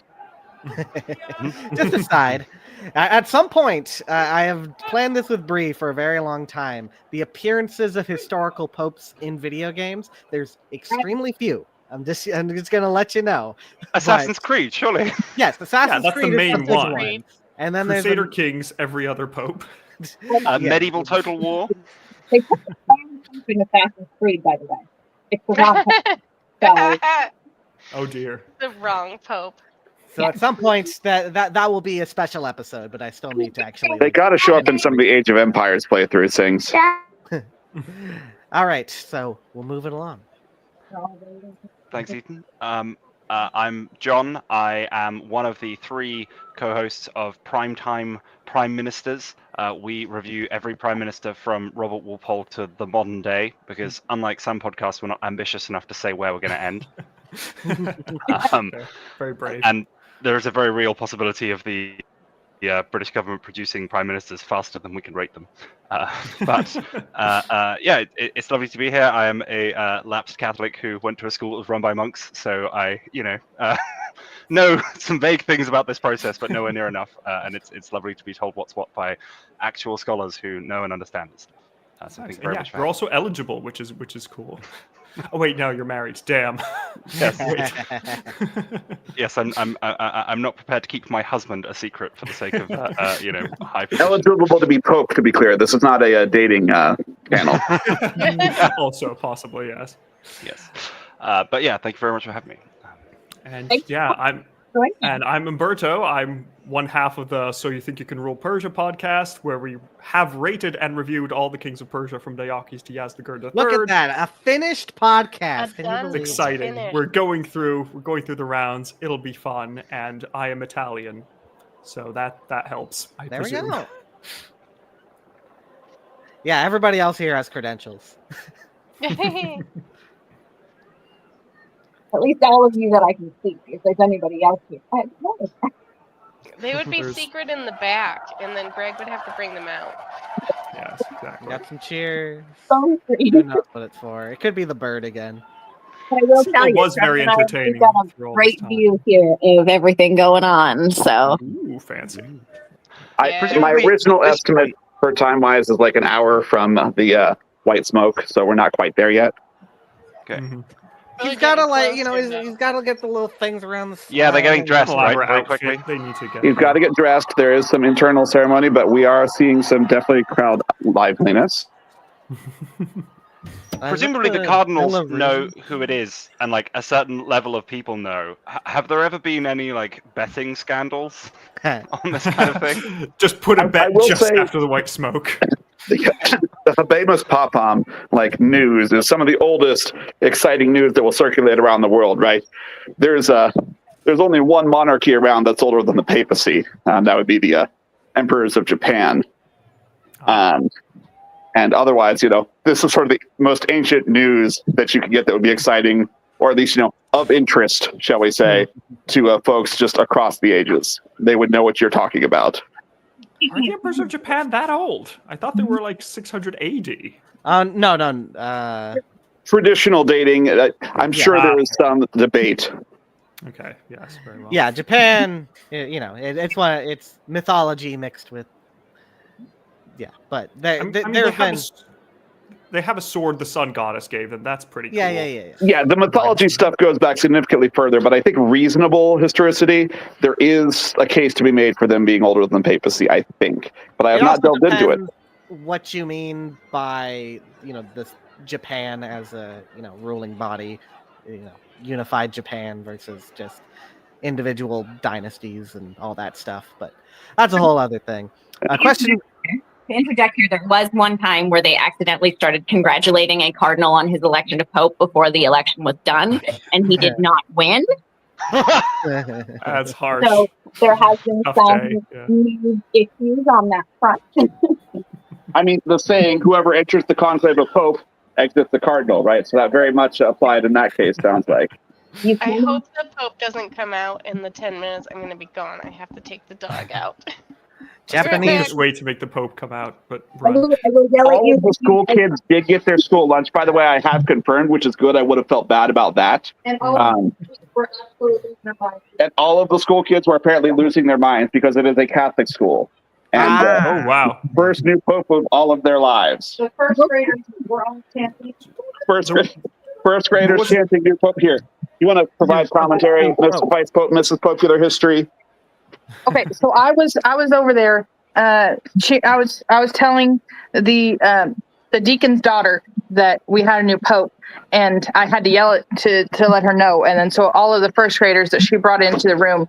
Speaker 5: Just aside, at some point, I have planned this with Bree for a very long time. The appearances of historical popes in video games, there's extremely few. I'm just gonna let you know.
Speaker 3: Assassin's Creed, surely.
Speaker 5: Yes, Assassin's
Speaker 8: that's the
Speaker 5: Creed is
Speaker 8: main
Speaker 5: big
Speaker 8: one.
Speaker 5: And then there's
Speaker 8: Crusader
Speaker 5: a,
Speaker 8: Kings, every other pope.
Speaker 5: yeah.
Speaker 3: Medieval Total War.
Speaker 6: They put the wrong pope in Assassin's Creed, by the way. It's the wrong pope. So,
Speaker 8: Oh dear.
Speaker 2: The wrong pope.
Speaker 5: So at some point that will be a special episode, but I still need to actually.
Speaker 4: They got to show up in some of the Age of Empires playthrough things.
Speaker 5: All right, so we'll move it along.
Speaker 3: Thanks, Ethan. I'm John. I am one of the 3 co-hosts of Primetime Prime Ministers. We review every Prime Minister from Robert Walpole to the modern day, because unlike some podcasts, we're not ambitious enough to say where we're going to end.
Speaker 8: Very brave.
Speaker 3: And there is a very real possibility of the British government producing prime ministers faster than we can rate them. Yeah, it's lovely to be here. I am a lapsed Catholic who went to a school that was run by monks, so I, know some vague things about this process, but nowhere near enough. And it's lovely to be told what's what by actual scholars who know and understand this. So thank you very much for
Speaker 8: We're
Speaker 3: having
Speaker 8: also eligible, which is cool. Oh wait, no, you're married. Damn.
Speaker 3: Yes.
Speaker 8: Wait.
Speaker 3: Yes, I'm not prepared to keep my husband a secret for the sake of high position.
Speaker 4: Eligible to be pope, to be clear. This is not a dating channel.
Speaker 8: Also, possibly, yes.
Speaker 3: Yes. But yeah, thank you very much for having me.
Speaker 8: And
Speaker 6: Thanks.
Speaker 8: yeah, I'm Umberto. I'm one half of the So You Think You Can Rule Persia podcast, where we have rated and reviewed all the kings of Persia from Diocles to Yazdegerd III.
Speaker 5: Look at that, a finished podcast. Can you
Speaker 2: done
Speaker 5: believe
Speaker 8: It's
Speaker 5: it?
Speaker 8: exciting.
Speaker 2: Finished.
Speaker 8: We're going through the rounds. It'll be fun, and I am Italian, so that helps. I
Speaker 5: There
Speaker 8: presume.
Speaker 5: we go. Yeah, everybody else here has credentials.
Speaker 6: at least all of you that I can see, if there's anybody else here.
Speaker 2: They would be
Speaker 8: There's-
Speaker 2: secret in the back, and then Greg would have to bring them out.
Speaker 8: Yes, exactly.
Speaker 5: Got some cheers.
Speaker 6: So free.
Speaker 5: Who knows what it's for? It could be the bird again.
Speaker 6: But I will
Speaker 8: It
Speaker 6: tell you,
Speaker 8: was very
Speaker 6: Trevor and I,
Speaker 8: entertaining
Speaker 6: we've got a
Speaker 8: through all this
Speaker 6: great
Speaker 8: time.
Speaker 6: view here of everything going on. So
Speaker 8: Ooh, fancy.
Speaker 2: Yeah.
Speaker 4: My
Speaker 3: Presumably-
Speaker 4: original estimate for time-wise is like an hour from the white smoke, so we're not quite there yet.
Speaker 3: Okay.
Speaker 8: Mhm.
Speaker 2: Really
Speaker 5: He's gotta
Speaker 2: getting closer, though.
Speaker 5: he's gotta get the little things around the.
Speaker 3: Yeah, they're getting
Speaker 5: side.
Speaker 3: dressed, right?
Speaker 8: Elaborate
Speaker 3: Very
Speaker 8: outfit
Speaker 3: quickly.
Speaker 8: they need to get.
Speaker 4: He's got to get dressed. There is some internal ceremony, but we are seeing some definitely crowd liveliness.
Speaker 3: Presumably the cardinals know who it is, and like a certain level of people know. Have there ever been any like betting scandals on this kind of thing?
Speaker 8: Just put a
Speaker 4: I
Speaker 8: bet
Speaker 4: will
Speaker 8: just
Speaker 4: say-
Speaker 8: after the white smoke.
Speaker 4: The HABEMUS PAPAM news is some of the oldest exciting news that will circulate around the world. Right? There's only one monarchy around that's older than the papacy. That would be the emperors of Japan. And otherwise, this is sort of the most ancient news that you can get that would be exciting, or at least, of interest, shall we say, to folks just across the ages. They would know what you're talking about.
Speaker 8: Are the emperors of Japan that old? I thought they were like 600 AD.
Speaker 5: No.
Speaker 4: Traditional dating, I'm sure
Speaker 5: Yeah.
Speaker 4: there is some debate.
Speaker 8: Okay, yes, very well.
Speaker 5: Yeah, Japan. It's mythology mixed with. Yeah, but
Speaker 8: I mean, they have a sword the sun goddess gave them. That's pretty cool.
Speaker 5: Yeah.
Speaker 4: Yeah, the mythology stuff goes back significantly further, but I think reasonable historicity, there is a case to be made for them being older than papacy, I think. But I have not delved into it.
Speaker 5: what you mean by this Japan as a ruling body, unified Japan versus just individual dynasties and all that stuff. But that's a whole other thing. A question.
Speaker 6: To interject here, there was one time where they accidentally started congratulating a cardinal on his election to pope before the election was done, and he did not win.
Speaker 8: That's harsh.
Speaker 6: So there has been
Speaker 8: Tough
Speaker 6: some
Speaker 8: day, yeah.
Speaker 6: new issues on that front.
Speaker 4: I mean, the saying, whoever enters the conclave of Pope exits the cardinal, right? So that very much applied in that case, sounds like.
Speaker 2: I hope the Pope doesn't come out in the 10 minutes I'm going to be gone. I have to take the dog out.
Speaker 8: Japanese way to make the Pope come out, but run.
Speaker 4: All of the school kids did get their school lunch. By the way, I have confirmed, which is good. I would have felt bad about that.
Speaker 6: And all of were absolutely losing their minds.
Speaker 4: And all of the school kids were apparently losing their minds because it is a Catholic school. And
Speaker 8: Oh wow!
Speaker 4: first new Pope of all of their lives.
Speaker 6: The first graders were all chanting.
Speaker 4: First graders chanting new Pope here. You want to provide commentary, Mr. Vice Pope, Mrs. Popular History?
Speaker 7: Okay, so I was over there. I was telling the deacon's daughter that we had a new pope, and I had to yell it to let her know. And then so all of the first graders that she brought into the room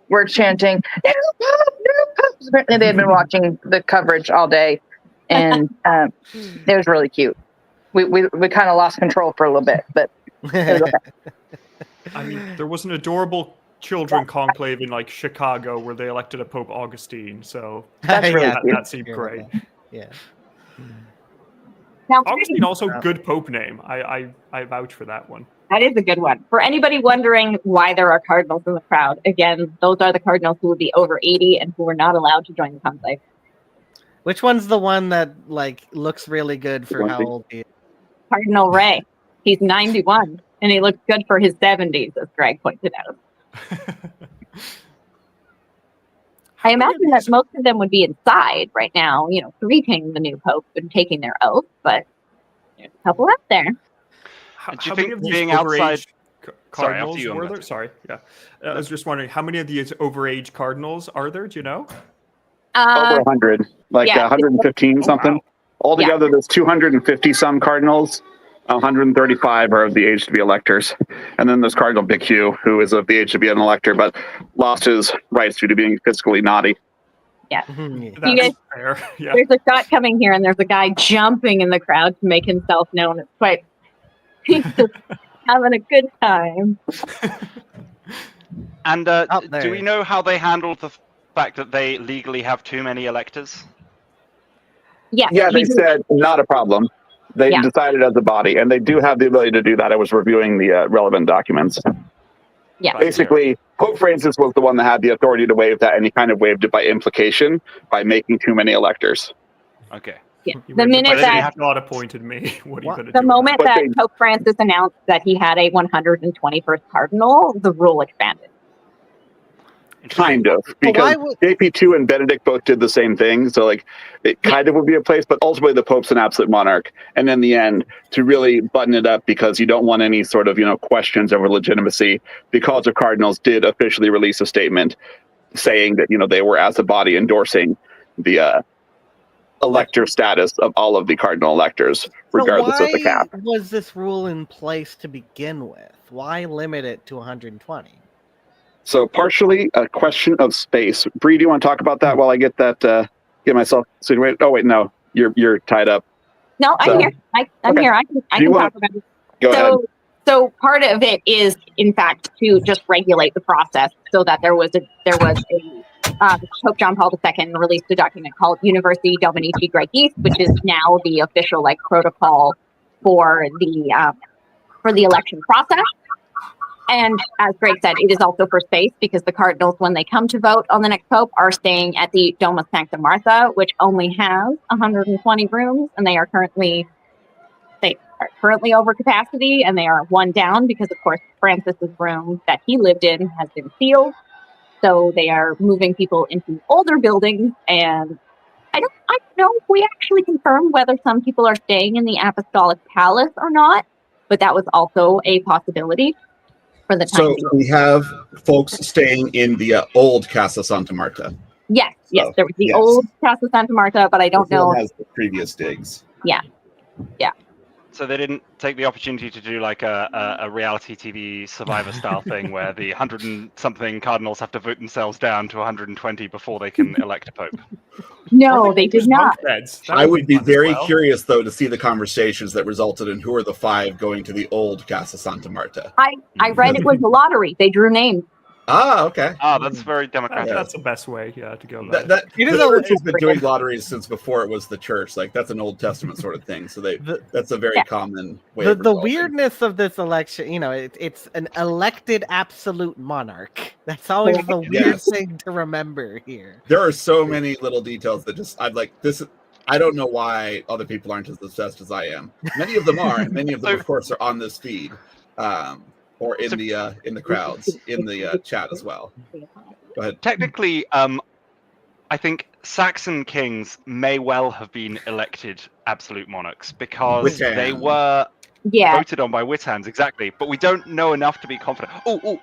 Speaker 7: were chanting, "New pope, new pope!" Apparently, they had been watching the coverage all day, and it was really cute. We kind of lost control for a little bit, but it was okay.
Speaker 8: I mean, there was an adorable children conclave in like Chicago where they elected a Pope Augustine, so
Speaker 7: That's really
Speaker 8: that seemed great.
Speaker 5: Yeah.
Speaker 6: Now,
Speaker 8: Augustine also good Pope name. I vouch for that one.
Speaker 6: that is a good one. For anybody wondering why there are cardinals in the crowd, again, those are the cardinals who would be over 80 and who were not allowed to join the conclave.
Speaker 5: Which one's the one that looks really good for how old he is?
Speaker 6: Cardinal Ray, he's 91, and he looks good for his 70s, as Greg pointed out. I imagine that most of them would be inside right now, greeting the new pope and taking their oath, but there's a couple out there.
Speaker 8: How
Speaker 3: think
Speaker 8: many of these
Speaker 3: being outside-
Speaker 8: cardinals
Speaker 3: Sorry, after you,
Speaker 8: were there? Sorry, yeah. I was just wondering, how many of these overage cardinals are there? Do you know?
Speaker 4: Over 100, like
Speaker 6: yeah.
Speaker 4: 115 something.
Speaker 8: Wow.
Speaker 4: Altogether, there's 250 some cardinals. 135 are of the age to be electors. And then there's Cardinal Big Hugh, who is of the age to be an elector, but lost his rights due to being fiscally naughty.
Speaker 6: Yeah.
Speaker 5: Mhm.
Speaker 8: That's
Speaker 6: guys-
Speaker 8: fair. Yeah.
Speaker 6: There's a shot coming here, and there's a guy jumping in the crowd to make himself known. It's quite, he's just having a good time.
Speaker 3: And
Speaker 5: there.
Speaker 3: do we know how they handled the fact that they legally have too many electors?
Speaker 6: Yes,
Speaker 4: Yeah, they
Speaker 6: we do.
Speaker 4: said not a problem. They
Speaker 6: Yeah.
Speaker 4: decided as a body, and they do have the ability to do that. I was reviewing the relevant documents.
Speaker 6: Yeah.
Speaker 4: Basically, Pope Francis was the one that had the authority to waive that, and he kind of waived it by implication by making too many electors.
Speaker 3: Okay.
Speaker 6: Yeah.
Speaker 8: You
Speaker 6: The
Speaker 8: wouldn't-
Speaker 6: minute
Speaker 8: but they
Speaker 6: that
Speaker 8: have not appointed me. What are you
Speaker 5: What?
Speaker 8: going to
Speaker 6: the
Speaker 8: do?
Speaker 6: moment
Speaker 4: But
Speaker 6: that
Speaker 4: they-
Speaker 6: Pope Francis announced that he had a 121st cardinal, the rule expanded.
Speaker 4: Kind of,
Speaker 5: why
Speaker 4: because
Speaker 5: would-
Speaker 4: JP2 and Benedict both did the same thing. So, it kind of would be a place, but ultimately the Pope's an absolute monarch. And in the end, to really button it up, because you don't want any sort of, questions over legitimacy, the College of Cardinals did officially release a statement saying that, they were as a body endorsing the elector status of all of the cardinal electors, regardless of the cap.
Speaker 5: Why was this rule in place to begin with? Why limit it to 120?
Speaker 4: So partially a question of space. Bree, do you want to talk about that while I get that? Get myself situated. Oh wait, no, you're tied up.
Speaker 6: No, I'm
Speaker 4: So-
Speaker 6: here. I'm
Speaker 4: okay.
Speaker 6: here. I
Speaker 4: Do
Speaker 6: can
Speaker 4: you wanna-
Speaker 6: talk about it.
Speaker 4: Go ahead.
Speaker 6: So part of it is, in fact, to just regulate the process, so that there was a Pope John Paul II released a document called Universi Dominici Gregis, which is now the official protocol for the election process. And as Greg said, it is also for space, because the cardinals, when they come to vote on the next pope, are staying at the Domus Sancta Martha, which only has 120 rooms, and they are currently over capacity, and they are one down because, of course, Francis's room that he lived in has been sealed. So they are moving people into older buildings, and I don't know if we actually confirmed whether some people are staying in the Apostolic Palace or not, but that was also a possibility for the time
Speaker 1: So
Speaker 6: being.
Speaker 1: we have folks staying in the old Casa Santa Marta.
Speaker 6: Yes, yes.
Speaker 1: So,
Speaker 6: There was the
Speaker 1: yes.
Speaker 6: old Casa Santa Marta, but I don't
Speaker 1: This one
Speaker 6: know.
Speaker 1: has the previous digs.
Speaker 6: Yeah.
Speaker 3: So they didn't take the opportunity to do like a reality TV Survivor style thing where the 100 and something cardinals have to vote themselves down to 120 before they can elect a pope.
Speaker 6: No, they did not.
Speaker 1: I would be very curious, though, to see the conversations that resulted in who are the 5 going to the old Casa Santa Marta.
Speaker 6: I read it was a lottery. They drew names.
Speaker 1: Ah, okay.
Speaker 3: Ah, that's very democratic.
Speaker 8: That's the best way, to go about it.
Speaker 1: The church has been doing lotteries since before it was the church. Like, that's an Old Testament sort of thing. So that's a very common way of
Speaker 5: The
Speaker 1: resolving.
Speaker 5: weirdness of this election, it's an elected absolute monarch. That's always the weird thing to remember here.
Speaker 1: There are so many little details that I'm like, this. I don't know why other people aren't as obsessed as I am. Many of them are, and many of them, of course, are on this feed. Or in the crowds, in the chat as well. Go ahead.
Speaker 3: Technically, I think Saxon kings may well have been elected absolute monarchs because they were voted on by Witthans, exactly. But we don't know enough to be confident.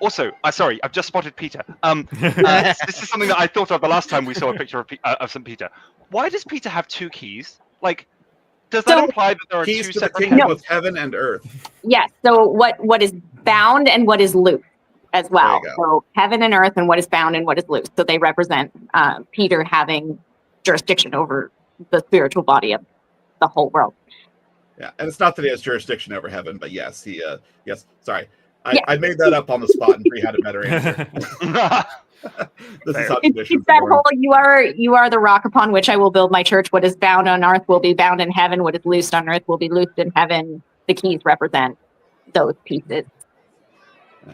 Speaker 3: Also, sorry, I've just spotted Peter. This is something that I thought of the last time we saw a picture of St. Peter. Why does Peter have 2 keys? Like, does that imply that there are 2 separate
Speaker 1: kingdom of heaven and earth?
Speaker 6: Yes. So what is bound and what is loose as well. So heaven and earth and what is bound and what is loose. So they represent Peter having jurisdiction over the spiritual body of the whole world.
Speaker 1: Yeah, and it's not that he has jurisdiction over heaven, but yes, he yes. Sorry, I made that up on the spot, and Bree had a better answer. This is how
Speaker 6: it's that whole you are the rock upon which I will build my church. What is bound on earth will be bound in heaven. What is loosed on earth will be loosed in heaven. The keys represent those pieces.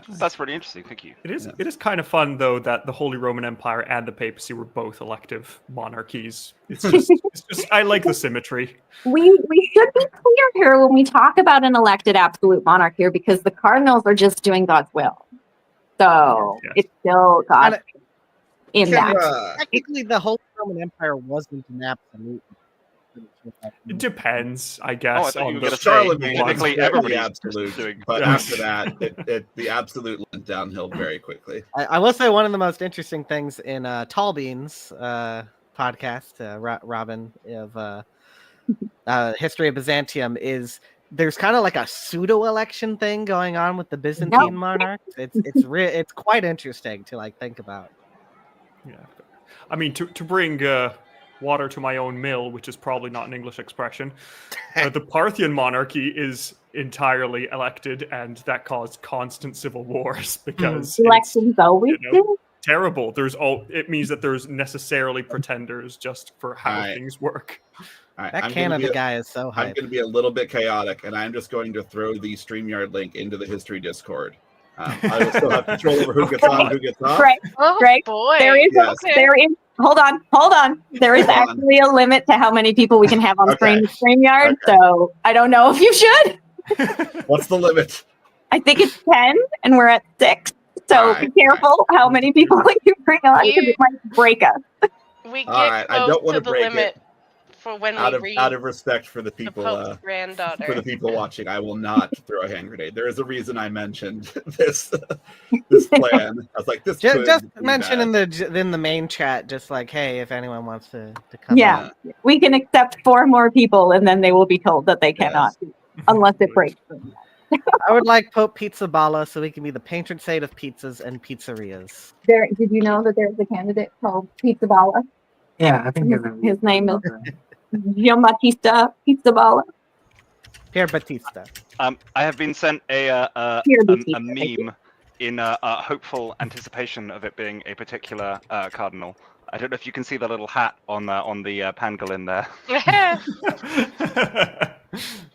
Speaker 3: That's pretty interesting. Thank you.
Speaker 8: It is kind of fun though that the Holy Roman Empire and the papacy were both elective monarchies. It's just I like the symmetry.
Speaker 6: We should be clear here when we talk about an elected absolute monarch here, because the cardinals are just doing God's will. So it's still God in that.
Speaker 5: Technically, the Holy Roman Empire wasn't an absolute.
Speaker 8: It depends, I guess.
Speaker 3: On
Speaker 1: the Charlemagne, technically everybody absolute, but after that, the absolute went downhill very quickly.
Speaker 5: I will say one of the most interesting things in Tallbean's podcast, Robin of History of Byzantium, is there's kind of like a pseudo-election thing going on with the Byzantine monarchs. It's quite interesting to think about.
Speaker 8: Yeah, I mean to bring water to my own mill, which is probably not an English expression. The Parthian monarchy is entirely elected, and that caused constant civil wars because
Speaker 6: elections always
Speaker 8: terrible. It means that there's necessarily pretenders just for how things work.
Speaker 5: That Canada guy is so hype.
Speaker 1: I'm going to be a little bit chaotic, and I'm just going to throw the StreamYard link into the history Discord. I will still have control over who gets on and who gets off.
Speaker 6: Greg,
Speaker 2: boy.
Speaker 6: There is hold on. There is actually a limit to how many people we can have on screen in StreamYard, so I don't know if you should.
Speaker 1: What's the limit?
Speaker 6: I think it's 10, and we're at 6. So be careful how many people you bring on, because it might break us.
Speaker 2: We get close to the limit for when we read
Speaker 1: out of respect for the people,
Speaker 2: granddaughter.
Speaker 1: For the people watching, I will not throw a hand grenade. There is a reason I mentioned this plan. I was like, this
Speaker 5: just mention in the main chat, just hey, if anyone wants to come.
Speaker 6: Yeah, we can accept 4 more people, and then they will be told that they cannot, unless it breaks.
Speaker 5: I would like Pope Pizza Balla so he can be the patron saint of pizzas and pizzerias.
Speaker 6: Did you know that there's a candidate called Pizza Balla?
Speaker 9: Yeah, I think
Speaker 6: his name is Giambattista Pizza Balla.
Speaker 5: Pier Battista.
Speaker 3: I have been sent a meme in hopeful anticipation of it being a particular cardinal. I don't know if you can see the little hat on the pangolin there.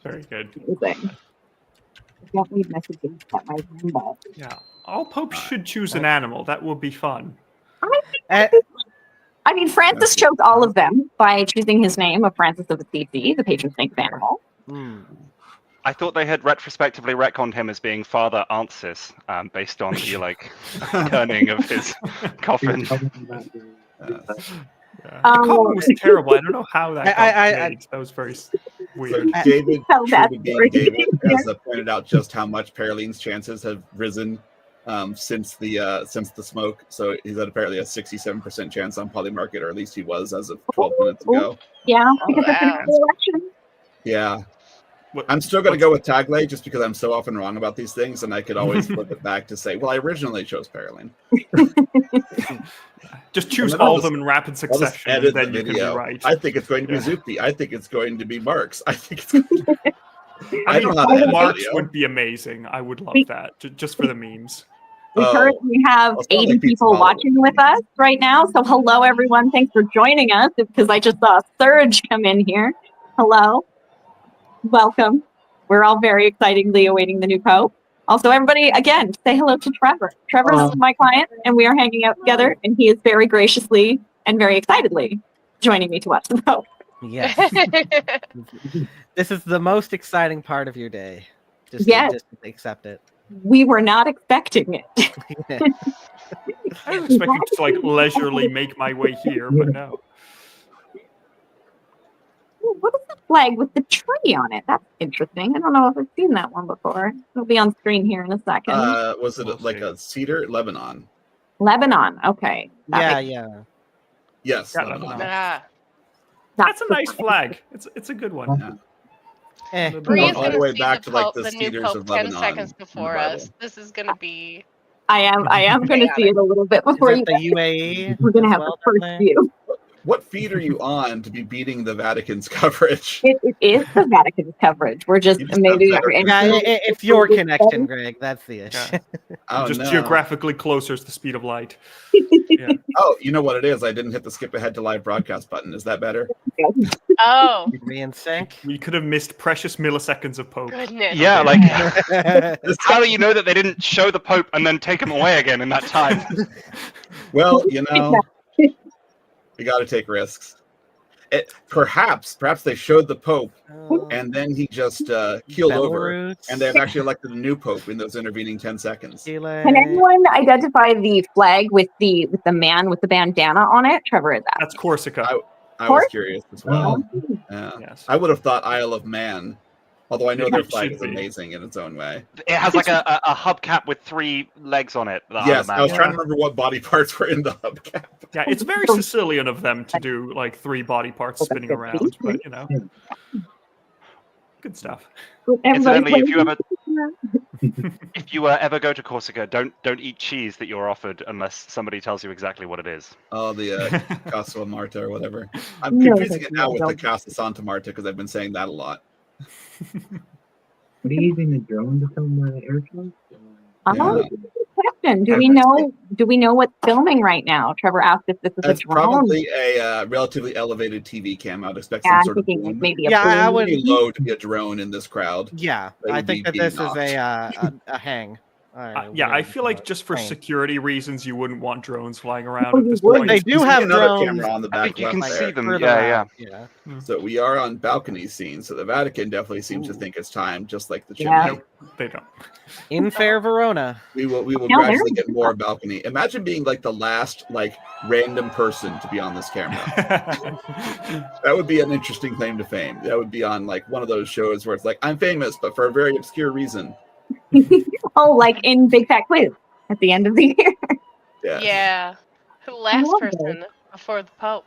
Speaker 8: Very good.
Speaker 6: Don't read messages at my number.
Speaker 8: Yeah, all popes should choose an animal. That would be fun.
Speaker 6: I mean, Francis chose all of them by choosing his name of Francis of Assisi, the patron saint of animals.
Speaker 3: I thought they had retrospectively retconned him as being Father Ansis, based on the turning of his coffin.
Speaker 8: The coffin was terrible. I don't know how that got made. That was very weird.
Speaker 1: So David, David has pointed out just how much Paraline's chances have risen since the smoke. So he's at apparently a 67% chance on Polymarket, or at least he was as of 12 minutes ago.
Speaker 6: Yeah,
Speaker 2: Oh,
Speaker 6: because it's
Speaker 2: wow.
Speaker 6: an election.
Speaker 1: Yeah.
Speaker 8: What-
Speaker 1: I'm still going to
Speaker 8: what's-
Speaker 1: go with Taglay just because I'm so often wrong about these things, and I could always flip it back to say, well, I originally chose Paroline.
Speaker 8: Just choose
Speaker 1: And then I'll
Speaker 8: all of
Speaker 1: just-
Speaker 8: them in rapid
Speaker 1: I'll just
Speaker 8: succession, and
Speaker 1: edit
Speaker 8: then
Speaker 1: the
Speaker 8: you can be
Speaker 1: video.
Speaker 8: right.
Speaker 1: I think it's going to be
Speaker 8: Yeah.
Speaker 1: Zoopy. I think it's going to be Marks. I think it's
Speaker 8: I
Speaker 1: don't
Speaker 8: mean,
Speaker 1: know how to edit
Speaker 8: Marks
Speaker 1: video.
Speaker 8: would be amazing. I would love
Speaker 6: We-
Speaker 8: that, just for the memes.
Speaker 6: We
Speaker 1: Oh,
Speaker 6: currently have
Speaker 1: well, it's not
Speaker 6: 80
Speaker 1: like Pizza
Speaker 6: people
Speaker 1: Hollow.
Speaker 6: watching with us right now. So hello, everyone. Thanks for joining us because I just saw a surge come in here. Hello. Welcome. We're all very excitedly awaiting the new Pope. Also, everybody, again, say hello to Trevor. Trevor's my client, and we are hanging out together, and he is very graciously and very excitedly joining me to watch the Pope.
Speaker 5: Yes. This is the most exciting part of your day.
Speaker 6: Yes.
Speaker 5: Just accept it.
Speaker 6: We were not expecting it.
Speaker 8: I was expecting to like leisurely make my way here, but no.
Speaker 6: Ooh, what is the flag with the tree on it? That's interesting. I don't know if I've seen that one before. It'll be on screen here in a second.
Speaker 1: Was it
Speaker 8: We'll
Speaker 1: like
Speaker 8: see.
Speaker 1: a cedar? Lebanon.
Speaker 6: Lebanon. Okay. That
Speaker 5: Yeah,
Speaker 6: makes-
Speaker 5: yeah.
Speaker 1: Yes,
Speaker 8: Yeah,
Speaker 1: Lebanon.
Speaker 8: Lebanon.
Speaker 2: Ah.
Speaker 8: That's a
Speaker 6: the
Speaker 8: nice flag. It's a good one.
Speaker 1: Yeah.
Speaker 8: The
Speaker 2: Bree
Speaker 1: Going
Speaker 2: is
Speaker 1: all
Speaker 2: going
Speaker 1: the
Speaker 2: to
Speaker 1: way
Speaker 2: see
Speaker 1: back
Speaker 2: the
Speaker 1: to, like,
Speaker 2: Pope,
Speaker 1: the
Speaker 2: the new
Speaker 1: cedars
Speaker 2: Pope,
Speaker 1: of
Speaker 2: 10
Speaker 1: Lebanon
Speaker 2: seconds
Speaker 1: in the
Speaker 2: before
Speaker 1: Bible.
Speaker 2: us. This is going to be.
Speaker 6: I am going to see it a little bit before
Speaker 5: Is
Speaker 6: you.
Speaker 5: it the UAE?
Speaker 6: We're going to
Speaker 5: as
Speaker 6: have
Speaker 5: well
Speaker 6: the
Speaker 5: down
Speaker 6: first
Speaker 5: there?
Speaker 6: view.
Speaker 1: What feed are you on to be beating the Vatican's coverage?
Speaker 6: It is the Vatican's coverage. We're just
Speaker 1: You just
Speaker 6: maybe.
Speaker 1: have better
Speaker 5: Yeah, it's your connection, Greg. That's the issue.
Speaker 8: Yeah.
Speaker 1: Oh,
Speaker 8: Just
Speaker 1: no.
Speaker 8: geographically closer to the speed of light.
Speaker 1: Oh, you know what it is? I didn't hit the skip ahead to live broadcast button. Is that better?
Speaker 2: Oh,
Speaker 5: Be in sync.
Speaker 8: We could have missed precious milliseconds of Pope.
Speaker 2: goodness.
Speaker 3: Yeah, like
Speaker 1: This-
Speaker 3: how do you know that they didn't show the Pope and then take him away again in that time?
Speaker 1: well, you know, you got to take risks. Perhaps they showed the Pope and then he just keeled over,
Speaker 5: Belarus,
Speaker 1: and they've actually elected a new Pope in those intervening 10 seconds.
Speaker 5: Chile.
Speaker 6: Can anyone identify the flag with the man with the bandana on it? Trevor is
Speaker 8: That's Corsica.
Speaker 1: I was curious as well.
Speaker 6: asking.
Speaker 1: Yeah.
Speaker 8: Yes.
Speaker 1: I would have thought Isle of Man, although I know their
Speaker 8: It
Speaker 1: flag
Speaker 8: should
Speaker 1: is
Speaker 8: be.
Speaker 1: amazing in its own way.
Speaker 3: It has like a hubcap with 3 legs on it. the
Speaker 1: Yes,
Speaker 3: Isle
Speaker 1: I was
Speaker 3: of Man.
Speaker 1: trying to remember what body parts were in the hubcap.
Speaker 8: Yeah, it's very Sicilian of them to do like 3 body parts spinning around, but you know, good stuff.
Speaker 6: Everybody
Speaker 3: Incidentally,
Speaker 6: play-
Speaker 3: if you ever go to Corsica, don't eat cheese that you're offered unless somebody tells you exactly what it is.
Speaker 1: Oh, the Casa Marta or whatever. I'm
Speaker 6: No,
Speaker 1: confusing it now with the
Speaker 6: don't.
Speaker 1: Casa Santa Marta because I've been saying that a lot.
Speaker 9: What are you using the drone to film the air show?
Speaker 6: Oh,
Speaker 1: Yeah.
Speaker 6: good question. Do
Speaker 1: I
Speaker 6: we
Speaker 1: was
Speaker 6: know what's filming right now? Trevor asked if this is a
Speaker 1: That's
Speaker 6: drone.
Speaker 1: probably a relatively elevated TV cam. I'd expect
Speaker 6: Yeah,
Speaker 1: some
Speaker 6: I'm
Speaker 1: sort of
Speaker 6: thinking
Speaker 1: boom.
Speaker 6: maybe a
Speaker 5: Yeah, I
Speaker 6: boom.
Speaker 5: would.
Speaker 1: Pretty low to be a drone in this crowd.
Speaker 5: Yeah,
Speaker 1: They
Speaker 5: I
Speaker 1: would
Speaker 5: think
Speaker 1: be
Speaker 5: that this is
Speaker 1: being
Speaker 5: a hang.
Speaker 8: Yeah, I feel like just for
Speaker 5: Plane.
Speaker 8: security reasons, you wouldn't want drones flying
Speaker 6: Oh,
Speaker 8: around at
Speaker 6: you
Speaker 8: this
Speaker 6: would.
Speaker 8: point.
Speaker 5: They do
Speaker 1: You see
Speaker 5: have
Speaker 1: another
Speaker 5: drones.
Speaker 1: camera on the
Speaker 3: I
Speaker 1: back
Speaker 3: think you can
Speaker 1: left
Speaker 3: see
Speaker 1: there.
Speaker 3: them.
Speaker 5: further
Speaker 3: Yeah,
Speaker 5: out, yeah.
Speaker 1: So we are on balcony scene. So the Vatican definitely seems to think it's time, just like the chimney.
Speaker 6: Yeah.
Speaker 8: Nope, they don't.
Speaker 5: In fair Verona.
Speaker 1: We will
Speaker 6: No,
Speaker 1: gradually
Speaker 6: they're-
Speaker 1: get more balcony. Imagine being like the last random person to be on this camera. That would be an interesting claim to fame. That would be on one of those shows where it's like, I'm famous, but for a very obscure reason.
Speaker 6: Oh, like in Big Fat Quiz at the end of the year.
Speaker 1: Yeah.
Speaker 2: Yeah. Who last
Speaker 6: love
Speaker 2: person before the Pope?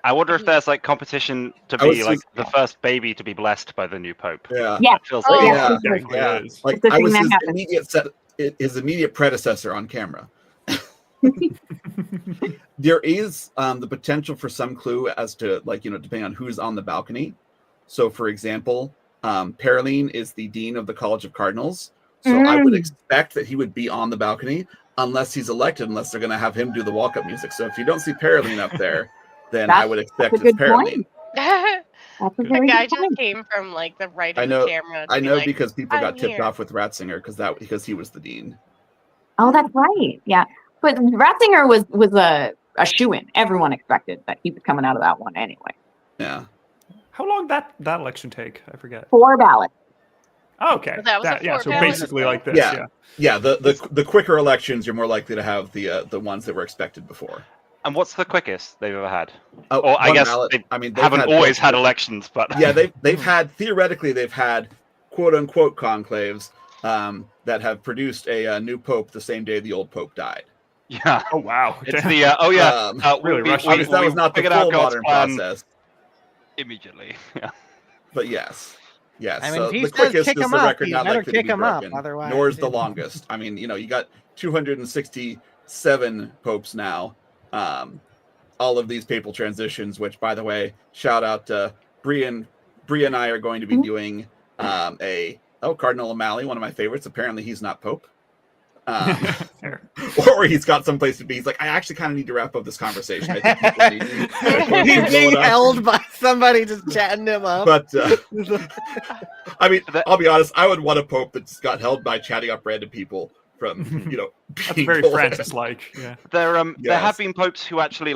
Speaker 3: I wonder if there's competition to
Speaker 1: I was
Speaker 3: be the first baby to be blessed by the new Pope.
Speaker 1: Yeah.
Speaker 6: Yeah.
Speaker 3: It feels
Speaker 2: Oh,
Speaker 3: like
Speaker 1: yeah.
Speaker 8: Definitely
Speaker 1: Yeah.
Speaker 8: is.
Speaker 1: Like
Speaker 6: It's a
Speaker 1: I was
Speaker 6: thing
Speaker 1: his
Speaker 6: that happens.
Speaker 1: his immediate predecessor on camera. There is the potential for some clue as to depending on who's on the balcony. So for example, Paroline is the dean of the College of Cardinals. So I would expect that he would be on the balcony unless he's elected, unless they're going to have him do the walk-up music. So if you don't see Paroline up there, then I would expect
Speaker 6: that's a
Speaker 1: it's
Speaker 6: good
Speaker 1: Paroline.
Speaker 6: point. That's a
Speaker 2: The
Speaker 6: very
Speaker 2: guy
Speaker 6: good
Speaker 2: just
Speaker 6: point.
Speaker 2: came from the right
Speaker 1: I
Speaker 2: of
Speaker 1: know-
Speaker 2: the camera. to
Speaker 1: I
Speaker 2: be
Speaker 1: know
Speaker 2: like,
Speaker 1: because people got
Speaker 2: "I'm
Speaker 1: tipped
Speaker 2: here."
Speaker 1: off with Ratzinger because he was the dean.
Speaker 6: Oh, that's right. Yeah, but Ratzinger was a shoo-in. Everyone expected that he was coming out of that one anyway.
Speaker 1: Yeah.
Speaker 8: How long that election take? I forget.
Speaker 6: 4 ballots.
Speaker 8: Oh, okay.
Speaker 2: That was a
Speaker 8: yeah,
Speaker 2: 4
Speaker 8: so
Speaker 2: ballot?
Speaker 8: basically like this.
Speaker 1: Yeah.
Speaker 8: Yeah.
Speaker 1: Yeah, the quicker elections, you're more likely to have the ones that were expected before.
Speaker 3: And what's the quickest they've ever had?
Speaker 1: Oh,
Speaker 3: Or I
Speaker 1: one
Speaker 3: guess
Speaker 1: ballot.
Speaker 3: they
Speaker 1: I mean,
Speaker 3: haven't always had elections, but
Speaker 1: Yeah, they've had theoretically they've had quote unquote conclaves, that have produced a new pope the same day the old pope died.
Speaker 3: Yeah.
Speaker 8: Oh wow.
Speaker 3: It's
Speaker 8: Damn.
Speaker 3: the
Speaker 8: Really rushing.
Speaker 1: Obviously, that was not the
Speaker 3: figured out
Speaker 1: full
Speaker 3: God's
Speaker 1: modern
Speaker 3: plan
Speaker 1: process,
Speaker 3: immediately. Yeah.
Speaker 1: but yes. Yes,
Speaker 5: I mean,
Speaker 1: so
Speaker 5: he
Speaker 1: the
Speaker 5: says
Speaker 1: quickest
Speaker 5: kick
Speaker 1: is
Speaker 5: him
Speaker 1: the
Speaker 5: up.
Speaker 1: record
Speaker 5: You
Speaker 1: not
Speaker 5: better
Speaker 1: likely to
Speaker 5: kick
Speaker 1: be
Speaker 5: him up,
Speaker 1: broken,
Speaker 5: otherwise,
Speaker 1: nor is the
Speaker 5: you know.
Speaker 1: longest. I mean, you got 267 popes now. All of these papal transitions, which, by the way, shout out to Bria and I are going to be doing Cardinal O'Malley, one of my favorites. Apparently, he's not pope. Or he's got someplace to be. He's like, I actually kind of need to wrap up this conversation. I think people need me.
Speaker 5: He's being held by somebody just chatting him up.
Speaker 1: But I mean, I'll be honest. I would want a pope that's got held by chatting up random people from
Speaker 8: That's very Francis-like. Yeah.
Speaker 3: There
Speaker 1: Yes.
Speaker 3: have been popes who actually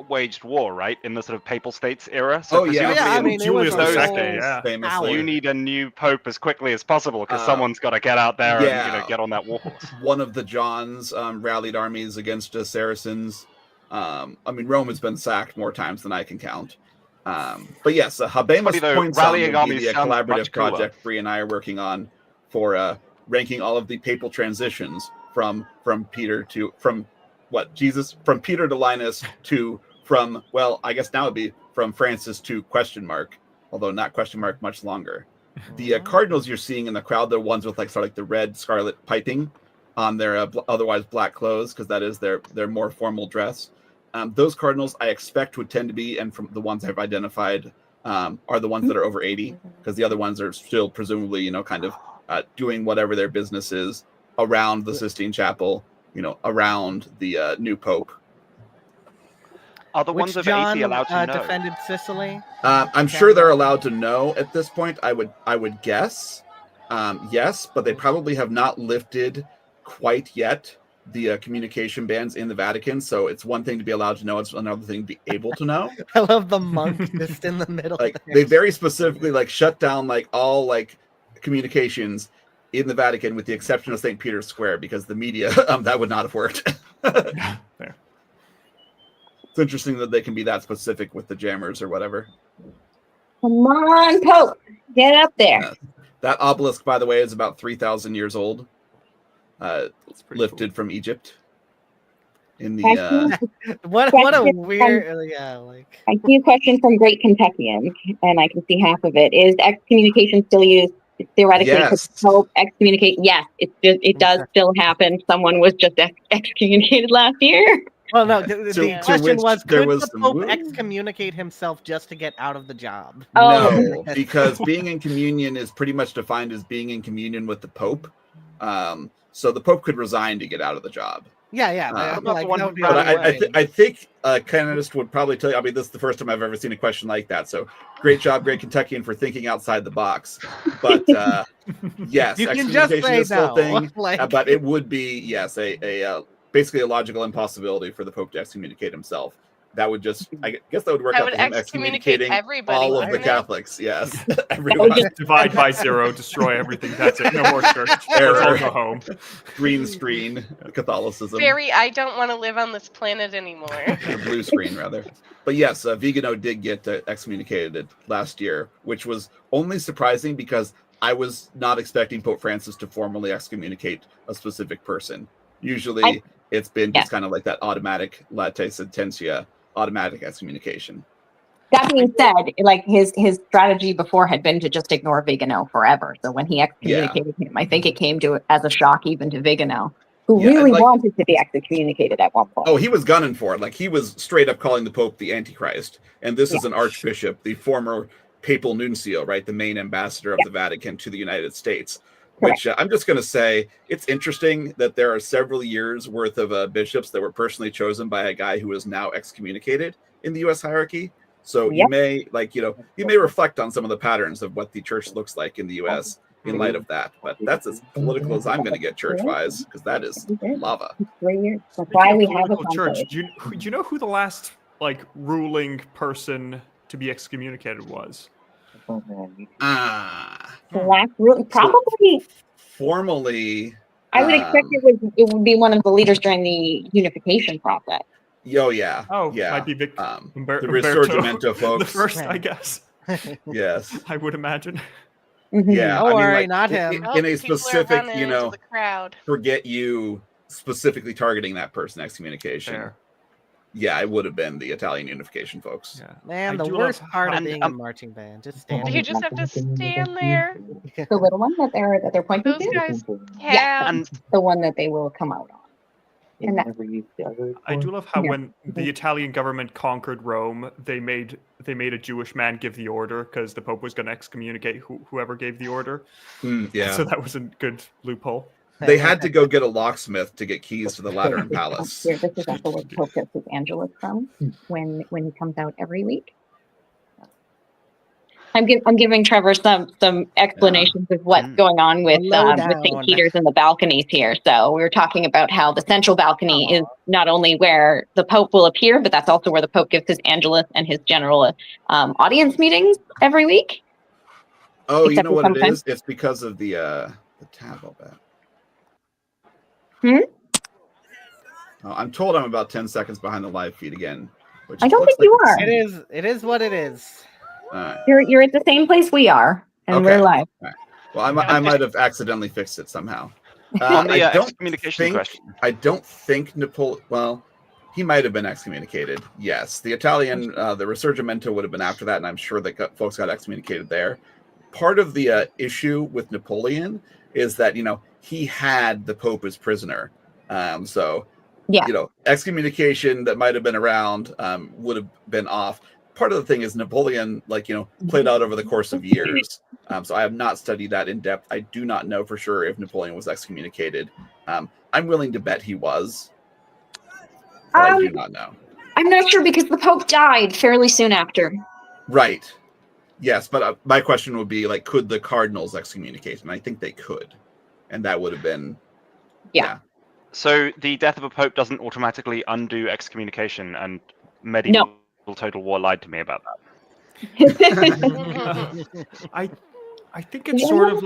Speaker 3: waged war, right, in the sort of papal states era. So presumably
Speaker 5: I mean,
Speaker 8: Julius
Speaker 5: it was
Speaker 8: II,
Speaker 5: a whole
Speaker 8: yeah.
Speaker 1: famously.
Speaker 3: you need a new pope as quickly as possible because someone's got to get out there and get on that war horse.
Speaker 1: One of the Johns rallied armies against the Saracens. I mean, Rome has been sacked more times than I can count. But yes, Habemus points on
Speaker 3: rallying
Speaker 1: the
Speaker 3: armies sounds
Speaker 1: collaborative
Speaker 3: much cooler.
Speaker 1: project Brie and I are working on for ranking all of the papal transitions from Peter to from Peter to Linus to I guess now it'd be from Francis to ? Although not ? Much longer. The cardinals you're seeing in the crowd, they're ones with sort of the red scarlet piping on their otherwise black clothes, because that is their more formal dress. Those cardinals I expect would tend to be, and from the ones I've identified, are the ones that are over 80, because the other ones are still presumably doing whatever their business is around the Sistine Chapel, around the new pope.
Speaker 3: Are the ones over 80 allowed to know?
Speaker 5: Defended Sicily?
Speaker 1: I'm sure they're allowed to know at this point. I would guess, yes, but they probably have not lifted quite yet the communication bans in the Vatican. So it's one thing to be allowed to know; it's another thing to be able to know.
Speaker 5: I love the monk just in the middle.
Speaker 1: They very specifically shut down all communications in the Vatican, with the exception of St. Peter's Square, because the media that would not have worked.
Speaker 8: Fair.
Speaker 1: It's interesting that they can be that specific with the jammers or whatever.
Speaker 6: Come on, Pope, get up there.
Speaker 1: That obelisk, by the way, is about 3,000 years old. Lifted from Egypt. In the
Speaker 5: what a weird
Speaker 6: I see a question from Great Kentuckian, and I can see half of it. Is excommunication still used theoretically
Speaker 1: Yes.
Speaker 6: to help excommunicate? Yes, it does still happen. Someone was just excommunicated last year.
Speaker 5: Well, no, the question was, could the Pope
Speaker 1: some
Speaker 5: excommunicate himself just to get out of the job?
Speaker 1: No, because being in communion is pretty much defined as being in communion with the Pope. So the Pope could resign to get out of the job.
Speaker 5: Yeah.
Speaker 1: I think a canonist would probably tell you, I mean, this is the first time I've ever seen a question like that. So great job, Great Kentuckian, for thinking outside the box. But yes,
Speaker 5: you can just say
Speaker 1: is still a thing.
Speaker 5: no.
Speaker 1: But it would be, yes, basically a logical impossibility for the Pope to excommunicate himself. That would just, I guess that would work out to him excommunicating all of the Catholics. Yes. Everyone.
Speaker 8: Just divide by 0, destroy everything. That's it. No more church.
Speaker 1: Error.
Speaker 8: Let's all go home.
Speaker 1: Green screen, Catholicism.
Speaker 2: I don't want to live on this planet anymore.
Speaker 1: The blue screen, rather. But yes, Vigano did get excommunicated last year, which was only surprising because I was not expecting Pope Francis to formally excommunicate a specific person. Usually it's been just kind of like that automatic late sententia, automatic excommunication.
Speaker 6: That being said, his strategy before had been to just ignore Vigano forever. So when he excommunicated him, I think it came to as a shock even to Vigano, who really wanted to be excommunicated at one point.
Speaker 1: Oh, he was gunning for it. He was straight up calling the Pope the Antichrist. And this is an archbishop, the former papal nuncio, right? The main ambassador of the Vatican to the United States. Which I'm just going to say, it's interesting that there are several years worth of bishops that were personally chosen by a guy who is now excommunicated in the U.S. hierarchy. So you may you may reflect on some of the patterns of what the church looks like in the U.S. in light of that. But that's as political as I'm going to get church-wise, because that is lava.
Speaker 6: That's why we have a
Speaker 8: church. Do you know who the last ruling person to be excommunicated was?
Speaker 6: The last ruling, probably.
Speaker 1: Formally,
Speaker 6: I would expect it would be one of the leaders during the unification process.
Speaker 1: Yeah.
Speaker 8: Might be
Speaker 1: the
Speaker 8: Umberto,
Speaker 1: Risorgimento folks.
Speaker 8: The first, I guess.
Speaker 1: Yes,
Speaker 8: I would imagine.
Speaker 1: Yeah,
Speaker 5: Don't
Speaker 1: I mean,
Speaker 5: worry,
Speaker 1: like
Speaker 5: not
Speaker 1: in,
Speaker 5: him.
Speaker 1: in
Speaker 2: Oh,
Speaker 1: a
Speaker 2: people are
Speaker 1: specific,
Speaker 2: running into the crowd.
Speaker 1: forget you specifically targeting that person excommunication.
Speaker 8: Fair.
Speaker 1: Yeah, it would have been the Italian unification folks.
Speaker 8: Yeah.
Speaker 5: Man,
Speaker 8: I
Speaker 5: the
Speaker 8: do
Speaker 5: worst
Speaker 8: love
Speaker 5: part
Speaker 8: how-
Speaker 5: of being a marching band, just stand.
Speaker 2: You just have to stand there.
Speaker 6: The little one that they're pointing
Speaker 2: Those
Speaker 6: to?
Speaker 2: guys
Speaker 6: Yeah,
Speaker 2: can't.
Speaker 3: And
Speaker 6: the one that they will come out on. And that,
Speaker 8: I do love how
Speaker 6: Yeah.
Speaker 8: when the Italian government conquered Rome, they made a Jewish man give the order because the Pope was going to excommunicate whoever gave the order.
Speaker 1: Yeah.
Speaker 8: So that was a good loophole.
Speaker 1: They had to go get a locksmith to get keys to the Lateran Palace.
Speaker 6: Here, this is also where the Pope gets his Angelus from when he comes out every week. I'm giving Trevor some explanations of what's going on with
Speaker 5: Lowdown.
Speaker 6: St. Peter's and the balconies here. So we were talking about how the central balcony is not only where the Pope will appear, but that's also where the Pope gives his Angelus and his general audience meetings every week.
Speaker 1: Oh,
Speaker 6: Except
Speaker 1: you know
Speaker 6: for
Speaker 1: what it
Speaker 6: sometimes-
Speaker 1: is? It's because of the tab, I'll bet. Oh, I'm told I'm about 10 seconds behind the live feed again. Which
Speaker 6: I don't
Speaker 1: looks
Speaker 6: think you
Speaker 1: it's-
Speaker 6: are.
Speaker 5: It is what it is.
Speaker 1: All right.
Speaker 6: You're at the same place we are, and
Speaker 1: Okay.
Speaker 6: we're live.
Speaker 1: All right. Well, I might have accidentally fixed it somehow.
Speaker 3: on the
Speaker 1: I don't
Speaker 3: excommunication
Speaker 1: think,
Speaker 3: question.
Speaker 1: I don't think Napoleon. Well, he might have been excommunicated. Yes, the Italian, the Risorgimento would have been after that, and I'm sure that folks got excommunicated there. Part of the issue with Napoleon is that he had the Pope as prisoner, so
Speaker 6: Yeah.
Speaker 1: excommunication that might have been around would have been off. Part of the thing is Napoleon, played out over the course of years. So I have not studied that in depth. I do not know for sure if Napoleon was excommunicated. I'm willing to bet he was, but I do not know.
Speaker 6: I'm not sure because the Pope died fairly soon after.
Speaker 1: Right. Yes, but my question would be could the cardinals excommunicate? And I think they could, and that would have been
Speaker 6: Yeah.
Speaker 3: So the death of a pope doesn't automatically undo excommunication, and medieval total war lied to me about that.
Speaker 8: I think it's sort of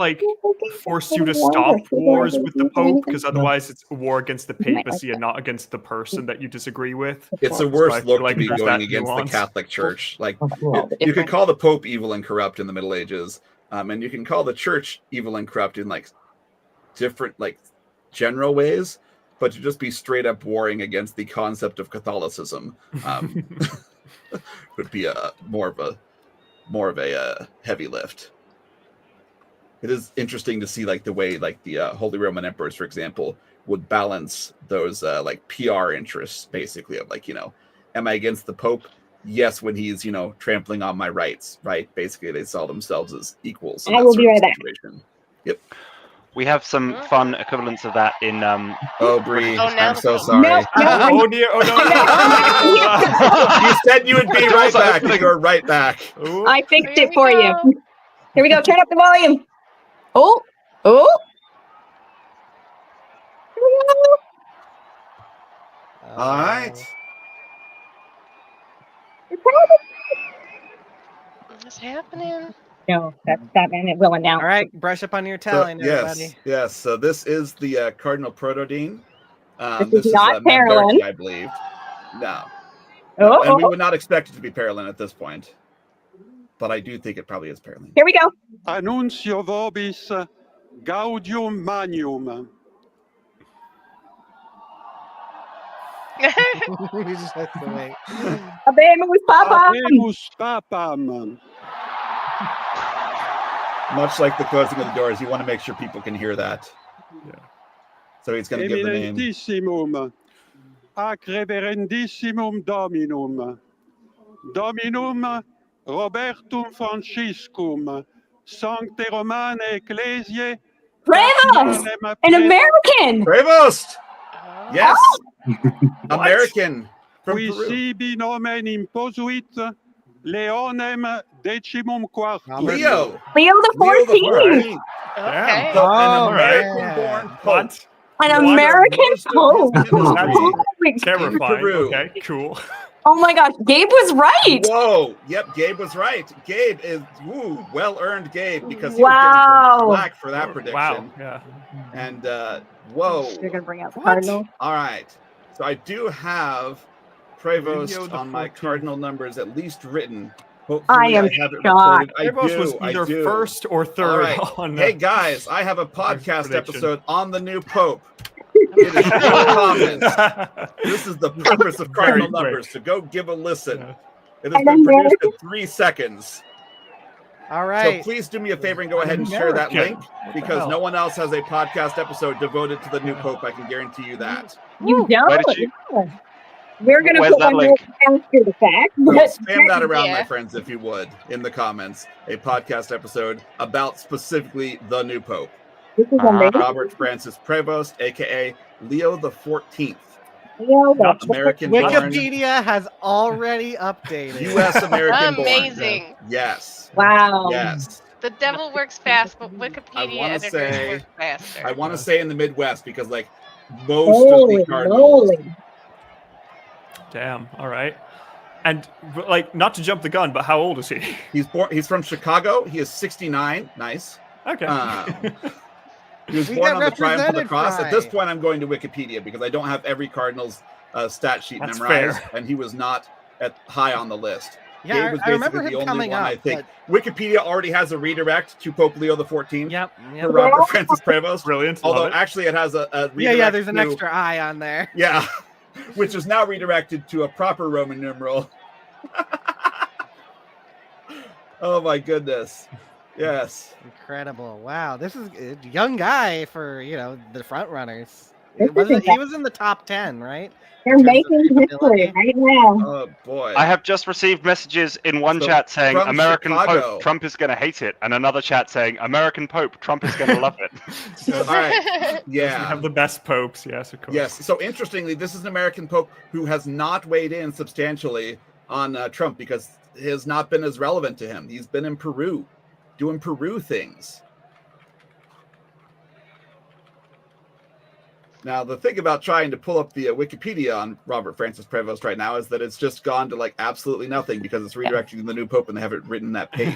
Speaker 8: forced you to stop wars with the Pope, because otherwise it's a war against the papacy and not against the person that you disagree with.
Speaker 1: It's a
Speaker 8: So
Speaker 1: worse
Speaker 8: I feel
Speaker 1: look to be
Speaker 8: there's
Speaker 1: going
Speaker 8: that
Speaker 1: against
Speaker 8: nuance.
Speaker 1: the Catholic Church. You could call the Pope evil and corrupt in the Middle Ages, and you can call the Church evil and corrupt in different general ways, but to just be straight up warring against the concept of Catholicism would be more of a heavy lift. It is interesting to see the way the Holy Roman Emperors, for example, would balance those PR interests, basically of am I against the Pope? Yes, when he's trampling on my rights, right? Basically, they saw themselves as equals. In
Speaker 6: I
Speaker 1: that
Speaker 6: will
Speaker 1: sort
Speaker 6: be
Speaker 1: of
Speaker 6: right back.
Speaker 1: situation. Yep.
Speaker 3: We have some fun equivalents of that in
Speaker 1: Oh, Bree,
Speaker 2: Oh, now
Speaker 1: I'm so
Speaker 2: the-
Speaker 1: sorry.
Speaker 8: Oh dear! Oh no!
Speaker 1: You said you would be right back, and you're right back.
Speaker 8: Ooh.
Speaker 6: I fixed
Speaker 2: Here
Speaker 6: it
Speaker 2: we
Speaker 6: for
Speaker 2: go.
Speaker 6: you. Here we go. Turn up the volume. Oh. Here we go.
Speaker 1: All right.
Speaker 2: What's happening?
Speaker 6: No, that's that, and it will announce.
Speaker 5: All right, brush up on your
Speaker 1: So,
Speaker 5: Italian, everybody.
Speaker 1: yes. So this is the Cardinal Protodean.
Speaker 6: This is not Parolin.
Speaker 1: Manberti, I believe. No. And we would not expect it to be Parolin at this point. But I do think it probably is Parolin.
Speaker 6: Here we go.
Speaker 10: Annuncio vobis gaudium magnum.
Speaker 5: We just have to wait.
Speaker 6: Habemus Papam.
Speaker 10: Habemus papam.
Speaker 1: Much like the closing of the doors, you want to make sure people can hear that.
Speaker 8: Yeah.
Speaker 1: So he's going to give the name.
Speaker 10: Eminentissimum. Ac reverendissimum dominum. Dominum Robertum Franciscum. Sancte Romane Ecclesiae.
Speaker 6: Bravos! An American.
Speaker 1: Prevost!
Speaker 2: Oh.
Speaker 1: Yes! American from
Speaker 10: Qui
Speaker 1: Peru.
Speaker 10: sibi nomen imposuit Leonem decimum quartum.
Speaker 1: Leo!
Speaker 6: Leo the 14th.
Speaker 2: Okay.
Speaker 1: So an
Speaker 5: Oh,
Speaker 1: American-born Pope.
Speaker 8: What?
Speaker 6: An
Speaker 1: One of
Speaker 6: American
Speaker 1: most of
Speaker 6: Pope.
Speaker 1: his ministry.
Speaker 6: Oh my God.
Speaker 8: Terrifying.
Speaker 1: Peru.
Speaker 8: Okay, cool.
Speaker 6: Oh my gosh, Gabe was right.
Speaker 1: Whoa! Yep, Gabe was right. Gabe is well-earned Gabe because he
Speaker 6: Wow.
Speaker 1: was getting some flack for that prediction.
Speaker 8: Wow. Yeah.
Speaker 1: And whoa!
Speaker 6: You're gonna bring out the
Speaker 8: What?
Speaker 6: Cardinal.
Speaker 1: All right. So I do have Prevost
Speaker 8: Leo the
Speaker 1: on my
Speaker 8: 14th.
Speaker 1: cardinal numbers at least written Hopefully
Speaker 6: am
Speaker 1: have it
Speaker 6: shocked.
Speaker 1: recorded. I
Speaker 8: Prevost was
Speaker 1: do. I
Speaker 8: either
Speaker 1: do.
Speaker 8: first or
Speaker 1: All
Speaker 8: third
Speaker 1: right.
Speaker 8: on.
Speaker 1: Hey guys, I have a podcast
Speaker 8: prediction.
Speaker 1: episode on the new Pope. It is in the comments. This is the purpose of
Speaker 8: Very
Speaker 1: cardinal
Speaker 8: quick.
Speaker 1: numbers. To go give a listen.
Speaker 8: Yeah.
Speaker 1: It has been produced in 3 seconds.
Speaker 5: All right.
Speaker 1: So please do me a favor and go ahead and share that
Speaker 8: American.
Speaker 1: link
Speaker 8: What the
Speaker 1: because
Speaker 8: hell?
Speaker 1: no one else has a podcast episode devoted to the new Pope. I can guarantee you that.
Speaker 6: You
Speaker 3: Where
Speaker 6: don't.
Speaker 3: did you-
Speaker 6: Yeah. We're gonna
Speaker 3: Where's
Speaker 6: put
Speaker 3: that
Speaker 6: one
Speaker 3: link?
Speaker 6: after the fact.
Speaker 1: So
Speaker 6: But
Speaker 1: spam that around, my
Speaker 2: Yeah.
Speaker 1: friends, if you would, in the comments. A podcast episode about specifically the new Pope,
Speaker 6: this is amazing.
Speaker 1: Robert Francis Prevost, aka Leo the 14th,
Speaker 6: Leo,
Speaker 8: Not
Speaker 1: American born,
Speaker 5: Wikipedia has already updated.
Speaker 1: U.S. American born.
Speaker 2: Amazing.
Speaker 1: Yes.
Speaker 6: Wow.
Speaker 1: Yes.
Speaker 2: The devil works fast, but
Speaker 1: I
Speaker 2: Wikipedia
Speaker 1: wanna
Speaker 2: editors
Speaker 1: say-
Speaker 2: work faster.
Speaker 1: I want to say in the Midwest because, like, most of
Speaker 6: Holy
Speaker 1: the cardinals.
Speaker 6: moly.
Speaker 8: Damn. All right. And like, not to jump the gun, but how old is he?
Speaker 1: He's from Chicago. He is 69. Nice.
Speaker 8: Okay.
Speaker 1: He was
Speaker 5: We
Speaker 1: born
Speaker 5: got
Speaker 1: on the Triumph of the
Speaker 5: represented,
Speaker 1: Cross. At this
Speaker 5: Fry.
Speaker 1: point, I'm going to Wikipedia because I don't have every Cardinals stat sheet
Speaker 8: That's
Speaker 1: memorized,
Speaker 8: fair.
Speaker 1: and he was not high on the list.
Speaker 5: Yeah,
Speaker 1: Gabe was
Speaker 5: I remember
Speaker 1: basically
Speaker 5: him
Speaker 1: the only
Speaker 5: coming
Speaker 1: one,
Speaker 5: up.
Speaker 1: I think. Wikipedia already has a redirect to Pope Leo the 14th
Speaker 5: Yep.
Speaker 1: for Robert Francis Prevost.
Speaker 8: Brilliant.
Speaker 1: Although
Speaker 8: Love it.
Speaker 1: actually it has a redirect.
Speaker 5: Yeah. There's an
Speaker 1: to-
Speaker 5: extra eye on there.
Speaker 1: Yeah, which is now redirected to a proper Roman numeral. Oh my goodness. Yes.
Speaker 5: Incredible. Wow. This is a young guy for, the front runners.
Speaker 6: This is
Speaker 5: He was in the top 10, right?
Speaker 6: They're
Speaker 5: terms of
Speaker 6: making history
Speaker 5: capability.
Speaker 6: right now.
Speaker 1: Oh boy.
Speaker 3: I have just received messages in one
Speaker 1: So,
Speaker 3: chat saying
Speaker 1: from
Speaker 3: American
Speaker 1: Chicago.
Speaker 3: Pope, Trump is going to hate it, and another chat saying American Pope, Trump is going to love it.
Speaker 1: All right.
Speaker 8: We
Speaker 1: Yeah.
Speaker 8: have the best popes. Yes, of course.
Speaker 1: Yes. So interestingly, this is an American Pope who has not weighed in substantially on Trump because it has not been as relevant to him. He's been in Peru, doing Peru things. Now, the thing about trying to pull up the Wikipedia on Robert Francis Prevost right now is that it's just gone to like absolutely nothing because it's redirecting to the new Pope and they haven't written that page.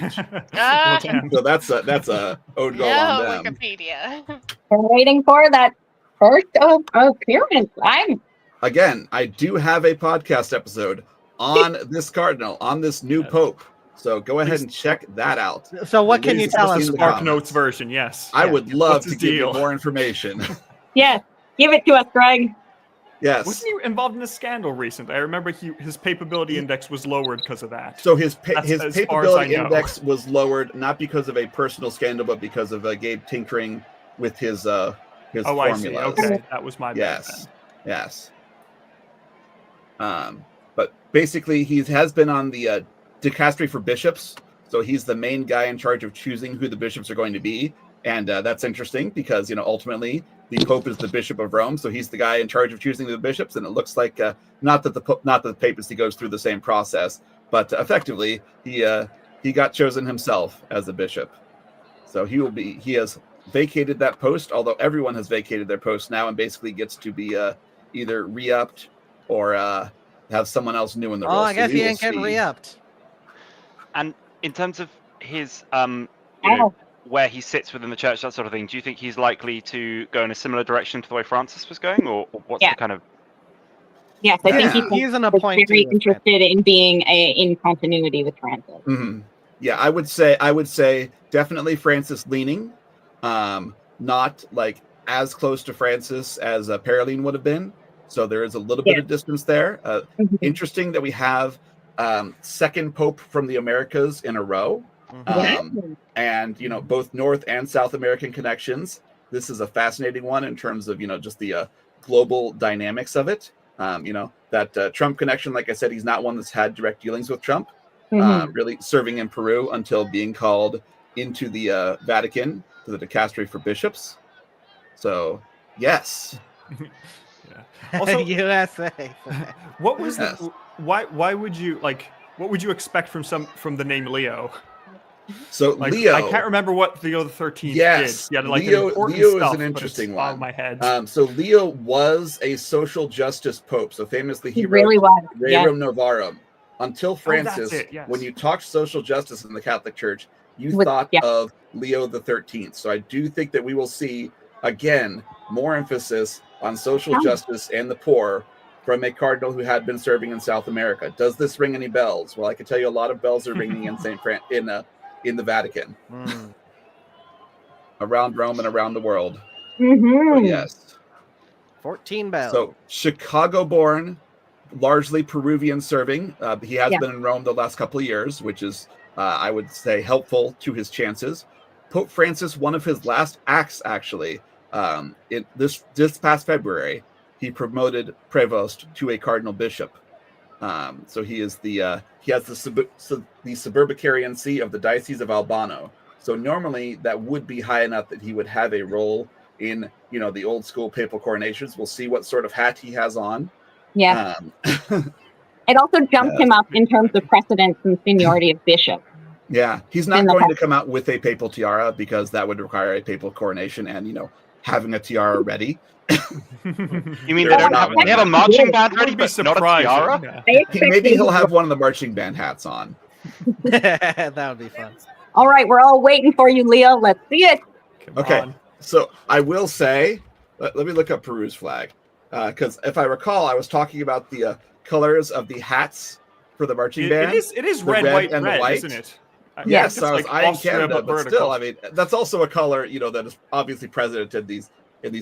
Speaker 2: Ah,
Speaker 8: damn.
Speaker 1: So that's a ode goal
Speaker 2: no,
Speaker 1: on them.
Speaker 2: Wikipedia.
Speaker 6: We're waiting for that first appearance.
Speaker 1: Again, I do have a podcast episode on this cardinal, on this new
Speaker 8: Yes.
Speaker 1: Pope. So go ahead and check that out.
Speaker 5: So what can you
Speaker 1: Please
Speaker 5: tell
Speaker 1: post
Speaker 5: us?
Speaker 1: in the
Speaker 8: Spark
Speaker 1: comments.
Speaker 8: Notes version. Yes.
Speaker 1: I
Speaker 5: Yeah.
Speaker 1: would love
Speaker 8: What's
Speaker 1: to
Speaker 8: his
Speaker 1: give you
Speaker 8: deal?
Speaker 1: more information.
Speaker 6: Yes, give it to us, Greg.
Speaker 1: Yes.
Speaker 8: Wasn't he involved in a scandal recently? I remember his papability index was lowered because of that.
Speaker 1: So his
Speaker 8: That's
Speaker 1: his
Speaker 8: as far as I
Speaker 1: papability
Speaker 8: know.
Speaker 1: index was lowered not because of a personal scandal, but because of Gabe tinkering with his
Speaker 8: Oh, I see.
Speaker 1: formulas.
Speaker 8: Okay, that was my bad.
Speaker 1: Yes. Yes. But basically, he has been on the dicastery for bishops, so he's the main guy in charge of choosing who the bishops are going to be, and that's interesting because ultimately the Pope is the Bishop of Rome, so he's the guy in charge of choosing the bishops, and it looks like not that the papacy goes through the same process, but effectively he got chosen himself as a bishop, so he has vacated that post, although everyone has vacated their post now and basically gets to be either re-upped or have someone else new in the role.
Speaker 5: Oh, I
Speaker 1: So
Speaker 5: guess
Speaker 1: we
Speaker 5: he
Speaker 1: will
Speaker 5: ain't getting
Speaker 1: see.
Speaker 5: re-upped.
Speaker 3: And in terms of his,
Speaker 6: Ow.
Speaker 3: where he sits within the church, that sort of thing, do you think he's likely to go in a similar direction to the way Francis was going, or what's
Speaker 6: Yeah.
Speaker 3: the kind of?
Speaker 6: Yes, I think
Speaker 1: Yeah.
Speaker 6: he's
Speaker 5: He's an
Speaker 6: very
Speaker 5: appointee.
Speaker 6: interested in being in continuity with Francis.
Speaker 1: Mhm. Yeah, I would say definitely Francis leaning, not like as close to Francis as Paroline would have been. So there is a little bit
Speaker 6: Yeah.
Speaker 1: of distance there. Interesting that we have second Pope from the Americas in a row. And both North and South American connections. This is a fascinating one in terms of just the global dynamics of it. That Trump connection, like I said, he's not one that's had direct dealings with Trump. Really serving in Peru until being called into the Vatican to the dicastery for bishops. So yes,
Speaker 8: Also,
Speaker 5: USA.
Speaker 8: what was
Speaker 1: Yes.
Speaker 8: the why would you what would you expect from the name Leo?
Speaker 1: so
Speaker 8: Like,
Speaker 1: Leo.
Speaker 8: I can't remember what Leo the 13th
Speaker 1: Yes,
Speaker 8: did. Yeah, like
Speaker 1: Leo
Speaker 8: important
Speaker 1: is
Speaker 8: stuff,
Speaker 1: an
Speaker 8: but
Speaker 1: interesting
Speaker 8: it's out
Speaker 1: one.
Speaker 8: of my head.
Speaker 1: So Leo was a social justice pope. So famously,
Speaker 6: He
Speaker 1: he wrote
Speaker 6: really was. Yes.
Speaker 1: Rerum Novarum. Until Francis,
Speaker 8: it, yes.
Speaker 1: when you talked social justice in the Catholic Church, you
Speaker 6: With-
Speaker 1: thought
Speaker 6: yeah.
Speaker 1: of Leo the 13th. So I do think that we will see again more emphasis on social
Speaker 6: Yeah.
Speaker 1: justice and the poor from a cardinal who had been serving in South America. Does this ring any bells? Well, I can tell you a lot of bells are ringing in in the Vatican, around Rome and around the world.
Speaker 6: Mm-hmm.
Speaker 1: But yes,
Speaker 5: 14 bells.
Speaker 1: so Chicago-born, largely Peruvian serving. He has been in Rome the last couple of years, which is, I would say, helpful to his chances. Pope Francis, one of his last acts, actually, this past February, he promoted Prevost to a cardinal bishop. So he is he has the suburbicarian see of the Diocese of Albano. So normally that would be high enough that he would have a role in, the old school papal coronations. We'll see what sort of hat he has on.
Speaker 6: Yeah. It also jumped him up in terms of precedence and seniority of bishop.
Speaker 1: Yeah, he's not going to come out with a papal tiara because that would require a papal coronation and, having a tiara ready.
Speaker 3: You mean they have a marching band ready, but not a tiara?
Speaker 1: Maybe he'll have one of the marching band hats on.
Speaker 5: That would be fun.
Speaker 6: All right, we're all waiting for you, Leo. Let's see it.
Speaker 1: Okay, so I will say, let me look up Peru's flag. Because if I recall, I was talking about the colors of the hats for the marching band.
Speaker 8: It is red, white, and white, isn't it?
Speaker 1: Yes, so I was eyeing Canada, but still, I mean, that's also a color, that is obviously present in these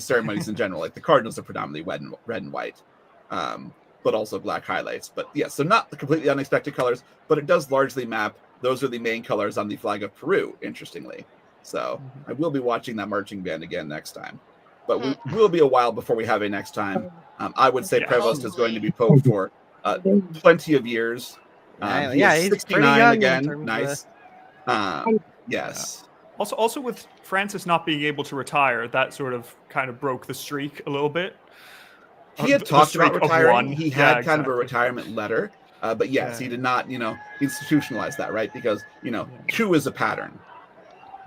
Speaker 1: ceremonies in general. Like the cardinals are predominantly red and white, but also black highlights. But yeah, so not the completely unexpected colors, but it does largely map. Those are the main colors on the flag of Peru, interestingly. So I will be watching that marching band again next time. But we will be a while before we have a next time. I would say Prevost is going to be Pope for plenty of years. He's 69 again. Nice. Yes.
Speaker 8: Also with Francis not being able to retire, that sort of kind of broke the streak a little bit.
Speaker 1: He had talked about retiring. He had kind of a retirement letter. But yes, he did not, institutionalize that, right? Because, two is a pattern.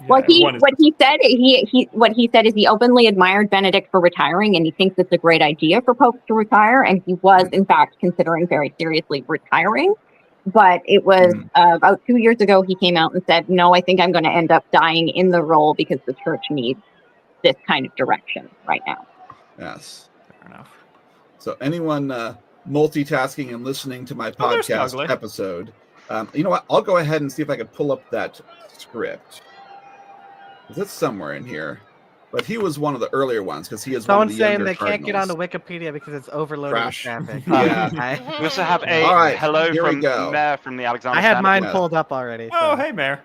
Speaker 6: Well, what he said is he openly admired Benedict for retiring, and he thinks it's a great idea for popes to retire, and he was in fact considering very seriously retiring. But it was about 2 years ago he came out and said, "No, I think I'm going to end up dying in the role because the church needs this kind of direction right now."
Speaker 1: Yes,
Speaker 8: fair enough.
Speaker 1: So anyone multitasking and listening to my podcast episode, you know what? I'll go ahead and see if I can pull up that script. It's somewhere in here, but he was one of the earlier ones because he is one of the younger
Speaker 5: saying they
Speaker 1: cardinals.
Speaker 5: can't get onto Wikipedia because it's overloaded with traffic.
Speaker 1: Yeah.
Speaker 3: We also have a hello from Mayor from the Alexander.
Speaker 5: I had mine pulled up already. So.
Speaker 8: Oh, hey, Mayor.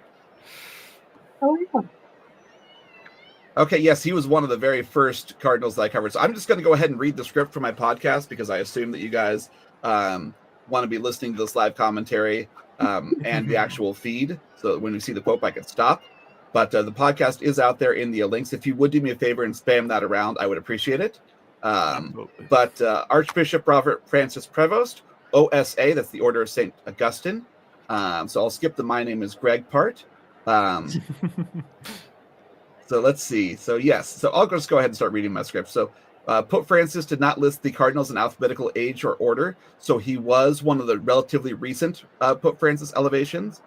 Speaker 1: Okay, yes, he was one of the very first cardinals that I covered. So I'm just going to go ahead and read the script for my podcast because I assume that you guys want to be listening to this live commentary and the actual feed. So that when we see the Pope, I can stop. But the podcast is out there in the links. If you would do me a favor and spam that around, I would appreciate it. But Archbishop Robert Francis Prevost, OSA, that's the Order of St. Augustine. So I'll skip the my name is Greg part. So let's see. So yes, so I'll just go ahead and start reading my script. So Pope Francis did not list the cardinals in alphabetical age or order. So he was one of the relatively recent Pope Francis elevations.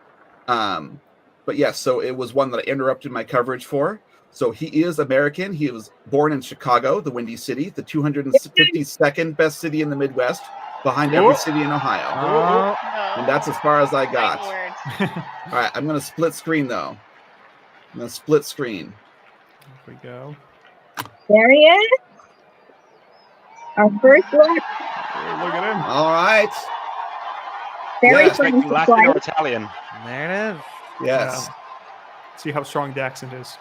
Speaker 1: But yes, so it was one that I interrupted my coverage for. So he is American. He was born in Chicago, the Windy City, the 252nd best city in the Midwest, behind every city in Ohio. And that's as far as I got. All right, I'm going to split screen, though. I'm going to split screen.
Speaker 8: Here we go.
Speaker 6: There he is. Our first look.
Speaker 8: Look at him.
Speaker 1: All right.
Speaker 6: Very
Speaker 3: Latin or Italian.
Speaker 5: There it is.
Speaker 1: Yes.
Speaker 8: Yeah. See how strong the accent is.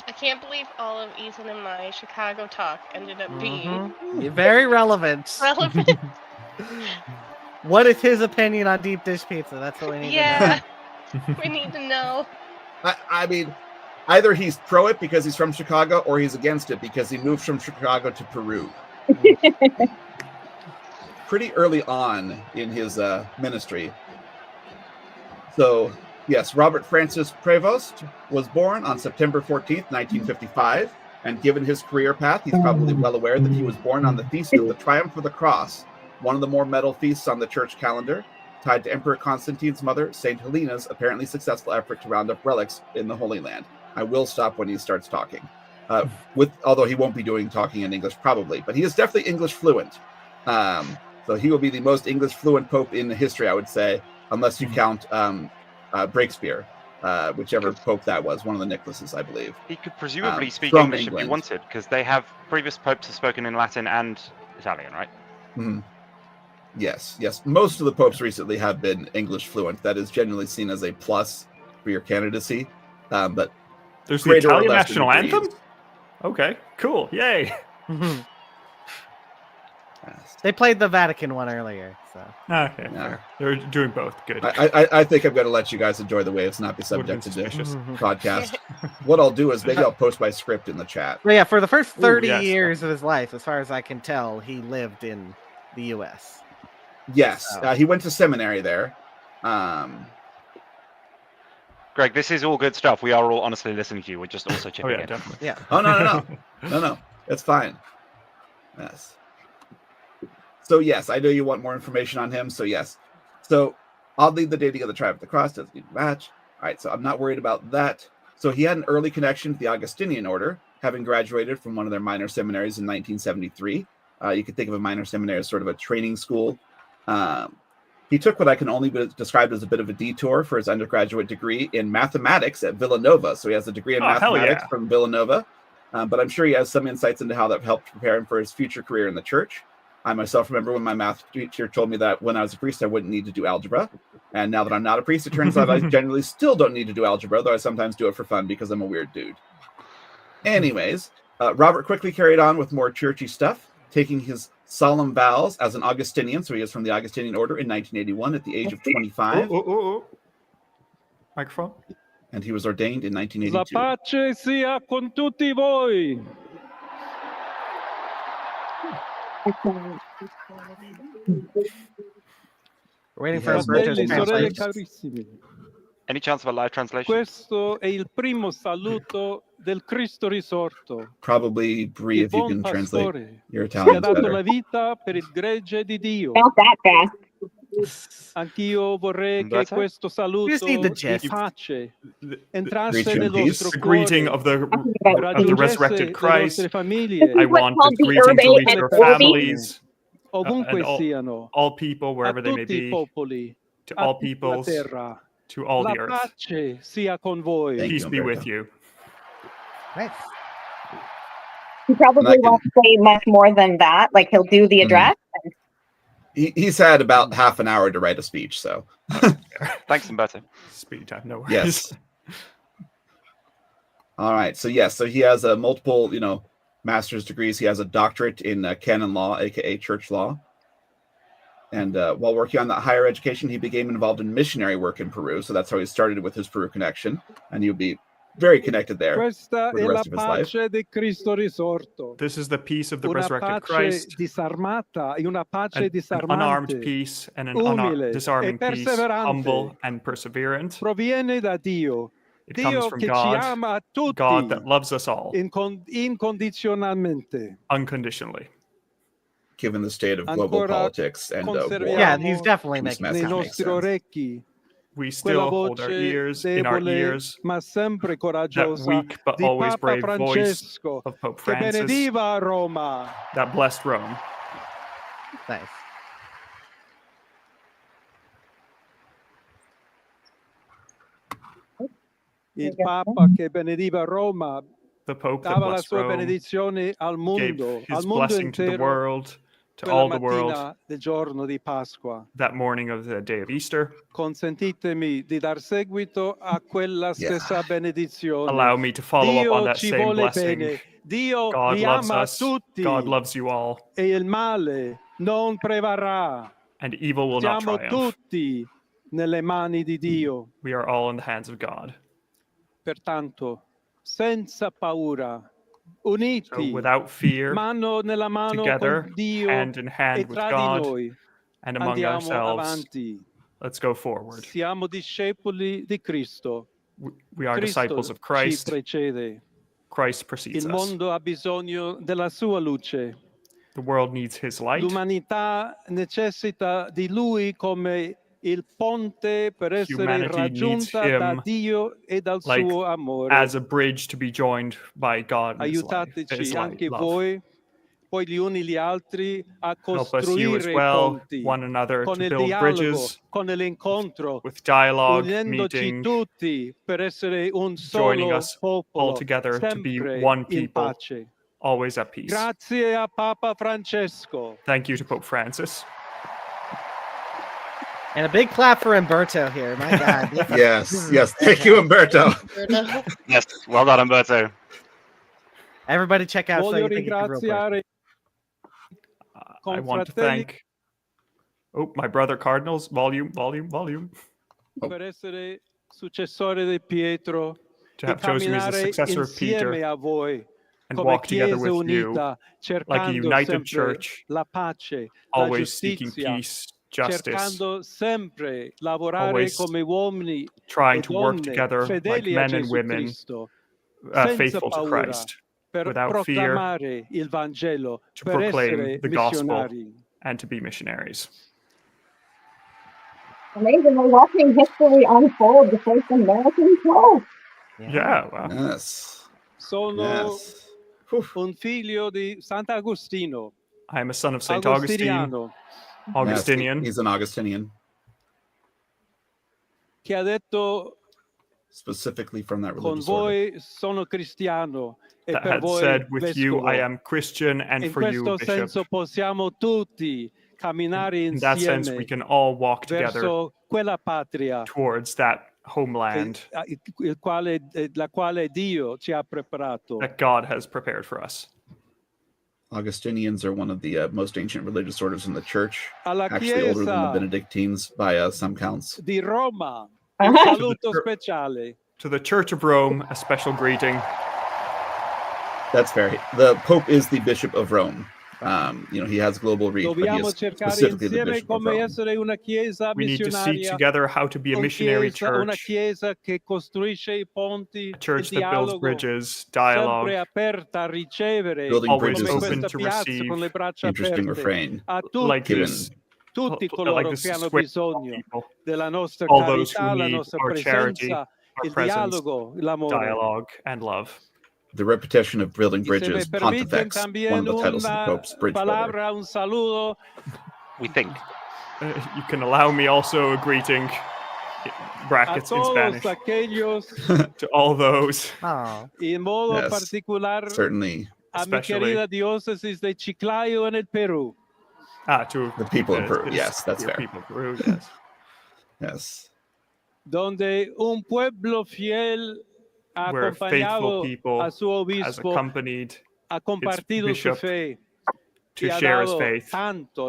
Speaker 2: I can't believe all of Ethan and my Chicago talk ended up being
Speaker 5: very relevant.
Speaker 2: relevant.
Speaker 5: What is his opinion on deep dish pizza? That's what we need to know.
Speaker 2: We need to know.
Speaker 1: I mean, either he's pro it because he's from Chicago or he's against it because he moved from Chicago to Peru. Pretty early on in his ministry. So, yes, Robert Francis Prevost was born on September 14th, 1955. And given his career path, he's probably well aware that he was born on the Feast of the Triumph of the Cross, one of the more medal feasts on the church calendar, tied to Emperor Constantine's mother, St. Helena's apparently successful effort to round up relics in the Holy Land. I will stop when he starts talking. Although he won't be talking in English probably, but he is definitely English fluent. So he will be the most English fluent pope in history, I would say, unless you count Breakspear, whichever pope that was, one of the Nicholases, I believe.
Speaker 3: He could presumably speak
Speaker 1: from
Speaker 3: English if he wanted, because they have previous popes have spoken in Latin and Italian, right?
Speaker 1: Mm-hmm. Yes. Most of the popes recently have been English fluent. That is generally seen as a plus for your candidacy. But
Speaker 8: there's the Italian national anthem? Okay, cool. Yay.
Speaker 5: They played the Vatican one earlier, so.
Speaker 8: Okay, fair. They're doing both. Good.
Speaker 1: I think I'm going to let you guys enjoy the waves, not be subjected to podcast. What I'll do is maybe I'll post my script in the chat.
Speaker 5: Well, yeah, for the first 30 years of his life, as far as I can tell, he lived in the U.S.
Speaker 1: Yes, he went to seminary there.
Speaker 3: Greg, this is all good stuff. We are all honestly listening to you. We're just also chipping in.
Speaker 8: Definitely.
Speaker 5: Yeah.
Speaker 1: Oh, no. It's fine. Yes. So, yes, I know you want more information on him. So, yes. So, oddly, the dating of the tribe of the cross doesn't need to match. All right, so I'm not worried about that. So, he had an early connection to the Augustinian order, having graduated from one of their minor seminaries in 1973. You could think of a minor seminary as sort of a training school. He took what I can only describe as a bit of a detour for his undergraduate degree in mathematics at Villanova. So he has a degree in mathematics from Villanova, but I'm sure he has some insights into how that helped prepare him for his future career in the church. I myself remember when my math teacher told me that when I was a priest, I wouldn't need to do algebra. And now that I'm not a priest, it turns out I generally still don't need to do algebra, though I sometimes do it for fun because I'm a weird dude. Anyways, Robert quickly carried on with more churchy stuff, taking his solemn vows as an Augustinian. So he is from the Augustinian order in 1981 at the age of 25.
Speaker 8: Microphone.
Speaker 1: And he was ordained in 1982.
Speaker 10: La pace sia con tutti voi.
Speaker 5: We're waiting for Alberto's translation.
Speaker 3: Any chance of a live translation?
Speaker 10: Questo è il primo saluto del Cristo risorto.
Speaker 1: Probably, Bree, if you can translate your
Speaker 10: Che ha
Speaker 1: Italian
Speaker 10: dato
Speaker 1: better.
Speaker 10: la vita per il gregge di Dio.
Speaker 6: Not that fast.
Speaker 10: Anch'io vorrei che questo saluto di pace entrasse nel vostro
Speaker 8: The
Speaker 10: cuore.
Speaker 8: greeting of the resurrected Christ.
Speaker 10: Famiglie.
Speaker 8: I want this greeting to reach your families,
Speaker 10: Ovunque
Speaker 8: and
Speaker 10: siano.
Speaker 8: all people, wherever they may
Speaker 10: tutti i
Speaker 8: be,
Speaker 10: popoli,
Speaker 8: to
Speaker 10: a
Speaker 8: all
Speaker 10: tutta la
Speaker 8: peoples,
Speaker 10: terra.
Speaker 8: to all
Speaker 10: La
Speaker 8: the earth.
Speaker 10: pace sia con voi.
Speaker 8: Peace be with you.
Speaker 5: Nice.
Speaker 6: He probably won't say much more than that. Like he'll do the address.
Speaker 1: He's had about half an hour to write a speech, so.
Speaker 3: Thanks, Umberto.
Speaker 8: Speed time, no worries.
Speaker 1: Yes. All right. So he has a multiple, master's degrees. He has a doctorate in canon law, aka church law. And while working on that higher education, he became involved in missionary work in Peru. So that's how he started with his Peru connection, and he'll be very connected there
Speaker 10: Questa
Speaker 1: for
Speaker 10: è
Speaker 1: the
Speaker 10: la
Speaker 1: rest of his life.
Speaker 10: pace di Cristo risorto.
Speaker 8: This is the peace of the
Speaker 10: Una
Speaker 8: resurrected
Speaker 10: pace
Speaker 8: Christ.
Speaker 10: disarmata e una pace
Speaker 8: An
Speaker 10: disarmante.
Speaker 8: unarmed peace and an
Speaker 10: umile
Speaker 8: disarming
Speaker 10: e
Speaker 8: peace,
Speaker 10: perseverante.
Speaker 8: humble and perseverant.
Speaker 10: Proviene da Dio.
Speaker 8: It comes
Speaker 10: Dio
Speaker 8: from
Speaker 10: che ci
Speaker 8: God,
Speaker 10: ama a tutti
Speaker 8: God that loves us all
Speaker 10: incondizionalmente.
Speaker 8: unconditionally.
Speaker 1: Given the state of global
Speaker 10: Ancora
Speaker 1: politics and war.
Speaker 5: Yeah, he's definitely
Speaker 1: Peace
Speaker 5: making
Speaker 10: nei
Speaker 1: message makes
Speaker 10: nostri
Speaker 1: sense.
Speaker 10: orecchi.
Speaker 8: We still
Speaker 10: Quella
Speaker 8: hold our
Speaker 10: voce
Speaker 8: ears in our
Speaker 10: debole,
Speaker 8: ears,
Speaker 10: ma sempre
Speaker 8: that
Speaker 10: coraggiosa
Speaker 8: weak but
Speaker 10: di
Speaker 8: always
Speaker 10: Papa
Speaker 8: brave voice
Speaker 10: Francesco
Speaker 8: of Pope
Speaker 10: che
Speaker 8: Francis
Speaker 10: benediva Roma.
Speaker 8: that blessed Rome.
Speaker 5: Nice.
Speaker 10: Il Papa che benediva Roma
Speaker 8: The Pope that
Speaker 10: dava la
Speaker 8: blessed
Speaker 10: sua
Speaker 8: Rome
Speaker 10: benedizione al
Speaker 8: gave
Speaker 10: mondo,
Speaker 8: his
Speaker 10: al mondo
Speaker 8: blessing to the
Speaker 10: intero,
Speaker 8: world, to
Speaker 10: quella
Speaker 8: all the world,
Speaker 10: mattina del giorno di Pasqua.
Speaker 8: that morning of the day of Easter.
Speaker 10: Consentitemi di dar seguito a quella stessa benedizione.
Speaker 8: Allow me to follow up on
Speaker 10: Dio
Speaker 8: that
Speaker 10: ci
Speaker 8: same
Speaker 10: vuole
Speaker 8: blessing.
Speaker 10: bene. Dio
Speaker 8: God
Speaker 10: vi
Speaker 8: loves
Speaker 10: ama a
Speaker 8: us.
Speaker 10: tutti
Speaker 8: God loves you all.
Speaker 10: e il male non prevarrà.
Speaker 8: And evil will not
Speaker 10: Siamo
Speaker 8: triumph.
Speaker 10: tutti nelle mani di Dio.
Speaker 8: We are all in the hands of God.
Speaker 10: Pertanto, senza paura, uniti,
Speaker 8: So without fear,
Speaker 10: mano nella mano
Speaker 8: together,
Speaker 10: con Dio
Speaker 8: hand in
Speaker 10: e
Speaker 8: hand with
Speaker 10: tra di
Speaker 8: God,
Speaker 10: noi,
Speaker 8: and among
Speaker 10: andiamo
Speaker 8: ourselves,
Speaker 10: avanti.
Speaker 8: let's go forward.
Speaker 10: Siamo discepoli di Cristo.
Speaker 8: We are
Speaker 10: Cristo
Speaker 8: disciples of
Speaker 10: ci
Speaker 8: Christ.
Speaker 10: precede.
Speaker 8: Christ precedes
Speaker 10: Il
Speaker 8: us.
Speaker 10: mondo ha bisogno della sua luce.
Speaker 8: The world needs his light.
Speaker 10: L'umanità necessita di lui come il ponte per essere
Speaker 8: Humanity needs
Speaker 10: raggiunta da
Speaker 8: him
Speaker 10: Dio e dal
Speaker 8: like
Speaker 10: suo amore.
Speaker 8: as a bridge to be joined by God. In his
Speaker 10: Aiutateci anche
Speaker 8: love.
Speaker 10: voi, poi gli uni gli altri, a
Speaker 8: Help us, you as
Speaker 10: costruire i
Speaker 8: well,
Speaker 10: ponti
Speaker 8: one another,
Speaker 10: con
Speaker 8: to
Speaker 10: il
Speaker 8: build
Speaker 10: dialogo,
Speaker 8: bridges
Speaker 10: con l'incontro,
Speaker 8: with dialogue,
Speaker 10: unendoci
Speaker 8: meeting,
Speaker 10: tutti per essere un
Speaker 8: joining
Speaker 10: solo
Speaker 8: us all
Speaker 10: popolo,
Speaker 8: together to be
Speaker 10: sempre
Speaker 8: one
Speaker 10: in
Speaker 8: people,
Speaker 10: pace.
Speaker 8: always at peace.
Speaker 10: Grazie a Papa Francesco.
Speaker 8: Thank you to Pope Francis.
Speaker 5: And a big clap for Umberto here. My God.
Speaker 1: Yes. Thank you, Umberto.
Speaker 3: Yes, well done, Umberto.
Speaker 5: Everybody check out So
Speaker 10: Voglio
Speaker 5: You Think You Can real quick.
Speaker 10: ringraziare
Speaker 8: I want to thank my brother Cardinals, volume.
Speaker 10: per essere successore di Pietro,
Speaker 8: To
Speaker 10: di
Speaker 8: have chosen me as the
Speaker 10: camminare
Speaker 8: successor of Peter
Speaker 10: insieme a voi
Speaker 8: and
Speaker 10: come
Speaker 8: walk together
Speaker 10: Chiesa
Speaker 8: with you
Speaker 10: unita,
Speaker 8: like a
Speaker 10: cercando
Speaker 8: united
Speaker 10: sempre
Speaker 8: church,
Speaker 10: la pace, la
Speaker 8: always seeking
Speaker 10: giustizia,
Speaker 8: peace, justice,
Speaker 10: cercando sempre lavorare
Speaker 8: always
Speaker 10: come uomini
Speaker 8: trying
Speaker 10: e
Speaker 8: to work
Speaker 10: donne
Speaker 8: together like
Speaker 10: fedeli a
Speaker 8: men and
Speaker 10: Gesù
Speaker 8: women,
Speaker 10: Cristo, senza
Speaker 8: faithful to
Speaker 10: paura,
Speaker 8: Christ,
Speaker 10: per
Speaker 8: without fear,
Speaker 10: proclamare il Vangelo,
Speaker 8: to
Speaker 10: per
Speaker 8: proclaim
Speaker 10: essere
Speaker 8: the gospel
Speaker 10: missionari.
Speaker 8: and to be missionaries.
Speaker 6: Amazing. We're watching history unfold, the first American pope.
Speaker 8: Yeah, wow.
Speaker 1: Yes.
Speaker 10: Sono un figlio di Sant'Agostino,
Speaker 8: I am a son of Saint Augustine,
Speaker 10: agostiniano,
Speaker 8: Augustinian,
Speaker 1: Yes, he's an Augustinian,
Speaker 10: che ha detto
Speaker 1: specifically from that
Speaker 10: con
Speaker 1: religious order.
Speaker 10: voi sono cristiano e
Speaker 8: that
Speaker 10: per
Speaker 8: had
Speaker 10: voi
Speaker 8: said, with you I
Speaker 10: vescovo.
Speaker 8: am Christian, and
Speaker 10: In
Speaker 8: for you,
Speaker 10: questo
Speaker 8: Bishop.
Speaker 10: senso possiamo tutti camminare
Speaker 8: In that sense, we
Speaker 10: insieme
Speaker 8: can all walk together
Speaker 10: verso quella patria
Speaker 8: towards that homeland
Speaker 10: la quale Dio ci ha preparato.
Speaker 8: that God has prepared for us.
Speaker 1: Augustinians are one of the most ancient religious orders in the church,
Speaker 10: Alla
Speaker 1: actually older than the
Speaker 10: Chiesa
Speaker 1: Benedictines by some counts.
Speaker 10: di Roma, un saluto speciale.
Speaker 8: To the Church of Rome, a special greeting.
Speaker 1: That's fair. The Pope is the Bishop of Rome. He has global reach, but he
Speaker 10: Dobbiamo
Speaker 1: is
Speaker 10: cercare
Speaker 1: specifically the
Speaker 10: insieme
Speaker 1: Bishop of
Speaker 10: come
Speaker 1: Rome.
Speaker 10: essere una chiesa
Speaker 8: We need to seek
Speaker 10: missionaria,
Speaker 8: together how to be a missionary
Speaker 10: una
Speaker 8: church,
Speaker 10: chiesa che costruisce i ponti,
Speaker 8: a church
Speaker 10: il
Speaker 8: that builds
Speaker 10: dialogo,
Speaker 8: bridges, dialogue,
Speaker 10: sempre aperta a ricevere,
Speaker 1: Building
Speaker 10: come
Speaker 8: always
Speaker 1: bridges
Speaker 8: open
Speaker 10: questa
Speaker 8: to
Speaker 10: piazza
Speaker 8: receive.
Speaker 10: con le braccia
Speaker 1: Interesting
Speaker 10: aperte,
Speaker 1: refrain.
Speaker 10: a
Speaker 8: Like
Speaker 10: tutti,
Speaker 8: this,
Speaker 10: tutti
Speaker 8: like
Speaker 10: coloro
Speaker 8: this
Speaker 10: che hanno
Speaker 8: square of
Speaker 10: bisogno
Speaker 8: people,
Speaker 10: della nostra
Speaker 8: all those who
Speaker 10: carità, la
Speaker 8: need
Speaker 10: nostra
Speaker 8: our charity,
Speaker 10: presenza,
Speaker 8: our
Speaker 10: il
Speaker 8: presence,
Speaker 10: dialogo, l'amore.
Speaker 8: dialogue, and love.
Speaker 1: The repetition of building
Speaker 10: Y se me
Speaker 1: bridges,
Speaker 10: permiten
Speaker 1: Pontifacts, one
Speaker 10: también
Speaker 1: of the titles of the
Speaker 10: una
Speaker 1: Pope's bridge builder.
Speaker 10: palabra, un saludo.
Speaker 3: We think.
Speaker 8: You can allow me also a greeting, brackets
Speaker 10: A
Speaker 8: in
Speaker 10: todos
Speaker 8: Spanish,
Speaker 10: aquellos,
Speaker 8: to all those,
Speaker 10: y en modo
Speaker 1: Yes,
Speaker 10: particular
Speaker 1: certainly.
Speaker 10: a mi
Speaker 8: especially
Speaker 10: querida diócesis de Chiclayo en el Perú.
Speaker 8: to
Speaker 1: The people in Peru. Yes, that's
Speaker 8: your
Speaker 1: fair.
Speaker 8: people in Peru, yes.
Speaker 1: Yes.
Speaker 10: Donde un pueblo fiel ha
Speaker 8: Where faithful
Speaker 10: acompañado
Speaker 8: people
Speaker 10: a su
Speaker 8: has
Speaker 10: obispo,
Speaker 8: accompanied
Speaker 10: ha compartido su
Speaker 8: bishop
Speaker 10: fe
Speaker 8: to
Speaker 10: y ha
Speaker 8: share his
Speaker 10: dado
Speaker 8: faith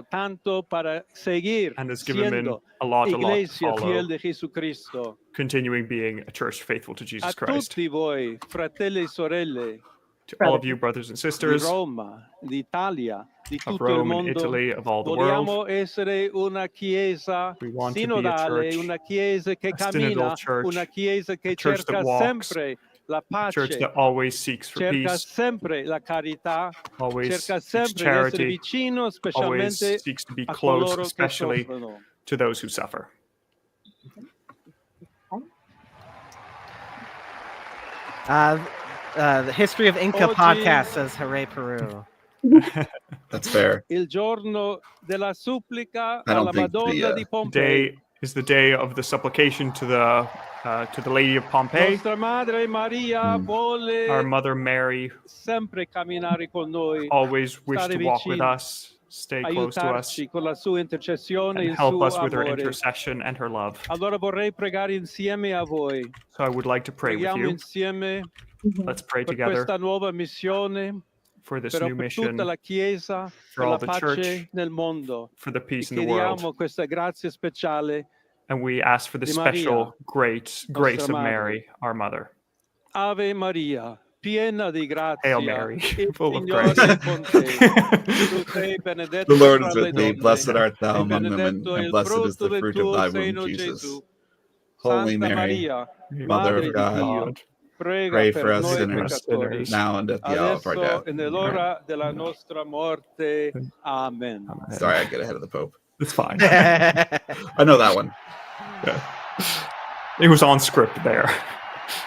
Speaker 10: tanto para seguir
Speaker 8: and has given him
Speaker 10: siendo
Speaker 8: a lot to
Speaker 10: iglesia
Speaker 8: follow,
Speaker 10: fiel de Jesucristo.
Speaker 8: continuing being a church faithful to
Speaker 10: A
Speaker 8: Jesus Christ.
Speaker 10: tutti voi, fratelli e sorelle,
Speaker 8: To all of you brothers and
Speaker 10: di
Speaker 8: sisters
Speaker 10: Roma, d'Italia, di
Speaker 8: of
Speaker 10: tutto il
Speaker 8: Rome and
Speaker 10: mondo,
Speaker 8: Italy, of all the world,
Speaker 10: vogliamo essere una chiesa
Speaker 8: we want to be a
Speaker 10: sinodale,
Speaker 8: church,
Speaker 10: una chiesa che
Speaker 8: a synodal
Speaker 10: cammina,
Speaker 8: church,
Speaker 10: una chiesa che
Speaker 8: a church that
Speaker 10: cerca
Speaker 8: walks,
Speaker 10: sempre la
Speaker 8: a church
Speaker 10: pace,
Speaker 8: that always seeks for
Speaker 10: cerca
Speaker 8: peace,
Speaker 10: sempre la carità,
Speaker 8: always
Speaker 10: cerca
Speaker 8: seeks
Speaker 10: sempre di essere
Speaker 8: charity,
Speaker 10: vicino,
Speaker 8: always
Speaker 10: specialmente
Speaker 8: seeks to be
Speaker 10: a
Speaker 8: close,
Speaker 10: coloro che
Speaker 8: especially
Speaker 10: soffrono.
Speaker 8: to those who suffer.
Speaker 5: The History of Inca
Speaker 10: Oggi-
Speaker 5: podcast says Hooray Peru.
Speaker 1: That's fair.
Speaker 10: Il giorno della supplica
Speaker 1: I don't
Speaker 10: alla
Speaker 1: think the,
Speaker 10: Madonna di Pompei.
Speaker 8: Today is the day of the supplication to the Lady of Pompeii.
Speaker 10: Nostra Madre Maria vuole
Speaker 8: Our Mother Mary
Speaker 10: sempre camminare con noi,
Speaker 8: always wished
Speaker 10: stare
Speaker 8: to walk with
Speaker 10: vicino,
Speaker 8: us, stay close to us,
Speaker 10: aiutarci con la sua intercessione e
Speaker 8: and
Speaker 10: il
Speaker 8: help
Speaker 10: suo
Speaker 8: us with her
Speaker 10: amore.
Speaker 8: intercession and her love.
Speaker 10: Allora vorrei pregare insieme a voi.
Speaker 8: So I would like to pray with
Speaker 10: Preghiamo
Speaker 8: you.
Speaker 10: insieme
Speaker 8: Let's pray
Speaker 10: per
Speaker 8: together
Speaker 10: questa nuova missione,
Speaker 8: for this
Speaker 10: però
Speaker 8: new
Speaker 10: per
Speaker 8: mission,
Speaker 10: tutta la Chiesa,
Speaker 8: for
Speaker 10: per
Speaker 8: all
Speaker 10: la
Speaker 8: the
Speaker 10: pace
Speaker 8: church,
Speaker 10: nel mondo.
Speaker 8: for the
Speaker 10: E
Speaker 8: peace in the world.
Speaker 10: chiediamo questa grazia speciale.
Speaker 8: And we ask for the
Speaker 10: Di Maria,
Speaker 8: special grace of
Speaker 10: Madre.
Speaker 8: Mary, our Mother.
Speaker 10: Ave Maria, piena di grazia,
Speaker 8: Hail Mary,
Speaker 10: il
Speaker 8: full of
Speaker 10: Signore
Speaker 8: grace.
Speaker 10: è con te. Tu sei benedetta
Speaker 1: The Lord
Speaker 10: fra
Speaker 1: is
Speaker 10: le
Speaker 1: with thee.
Speaker 10: donne,
Speaker 1: Blessed art
Speaker 10: e
Speaker 1: thou among women,
Speaker 10: benedetto è
Speaker 1: and
Speaker 10: il
Speaker 1: blessed is
Speaker 10: frutto
Speaker 1: the
Speaker 10: del
Speaker 1: fruit of
Speaker 10: tuo
Speaker 1: thy womb,
Speaker 10: seno,
Speaker 1: Jesus.
Speaker 10: Gesù.
Speaker 1: Holy
Speaker 10: Santa
Speaker 1: Mary,
Speaker 10: Maria,
Speaker 1: Mother
Speaker 10: Madre
Speaker 1: of
Speaker 10: di
Speaker 1: God,
Speaker 10: Dio, prega
Speaker 1: pray
Speaker 10: per
Speaker 1: for us
Speaker 10: noi
Speaker 1: sinners,
Speaker 10: peccatori,
Speaker 1: now and at the hour of our
Speaker 10: adesso
Speaker 1: death.
Speaker 10: e nell'ora della nostra morte. Amen.
Speaker 1: Sorry, I get ahead of the Pope.
Speaker 8: It's fine.
Speaker 1: I know that one.
Speaker 8: Yeah. It was on script there.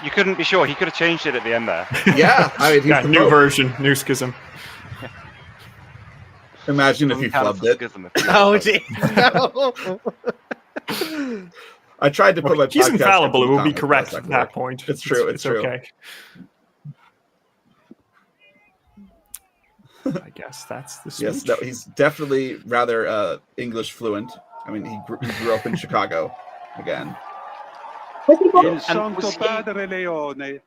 Speaker 3: You couldn't be sure. He could have changed it at the end there.
Speaker 1: Yeah, I mean, he's
Speaker 8: new version, new schism.
Speaker 1: Imagine if he flubbed it.
Speaker 5: Oh, gee. No.
Speaker 1: I tried to put my.
Speaker 8: He's infallible. It will be correct at that point.
Speaker 1: It's true. It's true.
Speaker 8: Okay. I guess that's the speech.
Speaker 1: Yes, no, he's definitely rather English fluent. I mean, he grew up in Chicago again.
Speaker 10: Il Santo Padre Leone,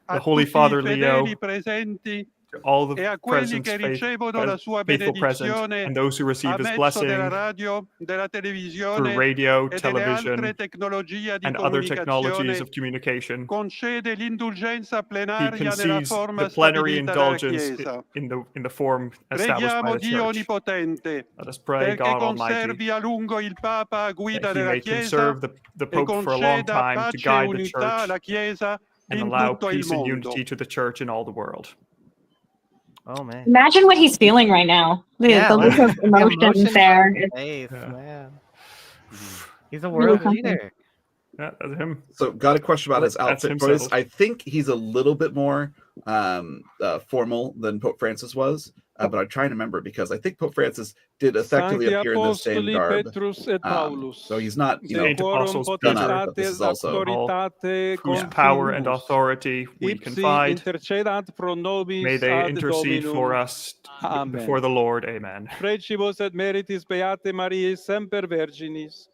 Speaker 8: the Holy Father Leo,
Speaker 10: presenti,
Speaker 8: all the
Speaker 10: e a quelli
Speaker 8: presents,
Speaker 10: che ricevono la sua
Speaker 8: faithful present,
Speaker 10: benedizione
Speaker 8: and those who receive his
Speaker 10: a mezzo
Speaker 8: blessing
Speaker 10: della radio, della televisione,
Speaker 8: through radio,
Speaker 10: e delle
Speaker 8: television,
Speaker 10: altre tecnologie di
Speaker 8: and other technologies
Speaker 10: comunicazione,
Speaker 8: of communication.
Speaker 10: concede l'indulgenza
Speaker 8: He
Speaker 10: plenaria nella
Speaker 8: concedes
Speaker 10: forma
Speaker 8: the plenary
Speaker 10: stabilita dalla
Speaker 8: indulgence
Speaker 10: Chiesa.
Speaker 8: in the form established by
Speaker 10: Preghiamo
Speaker 8: the
Speaker 10: Dio
Speaker 8: Church.
Speaker 10: Onnipotente,
Speaker 8: Let us pray,
Speaker 10: perché
Speaker 8: God Almighty,
Speaker 10: conservi a lungo il Papa a guida
Speaker 8: that he
Speaker 10: della
Speaker 8: may
Speaker 10: Chiesa
Speaker 8: conserve the
Speaker 10: e
Speaker 8: Pope for a long
Speaker 10: conceda
Speaker 8: time to
Speaker 10: pace e
Speaker 8: guide the
Speaker 10: unità alla
Speaker 8: Church
Speaker 10: Chiesa
Speaker 8: and
Speaker 10: in
Speaker 8: allow
Speaker 10: tutto il
Speaker 8: peace and
Speaker 10: mondo.
Speaker 8: unity to the Church in all the world.
Speaker 5: Oh man!
Speaker 6: Imagine what he's feeling right now. The look of emotions there.
Speaker 5: Face,
Speaker 8: Yeah.
Speaker 5: man. He's a world leader.
Speaker 8: Yeah, that's him.
Speaker 1: So, got a question about his
Speaker 8: That's
Speaker 1: outfit
Speaker 8: him
Speaker 1: choice.
Speaker 8: settled.
Speaker 1: I think he's a little bit more formal than Pope Francis was, but I'm trying to remember because I think Pope Francis did effectively
Speaker 10: Sancti
Speaker 1: appear in the same
Speaker 10: Apostoli
Speaker 1: garb.
Speaker 10: Petrus et Paulus.
Speaker 1: So he's not,
Speaker 8: Saint Apostles
Speaker 1: Gunnar, but
Speaker 8: Peter,
Speaker 1: this is also
Speaker 8: whose power and authority we confide.
Speaker 10: Intercedat pro nobis
Speaker 8: May they
Speaker 10: ad
Speaker 8: intercede
Speaker 10: Dominum.
Speaker 8: for us
Speaker 10: Amen.
Speaker 8: before the Lord. Amen.
Speaker 10: Precibus et meritis Beate Mariae semper Virginis.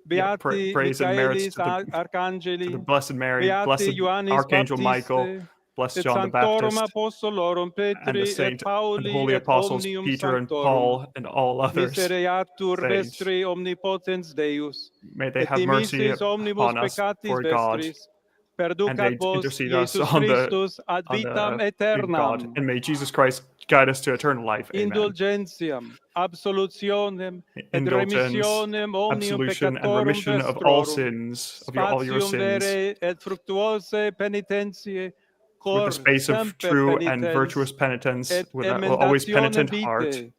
Speaker 8: Yeah,
Speaker 10: Beati
Speaker 8: praise and merits
Speaker 10: Michaelis
Speaker 8: to the
Speaker 10: Arcangeli.
Speaker 8: Blessed Mary,
Speaker 10: Beati
Speaker 8: blessed
Speaker 10: Ioannis
Speaker 8: Archangel
Speaker 10: Baptiste,
Speaker 8: Michael, blessed
Speaker 10: et
Speaker 8: John the
Speaker 10: Sanctorum
Speaker 8: Baptist,
Speaker 10: Apostolorum
Speaker 8: and the
Speaker 10: Petri et
Speaker 8: saint and
Speaker 10: Pauli
Speaker 8: holy
Speaker 10: et
Speaker 8: apostles
Speaker 10: omnium
Speaker 8: Peter and
Speaker 10: sanctorum.
Speaker 8: Paul and all others.
Speaker 10: Misereatur
Speaker 8: saints.
Speaker 10: vestri omnipotens Deus.
Speaker 8: May they
Speaker 10: Et
Speaker 8: have mercy
Speaker 10: dimissis omnibus
Speaker 8: upon us
Speaker 10: peccatis
Speaker 8: for God,
Speaker 10: vestris.
Speaker 8: and
Speaker 10: Perducat
Speaker 8: they
Speaker 10: vos
Speaker 8: intercede us
Speaker 10: Iesus
Speaker 8: on the
Speaker 10: Christus ad vitam
Speaker 8: in God,
Speaker 10: aeternam.
Speaker 8: and may Jesus Christ guide us to eternal life. Amen.
Speaker 10: Indulgentiam, absolutionem, et
Speaker 8: Indulgence,
Speaker 10: remissionem omnium
Speaker 8: absolution, and
Speaker 10: peccatorum
Speaker 8: remission of all
Speaker 10: vestrorum.
Speaker 8: sins, of all your
Speaker 10: Spatium
Speaker 8: sins,
Speaker 10: vere et fructuose penitentiae,
Speaker 8: with
Speaker 10: cor
Speaker 8: the space of
Speaker 10: semper
Speaker 8: true and
Speaker 10: penitens,
Speaker 8: virtuous penitence,
Speaker 10: et
Speaker 8: with an always penitent
Speaker 10: emendatione
Speaker 8: heart,
Speaker 10: vitae,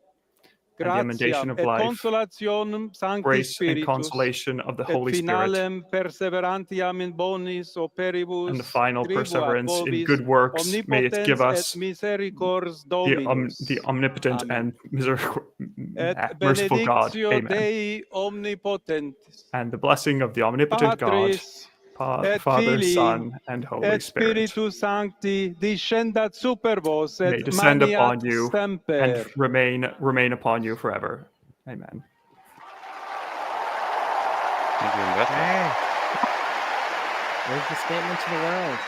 Speaker 8: and the emendation
Speaker 10: gratiam
Speaker 8: of
Speaker 10: et
Speaker 8: life,
Speaker 10: consolationem Sancti
Speaker 8: grace and
Speaker 10: Spiritus,
Speaker 8: consolation of the
Speaker 10: et
Speaker 8: Holy Spirit,
Speaker 10: finalem perseverantiam in bonis operibus,
Speaker 8: and the final
Speaker 10: tribuat
Speaker 8: perseverance in
Speaker 10: vobis
Speaker 8: good works. May it give
Speaker 10: omnipotens
Speaker 8: us
Speaker 10: et misericors
Speaker 8: the
Speaker 10: Dominus.
Speaker 8: omnipotent
Speaker 10: Amen.
Speaker 8: and
Speaker 10: Et
Speaker 8: merciful God.
Speaker 10: benedictio
Speaker 8: Amen.
Speaker 10: Dei omnipotentis,
Speaker 8: And the blessing of the omnipotent God,
Speaker 10: Patris, et
Speaker 8: Father,
Speaker 10: Filii,
Speaker 8: Son, and Holy
Speaker 10: et
Speaker 8: Spirit,
Speaker 10: Spiritus Sancti descendat super vos
Speaker 8: may
Speaker 10: et
Speaker 8: descend upon
Speaker 10: maniat
Speaker 8: you
Speaker 10: semper.
Speaker 8: and remain upon you forever. Amen.
Speaker 3: Thank you, Investor.
Speaker 5: Hey. There's the statement to the world.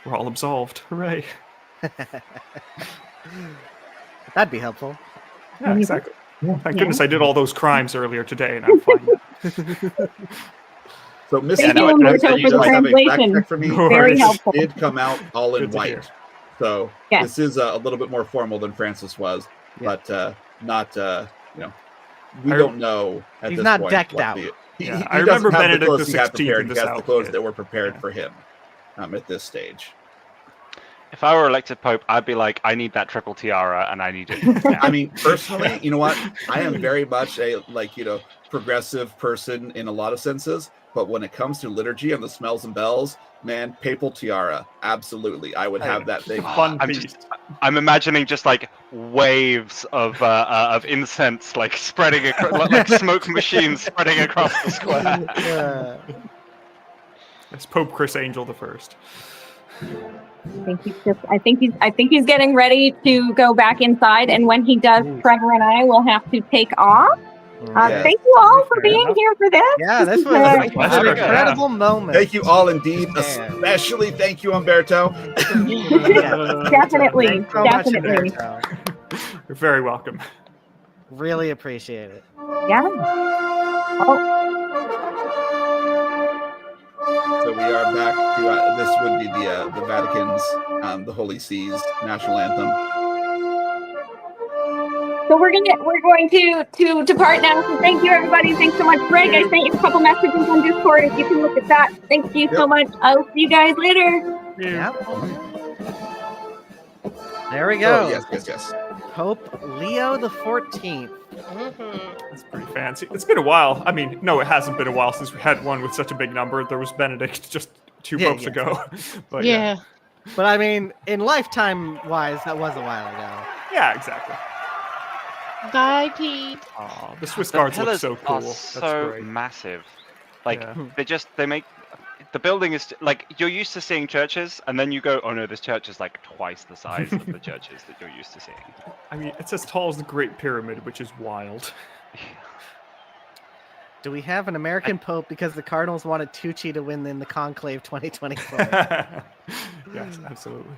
Speaker 8: We're all absolved. Hooray.
Speaker 5: That'd be helpful.
Speaker 8: Yeah, exactly. Thank goodness I did all those crimes earlier today, and I'm fine.
Speaker 1: So, Miss
Speaker 6: Thank you,
Speaker 1: Emmett,
Speaker 6: Umberto,
Speaker 1: you
Speaker 6: for the
Speaker 1: guys have a fact
Speaker 6: translation.
Speaker 1: check for me.
Speaker 8: No
Speaker 6: Very
Speaker 8: worries.
Speaker 6: helpful.
Speaker 1: It did come out all in
Speaker 8: Good to hear.
Speaker 1: white. So
Speaker 6: Yes.
Speaker 1: this is a little bit more formal than Francis was, but not we don't know at
Speaker 5: He's
Speaker 1: this
Speaker 5: not
Speaker 1: point
Speaker 5: decked
Speaker 1: what
Speaker 5: out.
Speaker 8: Yeah,
Speaker 1: he
Speaker 8: I remember
Speaker 1: doesn't have the
Speaker 8: Benedict
Speaker 1: clothes he had
Speaker 8: XVI
Speaker 1: prepared.
Speaker 8: in
Speaker 1: He
Speaker 8: this
Speaker 1: has the clothes
Speaker 8: outfit.
Speaker 1: that were prepared
Speaker 8: Yeah.
Speaker 1: for him at this stage.
Speaker 3: If I were elected Pope, I'd be like, I need that triple tiara, and I need it. now.
Speaker 1: I mean, personally, you know what? I am very much a progressive person in a lot of senses, but when it comes to liturgy and the smells and bells, man, papal tiara, absolutely, I would have that thing.
Speaker 8: Fun
Speaker 3: I'm
Speaker 8: piece.
Speaker 3: I'm imagining just like waves of incense, like spreading across, like smoke machines spreading across the square.
Speaker 8: It's Pope Chris Angel the First.
Speaker 6: I think he's getting ready to go back inside, and when he does, Trevor and I will have to take off.
Speaker 1: Yes.
Speaker 6: Thank you all for being here for this.
Speaker 5: Yeah, this was
Speaker 3: a
Speaker 5: an
Speaker 3: pleasure.
Speaker 5: incredible moment.
Speaker 1: Thank you all indeed, especially thank you, Umberto.
Speaker 6: Definitely,
Speaker 5: Thanks so much,
Speaker 6: definitely.
Speaker 5: Umberto.
Speaker 8: You're very welcome.
Speaker 5: Really appreciate it.
Speaker 6: Yeah. Oh,
Speaker 1: So we are back to this would be the Vatican's the Holy See's national anthem.
Speaker 6: so we're going to depart now. So thank you, everybody. Thanks so much, Greg. I sent you a couple messages on Discord. If you can look at that. Thank you so much. I'll see you guys later.
Speaker 5: Yep. There we go.
Speaker 1: Oh, yes.
Speaker 5: Pope Leo the 14th.
Speaker 8: That's pretty fancy. It's been a while. I mean, no, it hasn't been a while since we had one with such a big number. There was Benedict just two popes ago. But
Speaker 2: yeah.
Speaker 5: But I mean, in lifetime-wise, that was a while ago.
Speaker 8: Yeah, exactly.
Speaker 2: Bye, Pete.
Speaker 8: Oh, the Swiss guards look so cool.
Speaker 3: Are
Speaker 8: That's
Speaker 3: so
Speaker 8: great.
Speaker 3: massive. Like
Speaker 8: Yeah.
Speaker 3: they make the building is like you're used to seeing churches, and then you go, oh no, this church is like twice the size of the churches that you're used to seeing.
Speaker 8: I mean, it's as tall as the Great Pyramid, which is wild.
Speaker 5: Do we have an American Pope because the Cardinals wanted Tucci to win in the Conclave 2024?
Speaker 8: Yes, absolutely.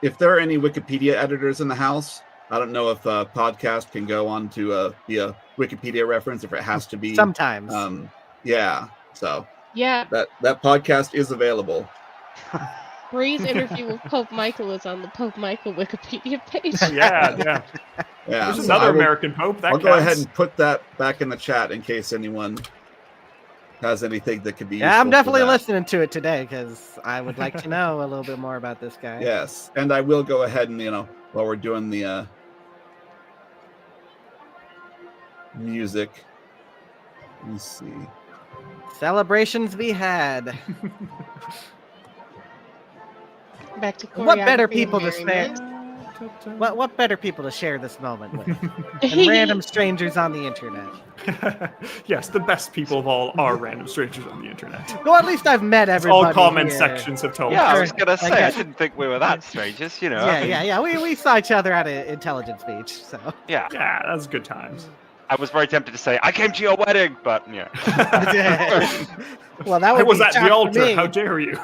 Speaker 1: If there are any Wikipedia editors in the house, I don't know if a podcast can go on to be a Wikipedia reference, if it has to be.
Speaker 5: Sometimes.
Speaker 1: Yeah. So
Speaker 2: Yeah.
Speaker 1: that podcast is available.
Speaker 2: Bree's interview with Pope Michael is on the Pope Michael Wikipedia page.
Speaker 8: Yeah.
Speaker 1: Yeah.
Speaker 8: There's
Speaker 1: so
Speaker 8: another
Speaker 1: I will-
Speaker 8: American Pope. That
Speaker 1: I'll
Speaker 8: counts.
Speaker 1: go ahead and put that back in the chat in case anyone has anything that could be
Speaker 5: Yeah, I'm
Speaker 1: useful for
Speaker 5: definitely
Speaker 1: that.
Speaker 5: listening to it today because I would like to know a little bit more about this guy.
Speaker 1: Yes, and I will go ahead and while we're doing the music, let me see.
Speaker 5: Celebrations be had.
Speaker 2: Back to
Speaker 5: What better
Speaker 2: choreography
Speaker 5: people
Speaker 2: and
Speaker 5: to
Speaker 2: merriment.
Speaker 5: spare? What better people to share this moment with than random strangers on the internet?
Speaker 8: Yes, the best people of all are random strangers on the internet.
Speaker 5: Well, at least I've met everybody.
Speaker 8: All comment
Speaker 5: here.
Speaker 8: sections have told
Speaker 3: Yeah, I
Speaker 8: us.
Speaker 3: was gonna say,
Speaker 5: Like,
Speaker 3: I didn't think we were that strangers, you know.
Speaker 5: Yeah. We saw each other at an intelligence speech, so.
Speaker 3: Yeah.
Speaker 8: Yeah, that's good times.
Speaker 3: I was very tempted to say, I came to your wedding, but yeah.
Speaker 5: Well, that
Speaker 8: I
Speaker 5: would
Speaker 8: was
Speaker 5: be
Speaker 8: at
Speaker 5: tough
Speaker 8: the
Speaker 5: for
Speaker 8: altar.
Speaker 5: me.
Speaker 8: How dare you?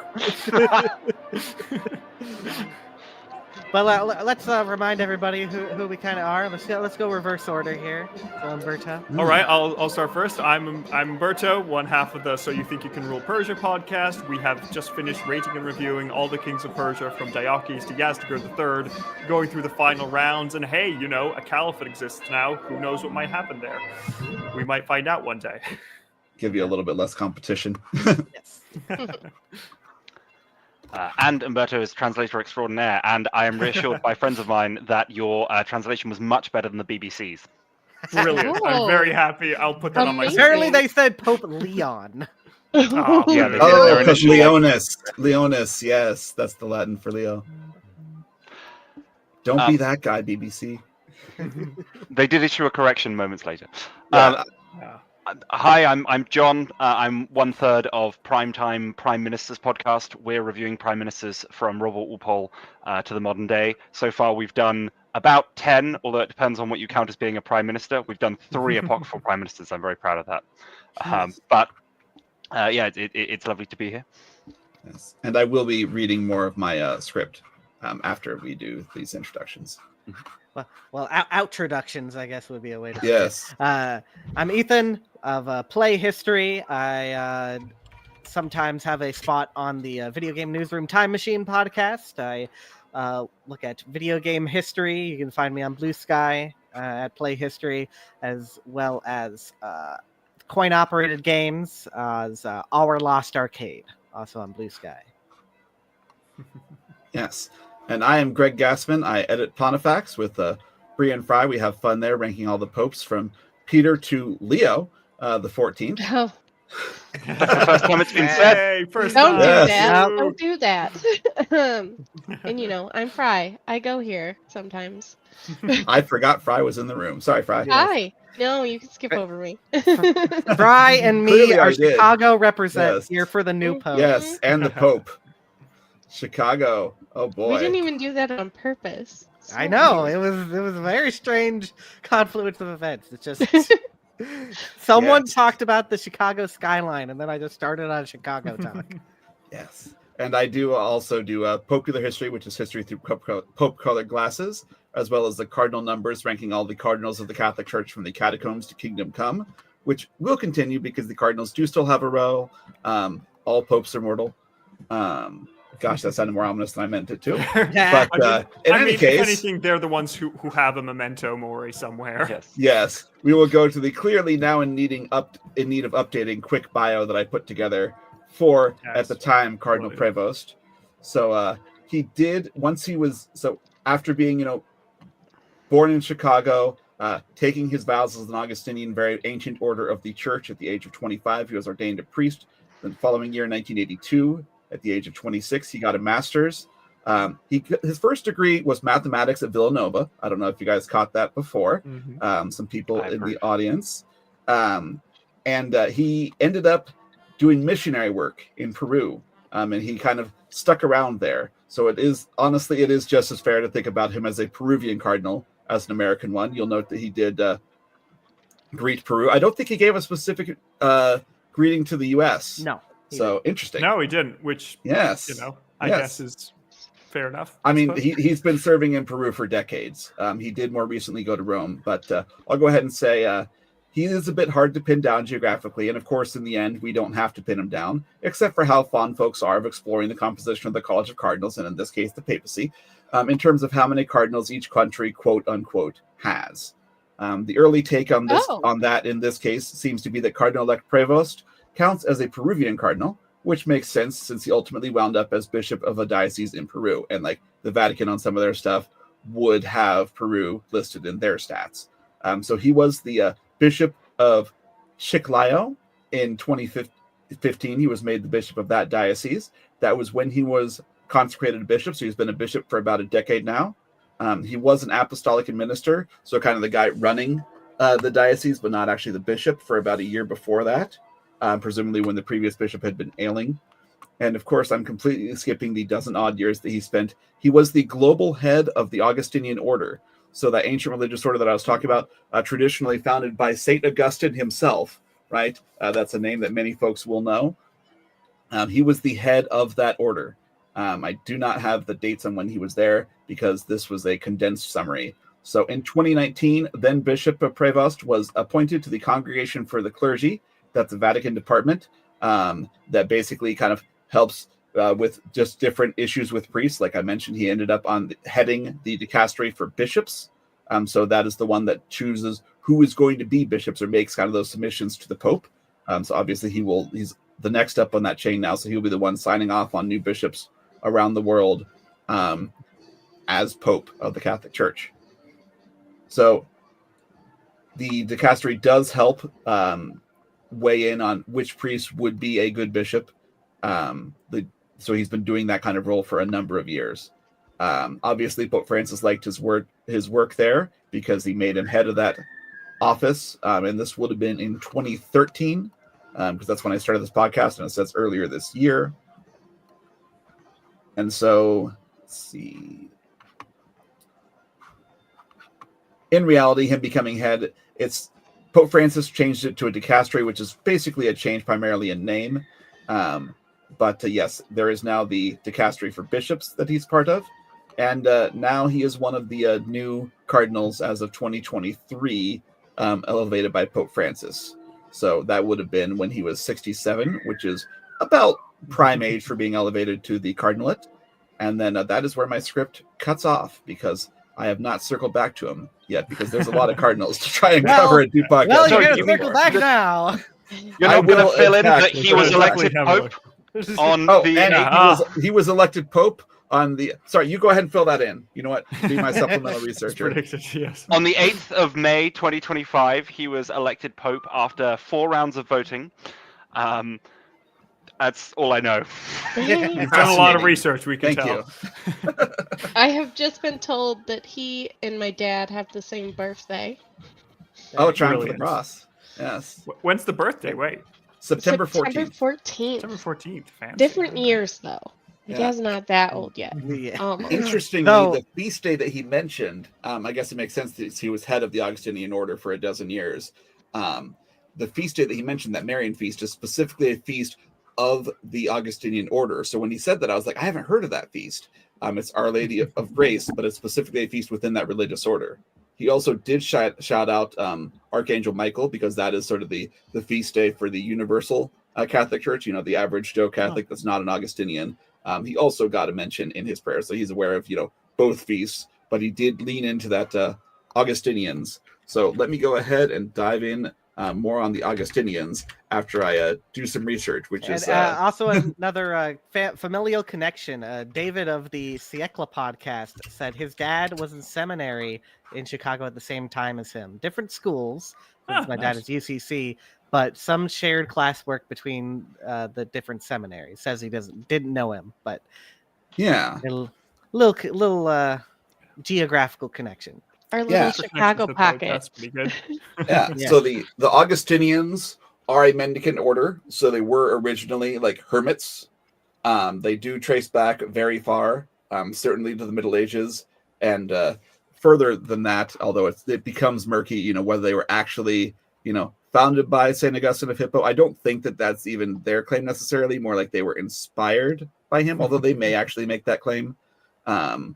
Speaker 5: But let's remind everybody who we kind of are. Let's go reverse order here. So Umberto.
Speaker 8: All right, I'll start first. I'm Umberto, one half of the So You Think You Can Rule Persia podcast. We have just finished rating and reviewing all the kings of Persia from Diocles to Yazdegerd III, going through the final rounds. And hey, a caliphate exists now. Who knows what might happen there? We might find out one day.
Speaker 1: Give you a little bit less competition.
Speaker 5: Yes.
Speaker 3: And Umberto is translator extraordinaire, and I am reassured by friends of mine that your translation was much better than the BBC's.
Speaker 8: Brilliant. I'm very happy. I'll put that on my
Speaker 2: Amazing.
Speaker 5: Apparently, they said Pope Leon.
Speaker 8: Oh,
Speaker 3: Yeah, they did
Speaker 1: Oh,
Speaker 3: their
Speaker 1: because
Speaker 3: initial-
Speaker 1: Leonis. Yes, that's the Latin for Leo. Don't be that guy, BBC.
Speaker 3: They did issue a correction moments later.
Speaker 1: Yeah.
Speaker 3: Hi, I'm John. I'm 1/3 of Primetime Prime Ministers podcast. We're reviewing prime ministers from Robert Walpole to the modern day. So far, we've done about 10, although it depends on what you count as being a prime minister. We've done 3 apocryphal prime ministers. I'm very proud of that. But yeah, it's lovely to be here.
Speaker 1: Yes. And I will be reading more of my script after we do these introductions.
Speaker 5: Well, outroductions, I guess, would be a way to say
Speaker 1: Yes.
Speaker 5: it. I'm Ethan of Play History. I sometimes have a spot on the Video Game Newsroom Time Machine podcast. I look at video game history. You can find me on Blue Sky at Play History, as well as coin-operated games, as Our Lost Arcade, also on Blue Sky.
Speaker 1: Yes. And I am Greg Gassman. I edit Pontifacts with Bree and Fry. We have fun there, ranking all the popes from Peter to Leo, the 14th.
Speaker 2: Oh,
Speaker 3: That's the first time it's been said.
Speaker 8: Hey, first
Speaker 2: don't do
Speaker 8: time.
Speaker 1: Yes.
Speaker 2: that. Don't do that. And I'm Fry. I go here sometimes.
Speaker 1: I forgot Fry was in the room. Sorry, Fry.
Speaker 2: Hi. No, you can skip over me.
Speaker 5: Fry and me
Speaker 1: Clearly I
Speaker 5: are
Speaker 1: did.
Speaker 5: Chicago represent
Speaker 1: Yes.
Speaker 5: here for the new Pope.
Speaker 1: Yes, and the Pope. Chicago. Oh
Speaker 2: We
Speaker 1: boy.
Speaker 2: didn't even do that on purpose.
Speaker 5: I know it was a very strange confluence of events. It's just someone
Speaker 1: Yes.
Speaker 5: talked about the Chicago skyline, and then I just started on Chicago talk.
Speaker 1: Yes. And I do also do Popeular history, which is history through Pope-colored glasses, as well as the cardinal numbers, ranking all the cardinals of the Catholic Church from the catacombs to kingdom come, which will continue because the cardinals do still have a row. All popes are mortal. Gosh, that sounded more ominous than I meant it to.
Speaker 5: Yeah.
Speaker 1: But in any
Speaker 8: if
Speaker 1: case,
Speaker 8: anything, they're the ones who have a memento mori somewhere.
Speaker 3: Yes.
Speaker 1: yes, we will go to the clearly now in need of updating quick bio that I put together for at the time Cardinal Prevost. So he did once he was after being born in Chicago, taking his vows as an Augustinian, very ancient order of the church at the age of 25. He was ordained a priest. Then the following year, 1982, at the age of 26, he got a master's. His first degree was mathematics at Villanova. I don't know if you guys caught that before. Some people in the audience. And he ended up doing missionary work in Peru. And he kind of stuck around there. So it is just as fair to think about him as a Peruvian cardinal as an American one. You'll note that he did greet Peru. I don't think he gave a specific greeting to the U.S.
Speaker 5: No.
Speaker 1: So interesting.
Speaker 8: No, he didn't, which,
Speaker 1: yes,
Speaker 8: I guess is fair enough.
Speaker 1: I mean, he's been serving in Peru for decades. He did more recently go to Rome, but I'll go ahead and say he is a bit hard to pin down geographically. And of course, in the end, we don't have to pin him down, except for how fond folks are of exploring the composition of the College of Cardinals, and in this case, the papacy, in terms of how many cardinals each country, quote unquote, has. The early take on this, on that in this case, seems to be that Cardinal-elect Prevost counts as a Peruvian cardinal, which makes sense since he ultimately wound up as bishop of a diocese in Peru. And like the Vatican on some of their stuff would have Peru listed in their stats. So he was the bishop of Chiclayo in 2015. He was made the bishop of that diocese. That was when he was consecrated a bishop. So he's been a bishop for about a decade now. He was an apostolic minister, so kind of the guy running the diocese, but not actually the bishop, for about a year before that, presumably when the previous bishop had been ailing. And of course, I'm completely skipping the dozen odd years that he spent. He was the global head of the Augustinian order. So that ancient religious order that I was talking about, traditionally founded by St. Augustine himself, right? That's a name that many folks will know. He was the head of that order. I do not have the dates on when he was there because this was a condensed summary. So in 2019, then Bishop Prevost was appointed to the Congregation for the Clergy. That's a Vatican department that basically kind of helps with just different issues with priests. Like I mentioned, he ended up on heading the dicastery for bishops. So that is the one that chooses who is going to be bishops or makes kind of those submissions to the Pope. So obviously he's the next up on that chain now. So he'll be the one signing off on new bishops around the world as Pope of the Catholic Church. So the dicastery does help weigh in on which priest would be a good bishop. So he's been doing that kind of role for a number of years. Obviously, Pope Francis liked his work there because he made him head of that office. And this would have been in 2013, because that's when I started this podcast, and it says earlier this year. And so, let's see. In reality, him becoming head, Pope Francis changed it to a dicastery, which is basically a change primarily in name. But yes, there is now the dicastery for bishops that he's part of. And now he is one of the new cardinals as of 2023, elevated by Pope Francis. So that would have been when he was 67, which is about prime age for being elevated to the cardinalate. And then that is where my script cuts off, because I have not circled back to him yet, because there's a lot of cardinals to try and cover a podcast.
Speaker 5: Well, you're going to circle back now.
Speaker 3: You're not going to fill in that he was elected Pope on
Speaker 1: he was elected Pope on the... Sorry, you go ahead and fill that in. You know what? Be my supplemental researcher.
Speaker 8: Yes.
Speaker 3: On the 8th of May, 2025, he was elected Pope after 4 rounds of voting. That's all I know.
Speaker 8: You've done a lot of research, we can tell.
Speaker 2: I have just been told that he and my dad have the same birthday.
Speaker 1: Oh, trying for the cross. Yes.
Speaker 8: When's the birthday? Wait.
Speaker 1: September 14th.
Speaker 2: September 14th.
Speaker 8: September 14th. Fancy.
Speaker 2: Different years, though. You guys not that old yet.
Speaker 1: Interestingly, the feast day that he mentioned, I guess it makes sense that he was head of the Augustinian order for a dozen years. The feast day that he mentioned, that Marian feast, is specifically a feast of the Augustinian order. So when he said that, I was like, I haven't heard of that feast. It's Our Lady of Grace, but it's specifically a feast within that religious order. He also did shout out Archangel Michael, because that is sort of the feast day for the universal Catholic Church, the average Joe Catholic that's not an Augustinian. He also got a mention in his prayer, so he's aware of both feasts, but he did lean into that Augustinians. So let me go ahead and dive in more on the Augustinians after I do some research, which is
Speaker 5: also another familial connection. David of the Siècle podcast said his dad was in seminary in Chicago at the same time as him. Different schools, since my dad is UCC, but some shared classwork between the different seminaries. Says he didn't know him, but
Speaker 1: yeah,
Speaker 5: little geographical connection.
Speaker 2: Our little Chicago pocket.
Speaker 8: That's pretty good.
Speaker 1: Yeah. So the Augustinians are a mendicant order. So they were originally like hermits. They do trace back very far, certainly to the Middle Ages, and further than that. Although it becomes murky, whether they were actually, founded by Saint Augustine of Hippo. I don't think that that's even their claim necessarily. More like they were inspired by him, although they may actually make that claim. Oh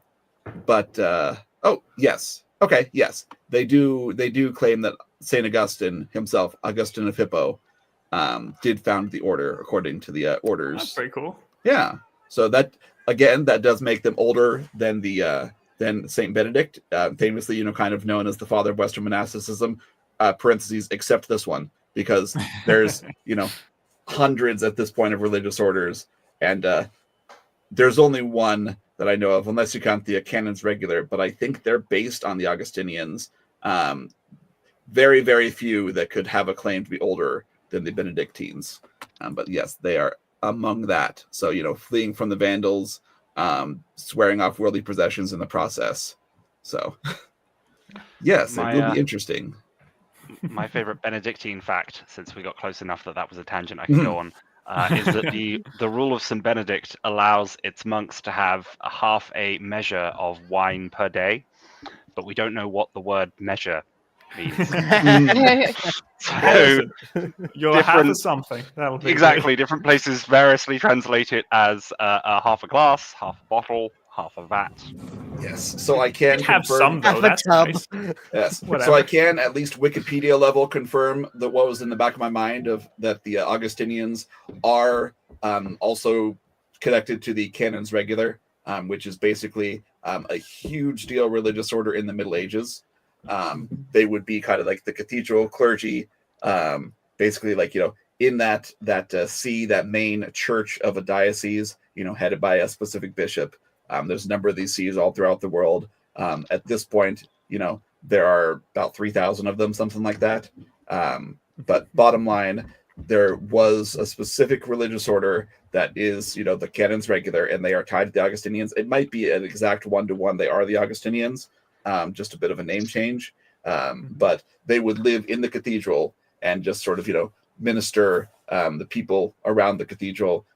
Speaker 1: yes. Okay, yes, they do claim that Saint Augustine himself, Augustine of Hippo, did found the order according to the orders.
Speaker 8: That's pretty cool.
Speaker 1: Yeah, so that does make them older than than Saint Benedict, famously, kind of known as the father of Western monasticism. Parentheses, except this one, because there's hundreds at this point of religious orders, and there's only one that I know of, unless you count the Canons Regular, but I think they're based on the Augustinians. Very, very few that could have a claim to be older than the Benedictines. But yes, they are among that. So, fleeing from the Vandals, swearing off worldly possessions in the process. So, yes, it will be interesting.
Speaker 3: My favorite Benedictine fact, since we got close enough that was a tangent I can go on, is that the rule of St. Benedict allows its monks to have half a measure of wine per day, but we don't know what the word measure means. So
Speaker 8: you're half of something. That'll be
Speaker 3: exactly. Different places variously translate it as half a glass, half a bottle, half a vat.
Speaker 1: Yes, so I can
Speaker 8: have
Speaker 1: confirm,
Speaker 8: some though. That's nice.
Speaker 1: Yes, so I can at least Wikipedia level confirm that what was in the back of my mind of that the Augustinians are also connected to the Canons Regular, which is basically a huge deal religious order in the Middle Ages. They would be kind of like the cathedral clergy, basically like in that see that main church of a diocese, headed by a specific bishop. There's a number of these sees all throughout the world. At this point, there are about 3,000 of them, something like that. But bottom line, there was a specific religious order that is, the Canons Regular, and they are tied to the Augustinians. It might be an exact one-to-one. They are the Augustinians, just a bit of a name change. But they would live in the cathedral and just sort of, minister the people around the cathedral,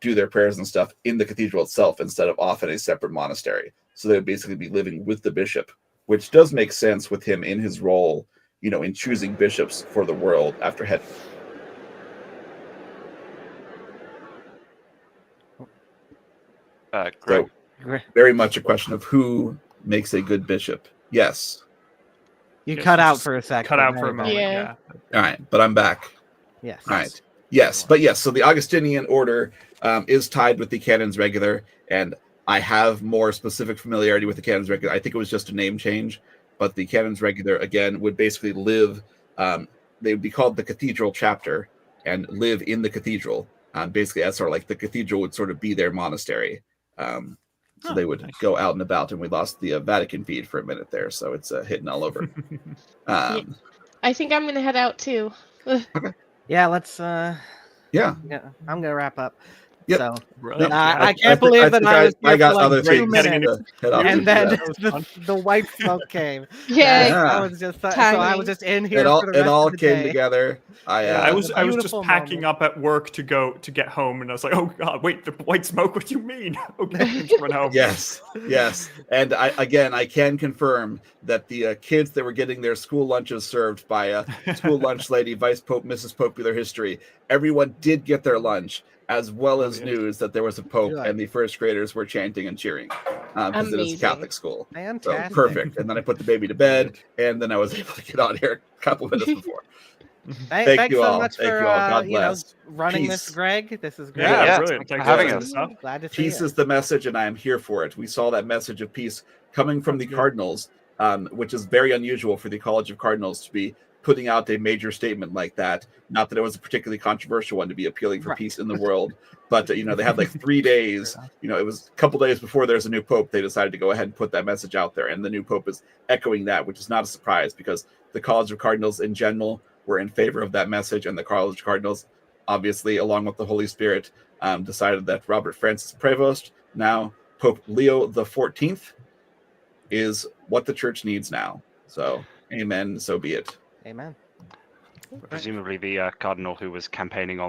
Speaker 1: do their prayers and stuff in the cathedral itself instead of off in a separate monastery. So they would basically be living with the bishop, which does make sense with him in his role, in choosing bishops for the world after head. So very much a question of who makes a good bishop. Yes.
Speaker 5: You cut out for a second.
Speaker 8: Cut out for a moment. Yeah.
Speaker 1: All right, but I'm back.
Speaker 5: Yes.
Speaker 1: All right. Yes, but yes. So the Augustinian order is tied with the Canons Regular, and I have more specific familiarity with the Canons Regular. I think it was just a name change, but the Canons Regular again would basically live. They would be called the Cathedral Chapter and live in the cathedral. Basically, as sort of like the cathedral would sort of be their monastery. So they would go out and about, and we lost the Vatican feed for a minute there, so it's hitting all over.
Speaker 2: I think I'm gonna head out too.
Speaker 1: Okay.
Speaker 5: Yeah, let's.
Speaker 1: Yeah,
Speaker 5: I'm gonna wrap up.
Speaker 1: Yep.
Speaker 5: So I can't believe that I
Speaker 1: got
Speaker 5: for
Speaker 1: other
Speaker 5: like 2
Speaker 1: things
Speaker 5: minutes, and then the white smoke came. I was just so I was just in here. For the rest
Speaker 1: it all
Speaker 5: of the
Speaker 1: came
Speaker 5: day.
Speaker 1: together. I
Speaker 8: was just packing up at work to get home, and I was like, oh god, wait, the white smoke? What do you mean? Okay, let's run home.
Speaker 1: Yes, and I can confirm that the kids that were getting their school lunches served by a school lunch lady, Vice Pope Mrs. Popeular History, everyone did get their lunch, as well as news that there was a pope and the first graders were chanting and cheering because it is a Catholic school.
Speaker 5: Fantastic.
Speaker 1: So perfect. And then I put the baby to bed, and then I was able to get on here a couple minutes before.
Speaker 5: Thanks
Speaker 1: you
Speaker 5: so
Speaker 1: all.
Speaker 5: much
Speaker 1: Thank
Speaker 5: for
Speaker 1: you all. God bless.
Speaker 5: running
Speaker 1: Peace.
Speaker 5: this, Greg. This is great.
Speaker 8: Yeah, brilliant. Thanks
Speaker 3: for having
Speaker 8: us.
Speaker 5: Glad to see
Speaker 1: Peace
Speaker 5: you.
Speaker 1: is the message, and I am here for it. We saw that message of peace coming from the Cardinals, which is very unusual for the College of Cardinals to be putting out a major statement like that. Not that it was a particularly controversial one to be appealing for peace in the world, but they had like 3 days. It was a couple days before there's a new pope. They decided to go ahead and put that message out there, and the new pope is echoing that, which is not a surprise because the College of Cardinals in general were in favor of that message, and the College of Cardinals, obviously, along with the Holy Spirit, decided that Robert Francis Prevost, now Pope Leo XIV, is what the church needs now. So, amen. So be it.
Speaker 5: Amen.
Speaker 3: Presumably the cardinal who was campaigning on